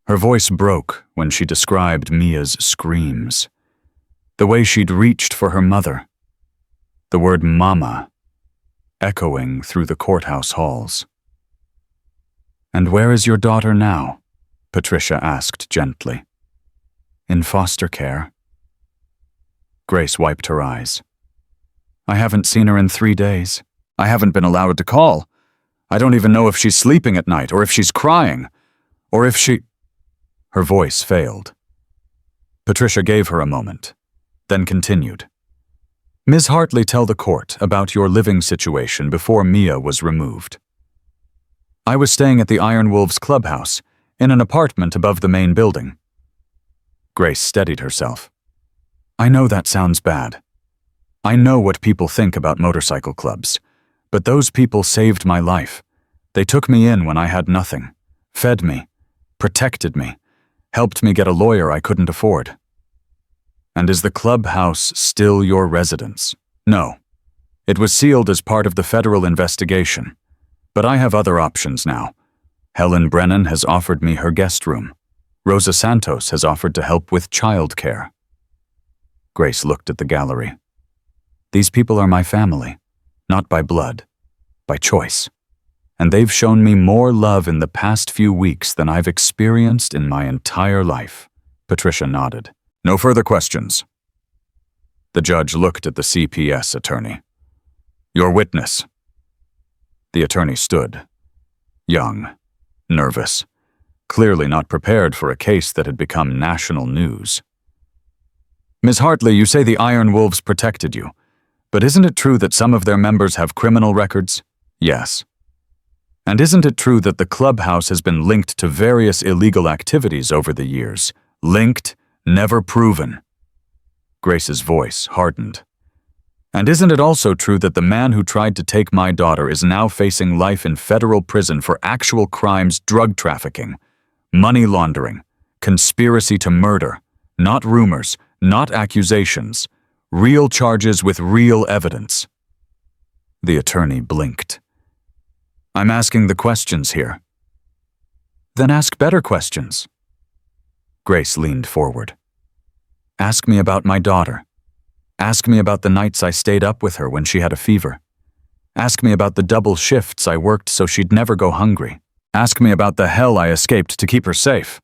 Speaker 1: Her voice broke when she described Mia's screams. The way she'd reached for her mother. The word mama echoing through the courthouse halls. "And where is your daughter now?" Patricia asked gently. "In foster care." Grace wiped her eyes. "I haven't seen her in 3 days. I haven't been allowed to call. I don't even know if she's sleeping at night, or if she's crying, or if she—" Her voice failed. Patricia gave her a moment, then continued. "Ms. Hartley, tell the court about your living situation before Mia was removed." "I was staying at the Iron Wolves clubhouse, in an apartment above the main building." Grace steadied herself. "I know that sounds bad. I know what people think about motorcycle clubs, but those people saved my life. They took me in when I had nothing, fed me, protected me, helped me get a lawyer I couldn't afford." "And is the clubhouse still your residence?" "No. It was sealed as part of the federal investigation. But I have other options now. Helen Brennan has offered me her guest room. Rosa Santos has offered to help with child care." Grace looked at the gallery. "These people are my family, not by blood, by choice. And they've shown me more love in the past few weeks than I've experienced in my entire life." Patricia nodded. "No further questions." The judge looked at the CPS attorney. "Your witness." The attorney stood, young, nervous, clearly not prepared for a case that had become national news. "Ms. Hartley, you say the Iron Wolves protected you, but isn't it true that some of their members have criminal records?" "Yes." "And isn't it true that the clubhouse has been linked to various illegal activities over the years? Linked, never proven." Grace's voice hardened. "And isn't it also true that the man who tried to take my daughter is now facing life in federal prison for actual crimes, drug trafficking, money laundering, conspiracy to murder, not rumors, not accusations, real charges with real evidence?" The attorney blinked. "I'm asking the questions here." "Then ask better questions." Grace leaned forward. "Ask me about my daughter. Ask me about the nights I stayed up with her when she had a fever. Ask me about the double shifts I worked so she'd never go hungry. Ask me about the hell I escaped to keep her safe."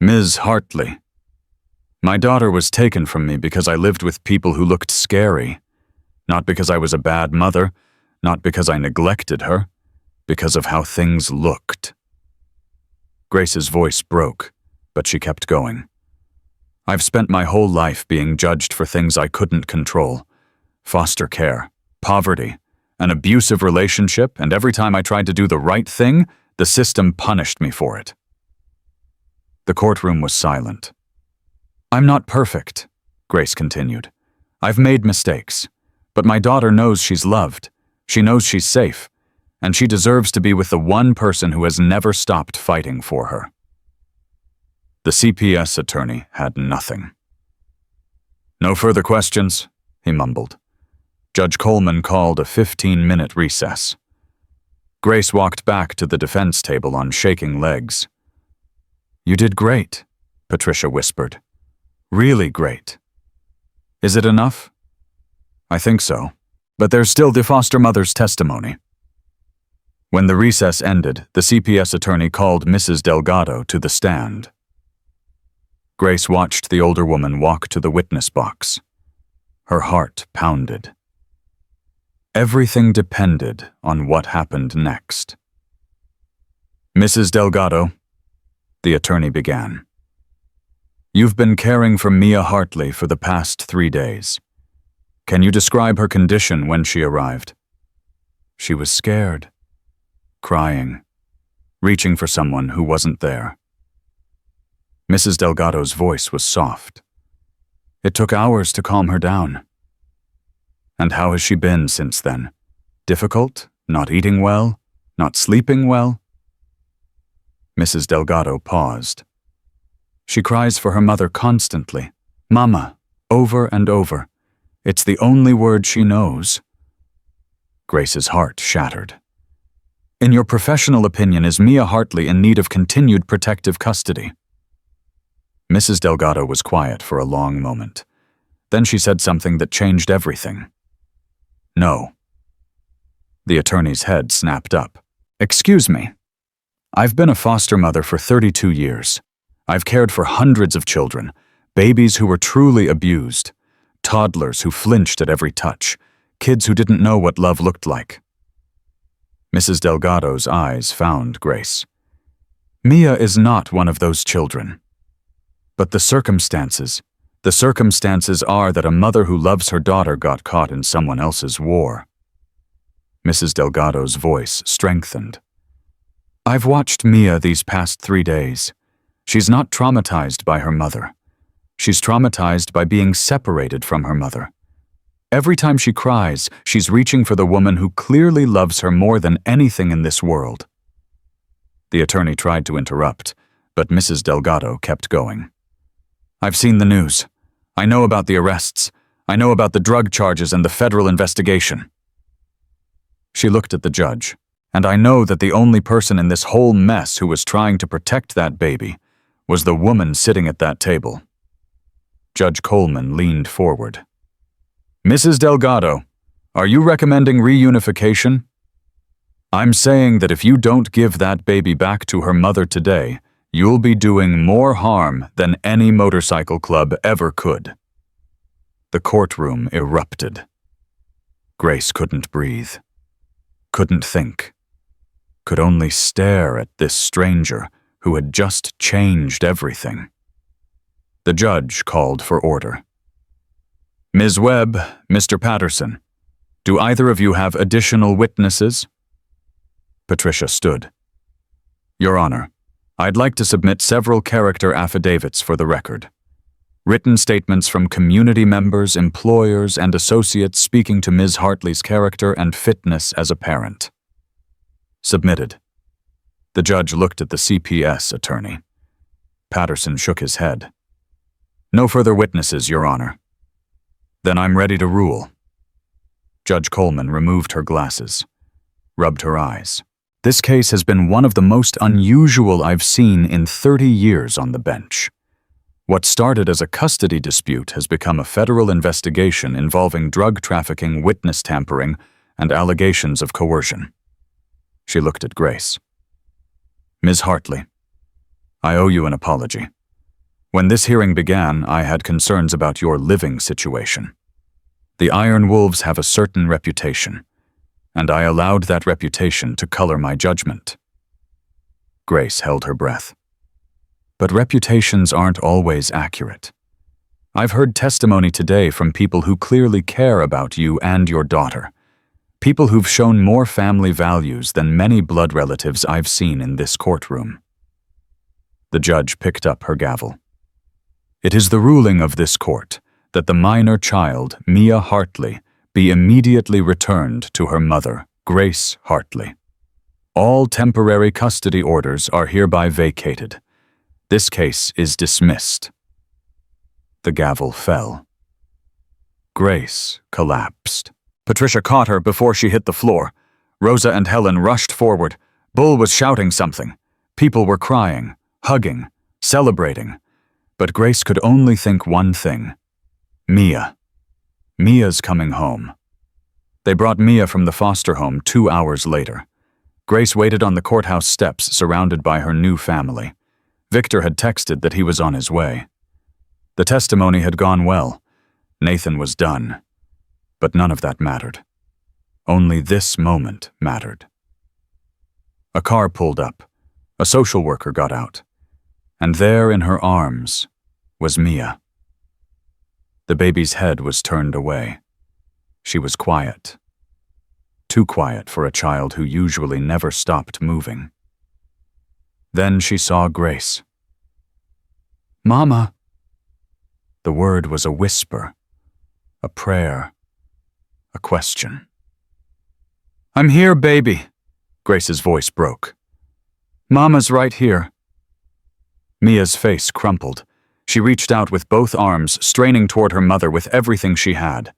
Speaker 1: "Ms. Hartley, my daughter was taken from me because I lived with people who looked scary. Not because I was a bad mother, not because I neglected her, because of how things looked." Grace's voice broke, but she kept going. "I've spent my whole life being judged for things I couldn't control. Foster care, poverty, An abusive relationship, and every time I tried to do the right thing, the system punished me for it. The courtroom was silent. I'm not perfect, Grace continued. I've made mistakes, but my daughter knows she's loved. She knows she's safe, and she deserves to be with the one person who has never stopped fighting for her. The CPS attorney had nothing. No further questions, he mumbled. Judge Coleman called a 15-minute recess. Grace walked back to the defense table on shaking legs. You did great, Patricia whispered. Really great. Is it enough? I think so, but there's still the foster mother's testimony. When the recess ended, the CPS attorney called Mrs. Delgado to the stand. Grace watched the older woman walk to the witness box. Her heart pounded. Everything depended on what happened next. Mrs. Delgado, the attorney began. You've been caring for Mia Hartley for the past 3 days. Can you describe her condition when she arrived? She was scared, crying, reaching for someone who wasn't there. Mrs. Delgado's voice was soft. It took hours to calm her down. And how has she been since then? Difficult? Not eating well? Not sleeping well? Mrs. Delgado paused. She cries for her mother constantly. Mama, over and over. It's the only word she knows. Grace's heart shattered. In your professional opinion, is Mia Hartley in need of continued protective custody? Mrs. Delgado was quiet for a long moment. Then she said something that changed everything. No. The attorney's head snapped up. Excuse me. I've been a foster mother for 32 years. I've cared for hundreds of children, babies who were truly abused, toddlers who flinched at every touch, kids who didn't know what love looked like. Mrs. Delgado's eyes found Grace. Mia is not one of those children. But the circumstances are that a mother who loves her daughter got caught in someone else's war. Mrs. Delgado's voice strengthened. I've watched Mia these past 3 days. She's not traumatized by her mother. She's traumatized by being separated from her mother. Every time she cries, she's reaching for the woman who clearly loves her more than anything in this world. The attorney tried to interrupt, but Mrs. Delgado kept going. I've seen the news. I know about the arrests. I know about the drug charges and the federal investigation. She looked at the judge, and I know that the only person in this whole mess who was trying to protect that baby was the woman sitting at that table. Judge Coleman leaned forward. Mrs. Delgado, are you recommending reunification? I'm saying that if you don't give that baby back to her mother today, you'll be doing more harm than any motorcycle club ever could. The courtroom erupted. Grace couldn't breathe, couldn't think, could only stare at this stranger who had just changed everything. The judge called for order. Ms. Webb, Mr. Patterson, do either of you have additional witnesses? Patricia stood. Your Honor, I'd like to submit several character affidavits for the record. Written statements from community members, employers, and associates speaking to Ms. Hartley's character and fitness as a parent. Submitted. The judge looked at the CPS attorney. Patterson shook his head. No further witnesses, Your Honor. Then I'm ready to rule. Judge Coleman removed her glasses, rubbed her eyes. This case has been one of the most unusual I've seen in 30 years on the bench. What started as a custody dispute has become a federal investigation involving drug trafficking, witness tampering, and allegations of coercion. She looked at Grace. Ms. Hartley, I owe you an apology. When this hearing began, I had concerns about your living situation. The Iron Wolves have a certain reputation, and I allowed that reputation to color my judgment. Grace held her breath. But reputations aren't always accurate. I've heard testimony today from people who clearly care about you and your daughter, People who've shown more family values than many blood relatives I've seen in this courtroom. The judge picked up her gavel. It is the ruling of this court that the minor child, Mia Hartley, be immediately returned to her mother, Grace Hartley. All temporary custody orders are hereby vacated. This case is dismissed. The gavel fell. Grace collapsed. Patricia caught her before she hit the floor. Rosa and Helen rushed forward. Bull was shouting something. People were crying, hugging, celebrating. But Grace could only think one thing. Mia. Mia's coming home. They brought Mia from the foster home 2 hours later. Grace waited on the courthouse steps surrounded by her new family. Victor had texted that he was on his way. The testimony had gone well. Nathan was done. But none of that mattered. Only this moment mattered. A car pulled up. A social worker got out. And there in her arms was Mia. The baby's head was turned away. She was quiet. Too quiet for a child who usually never stopped moving. Then she saw Grace. "Mama." The word was a whisper, a prayer, a question. "I'm here, baby," Grace's voice broke. "Mama's right here." Mia's face crumpled. She reached out with both arms, straining toward her mother with everything she had.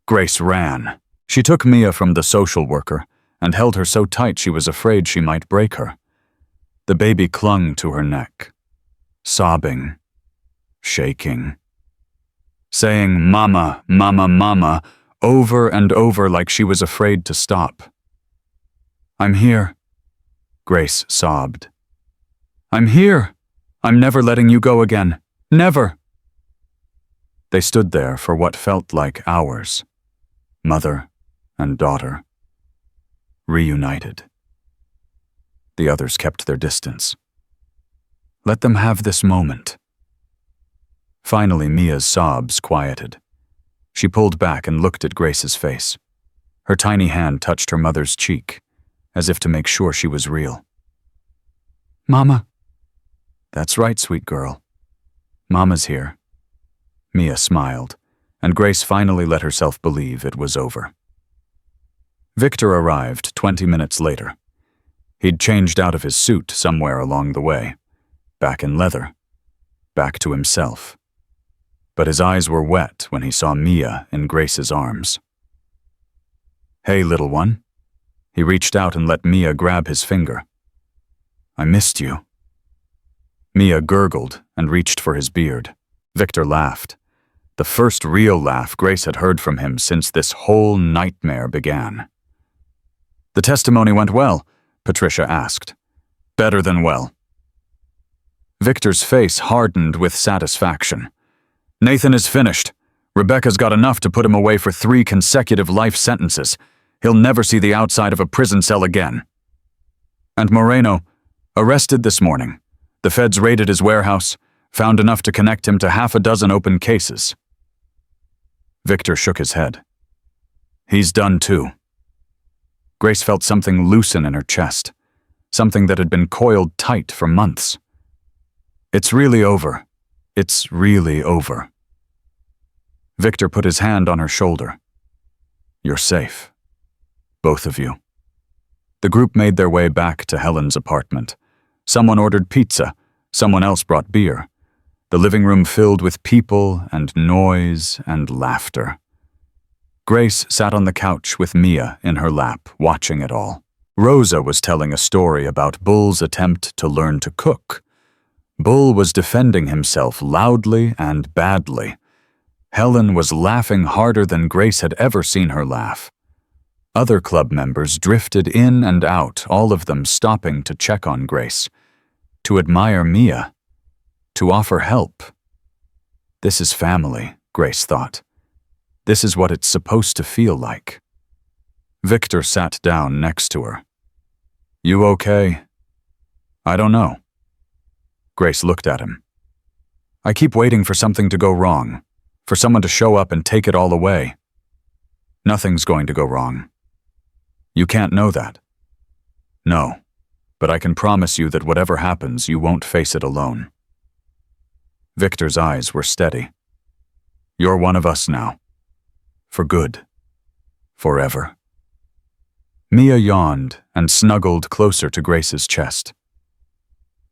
Speaker 1: Grace ran. She took Mia from the social worker and held her so tight she was afraid she might break her. The baby clung to her neck, sobbing, shaking, saying "Mama, Mama, Mama," over and over like she was afraid to stop. "I'm here," Grace sobbed. "I'm here. I'm never letting you go again. Never." They stood there for what felt like hours, mother and daughter, reunited. The others kept their distance. Let them have this moment. Finally, Mia's sobs quieted. She pulled back and looked at Grace's face. Her tiny hand touched her mother's cheek, as if to make sure she was real. "Mama." "That's right, sweet girl. Mama's here." Mia smiled, and Grace finally let herself believe it was over. Victor arrived 20 minutes later. He'd changed out of his suit somewhere along the way, back in leather, back to himself. But his eyes were wet when he saw Mia in Grace's arms. "Hey, little one." He reached out and let Mia grab his finger. "I missed you." Mia gurgled and reached for his beard. Victor laughed. The first real laugh Grace had heard from him since this whole nightmare began. "The testimony went well?" Patricia asked. "Better than well." Victor's face hardened with satisfaction. "Nathan is finished. Rebecca's got enough to put him away for 3 consecutive life sentences. He'll never see the outside of a prison cell again." "And Moreno, arrested this morning. The feds raided his warehouse, found enough to connect him to 6 open cases." Victor shook his head. "He's done too." Grace felt something loosen in her chest, something that had been coiled tight for months. "It's really over. It's really over." Victor put his hand on her shoulder. "You're safe. Both of you." The group made their way back to Helen's apartment. Someone ordered pizza, someone else brought beer. The living room filled with people and noise and laughter. Grace sat on the couch with Mia in her lap, watching it all. Rosa was telling a story about Bull's attempt to learn to cook. Bull was defending himself loudly and badly. Helen was laughing harder than Grace had ever seen her laugh. Other club members drifted in and out, all of them stopping to check on Grace, to admire Mia, to offer help. This is family, Grace thought. This is what it's supposed to feel like. Victor sat down next to her. "You okay?" "I don't know." Grace looked at him. "I keep waiting for something to go wrong, for someone to show up and take it all away." "Nothing's going to go wrong. You can't know that. No, but I can promise you that whatever happens, you won't face it alone. Victor's eyes were steady. You're one of us now. For good. Forever. Mia yawned and snuggled closer to Grace's chest.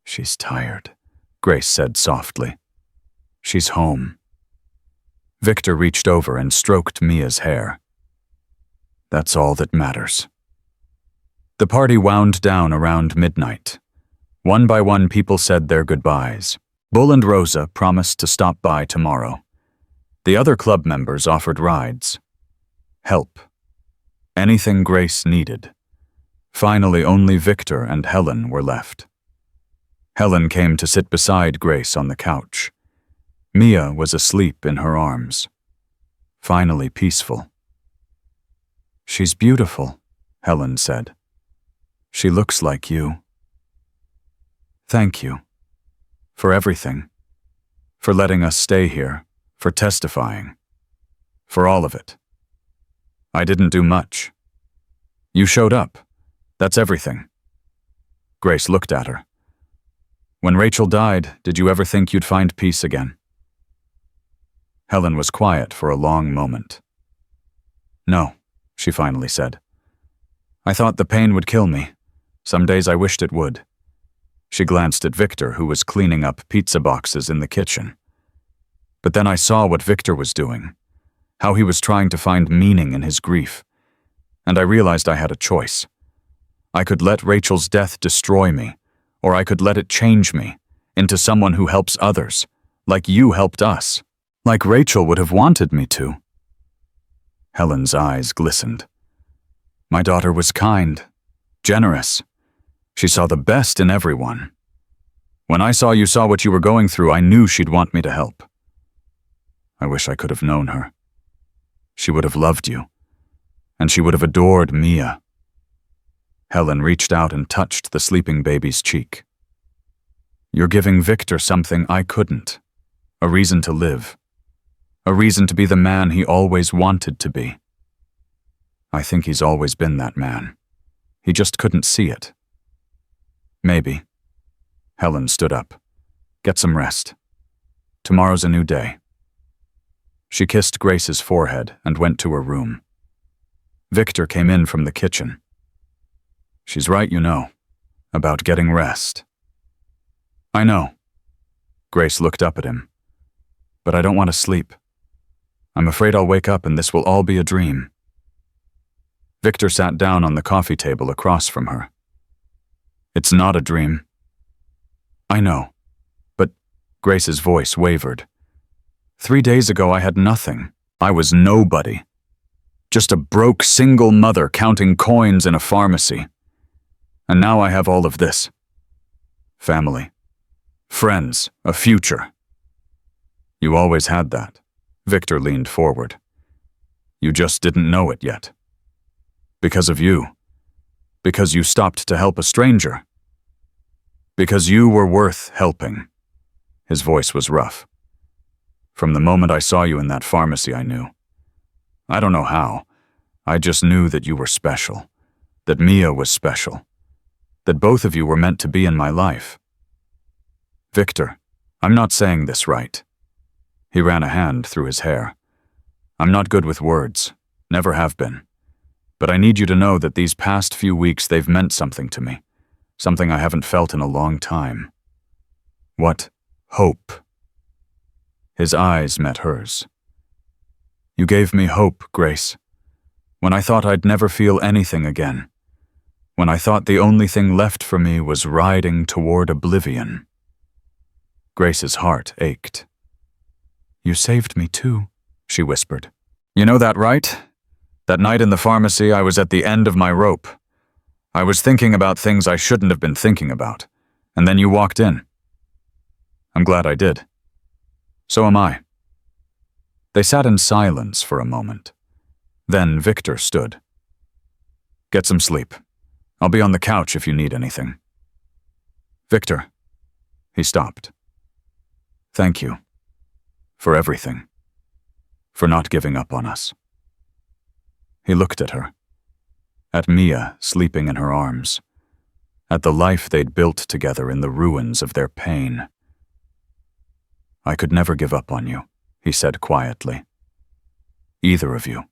Speaker 1: She's tired, Grace said softly. She's home. Victor reached over and stroked Mia's hair. That's all that matters. The party wound down around midnight. One by one, people said their goodbyes. Bull and Rosa promised to stop by tomorrow. The other club members offered rides. Help. Anything Grace needed. Finally, only Victor and Helen were left. Helen came to sit beside Grace on the couch. Mia was asleep in her arms. Finally peaceful. She's beautiful, Helen said. She looks like you. Thank you. For everything. For letting us stay here. For testifying. For all of it. I didn't do much. You showed up. That's everything. Grace looked at her. When Rachel died, did you ever think you'd find peace again? Helen was quiet for a long moment. No, she finally said. I thought the pain would kill me. Some days I wished it would. She glanced at Victor, who was cleaning up pizza boxes in the kitchen. But then I saw what Victor was doing, how he was trying to find meaning in his grief, and I realized I had a choice. I could let Rachel's death destroy me, or I could let it change me into someone who helps others, like you helped us, like Rachel would have wanted me to. Helen's eyes glistened. My daughter was kind, generous. She saw the best in everyone. When I saw you saw what you were going through, I knew she'd want me to help. I wish I could have known her. She would have loved you, and she would have adored Mia. Helen reached out and touched the sleeping baby's cheek. You're giving Victor something I couldn't, a reason to live, a reason to be the man he always wanted to be. I think he's always been that man. He just couldn't see it. Maybe. Helen stood up. Get some rest. Tomorrow's a new day. She kissed Grace's forehead and went to her room. Victor came in from the kitchen. She's right, you know, about getting rest. I know. Grace looked up at him. But I don't want to sleep. I'm afraid I'll wake up and this will all be a dream. Victor sat down on the coffee table across from her. It's not a dream. I know, but Grace's voice wavered. 3 days ago I had nothing. I was nobody. Just a broke single mother counting coins in a pharmacy. And now I have all of this. Family. Friends. A future. You always had that. Victor leaned forward. You just didn't know it yet. Because of you. Because you stopped to help a stranger. Because you were worth helping. His voice was rough. From the moment I saw you in that pharmacy, I knew. I don't know how. I just knew that you were special. That Mia was special. That both of you were meant to be in my life. Victor, I'm not saying this right. He ran a hand through his hair. I'm not good with words. Never have been. But I need you to know that these past few weeks they've meant something to me. Something I haven't felt in a long time. What? Hope. His eyes met hers. You gave me hope, Grace. When I thought I'd never feel anything again. When I thought the only thing left for me was riding toward oblivion. Grace's heart ached. You saved me too, she whispered. You know that, right? That night in the pharmacy, I was at the end of my rope. I was thinking about things I shouldn't have been thinking about, and then you walked in. I'm glad I did. So am I. They sat in silence for a moment. Then Victor stood. Get some sleep. I'll be on the couch if you need anything. Victor. He stopped. Thank you. For everything. For not giving up on us. He looked at her. at Mia sleeping in her arms, at the life they'd built together in the ruins of their pain. "I could never give up on you," he said quietly. "Either of you."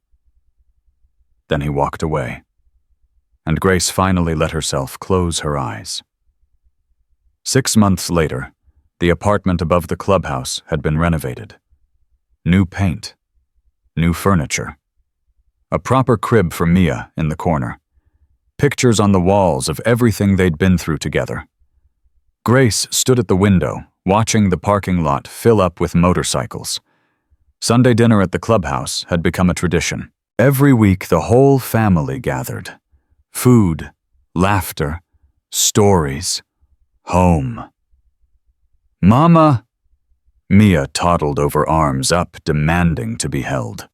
Speaker 1: Then he walked away, and Grace finally let herself close her eyes. 6 months later, the apartment above the clubhouse had been renovated. New paint, new furniture, a proper crib for Mia in the corner, pictures on the walls of everything they'd been through together. Grace stood at the window, watching the parking lot fill up with motorcycles. Sunday dinner at the clubhouse had become a tradition. Every week, the whole family gathered. Food, laughter, stories, home. "Mama!" Mia toddled over arms up, demanding to be held.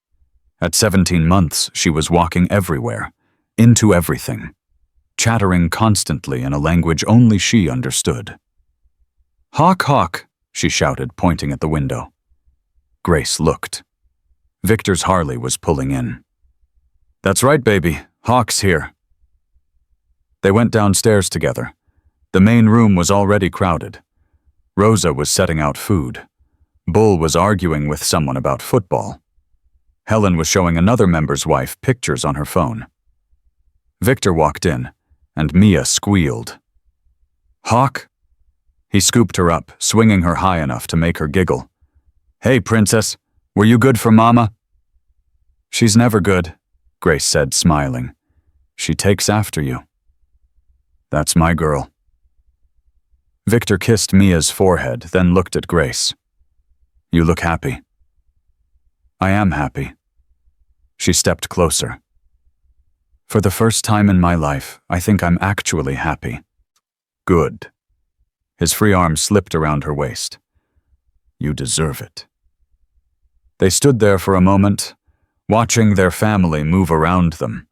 Speaker 1: At 17 months, she was walking everywhere, into everything, chattering constantly in a language only she understood. "Hawk, Hawk!" she shouted, pointing at the window. Grace looked. Victor's Harley was pulling in. "That's right, baby. Hawk's here." They went downstairs together. The main room was already crowded. Rosa was setting out food. Bull was arguing with someone about football. Helen was showing another member's wife pictures on her phone. Victor walked in, and Mia squealed. "Hawk?" He scooped her up, swinging her high enough to make her giggle. "Hey, princess, were you good for Mama?" "She's never good," Grace said, smiling. "She takes after you." "That's my girl." Victor kissed Mia's forehead, then looked at Grace. "You look happy." "I am happy." She stepped closer. "For the first time in my life, I think I'm actually happy." "Good." His free arm slipped around her waist. "You deserve it." They stood there for a moment, watching their family move around them,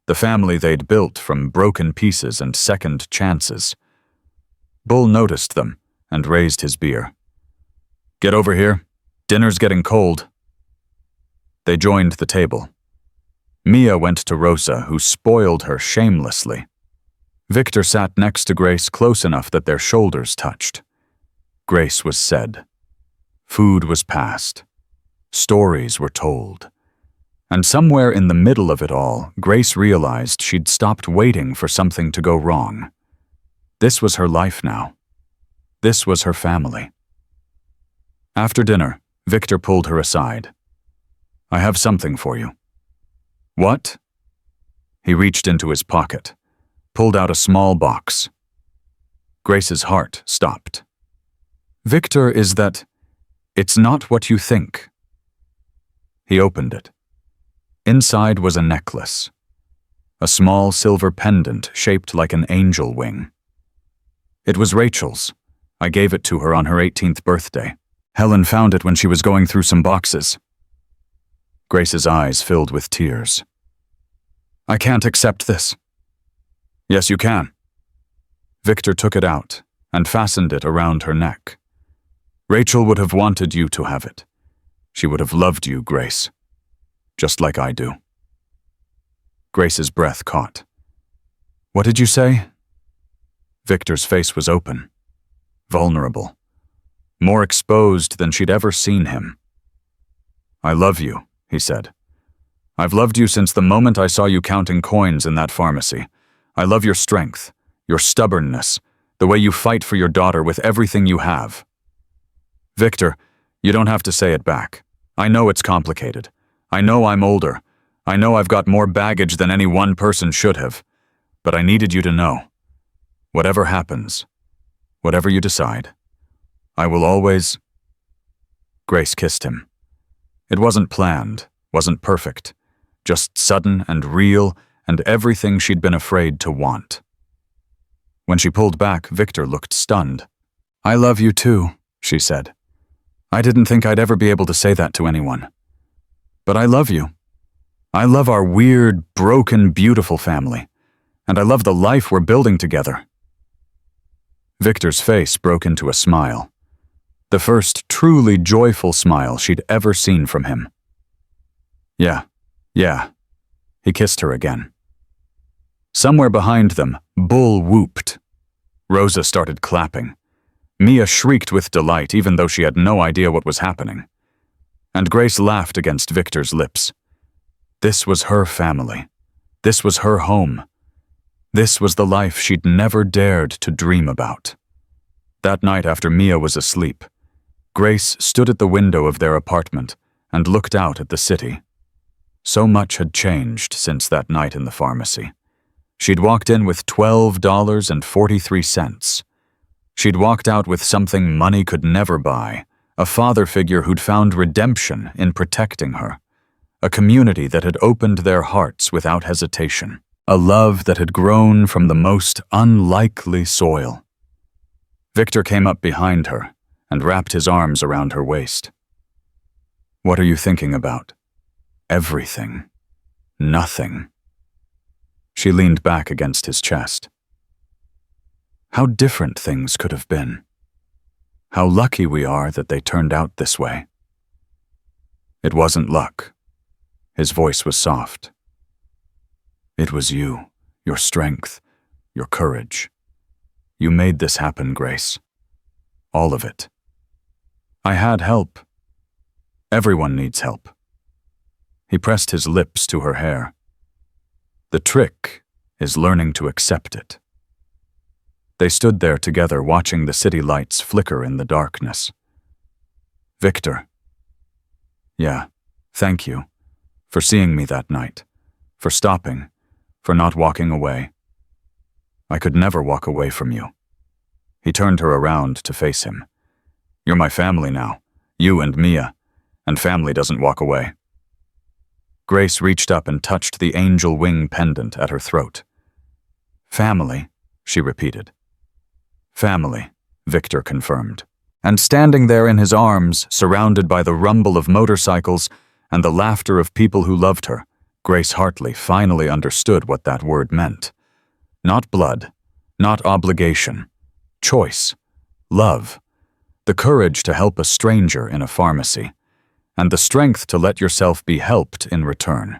Speaker 1: the family they'd built from broken pieces and second chances. Bull noticed them and raised his beer. "Get over here. Dinner's getting cold." They joined the table. Mia went to Rosa, who spoiled her shamelessly. Victor sat next to Grace close enough that their shoulders touched. Grace was said. Food was passed. Stories were told. And somewhere in the middle of it all, Grace realized she'd stopped waiting for something to go wrong. This was her life now. This was her family. After dinner, Victor pulled her aside. "I have something for you." "What?" He reached into his pocket, pulled out a small box. Grace's heart stopped. "Victor, is that... It's not what you think." He opened it. Inside was a necklace. A small silver pendant shaped like an angel wing. "It was Rachel's. I gave it to her on her 18th birthday. Helen found it when she was going through some boxes." Grace's eyes filled with tears. "I can't accept this." "Yes, you can." Victor took it out and fastened it around her neck. "Rachel would have wanted you to have it. She would have loved you, Grace. Just like I do." Grace's breath caught. "What did you say?" Victor's face was open, vulnerable, more exposed than she'd ever seen him. "I love you," he said. "I've loved you since the moment I saw you counting coins in that pharmacy. I love your strength, your stubbornness, the way you fight for your daughter with everything you have." "Victor, you don't have to say it back. I know it's complicated. I know I'm older. I know I've got more baggage than any one person should have. But I needed you to know. Whatever happens, whatever you decide, I will always..." Grace kissed him. It wasn't planned, wasn't perfect, just sudden and real and everything she'd been afraid to want. When she pulled back, Victor looked stunned. "I love you too," she said. "I didn't think I'd ever be able to say that to anyone. But I love you. I love our weird, broken, beautiful family. And I love the life we're building together." Victor's face broke into a smile. The first truly joyful smile she'd ever seen from him. Yeah. He kissed her again. Somewhere behind them, Bull whooped. Rosa started clapping. Mia shrieked with delight, even though she had no idea what was happening. And Grace laughed against Victor's lips. This was her family. This was her home. This was the life she'd never dared to dream about. That night after Mia was asleep, Grace stood at the window of their apartment and looked out at the city. So much had changed since that night in the pharmacy. She'd walked in with $12.43. She'd walked out with something money could never buy, a father figure who'd found redemption in protecting her, a community that had opened their hearts without hesitation, a love that had grown from the most unlikely soil. Victor came up behind her and wrapped his arms around her waist. "What are you thinking about?" "Everything. Nothing." She leaned back against his chest. How different things could have been. How lucky we are that they turned out this way. It wasn't luck. His voice was soft. It was you, your strength, your courage. You made this happen, Grace. All of it. I had help. Everyone needs help. He pressed his lips to her hair. The trick is learning to accept it. They stood there together, watching the city lights flicker in the darkness. Victor. Yeah, thank you. For seeing me that night. For stopping. For not walking away. I could never walk away from you. He turned her around to face him. You're my family now. You and Mia. And family doesn't walk away. Grace reached up and touched the angel wing pendant at her throat. Family, she repeated. Family, Victor confirmed. And standing there in his arms, surrounded by the rumble of motorcycles and the laughter of people who loved her, Grace Hartley finally understood what that word meant. Not blood, not obligation, choice, love, the courage to help a stranger in a pharmacy, and the strength to let yourself be helped in return.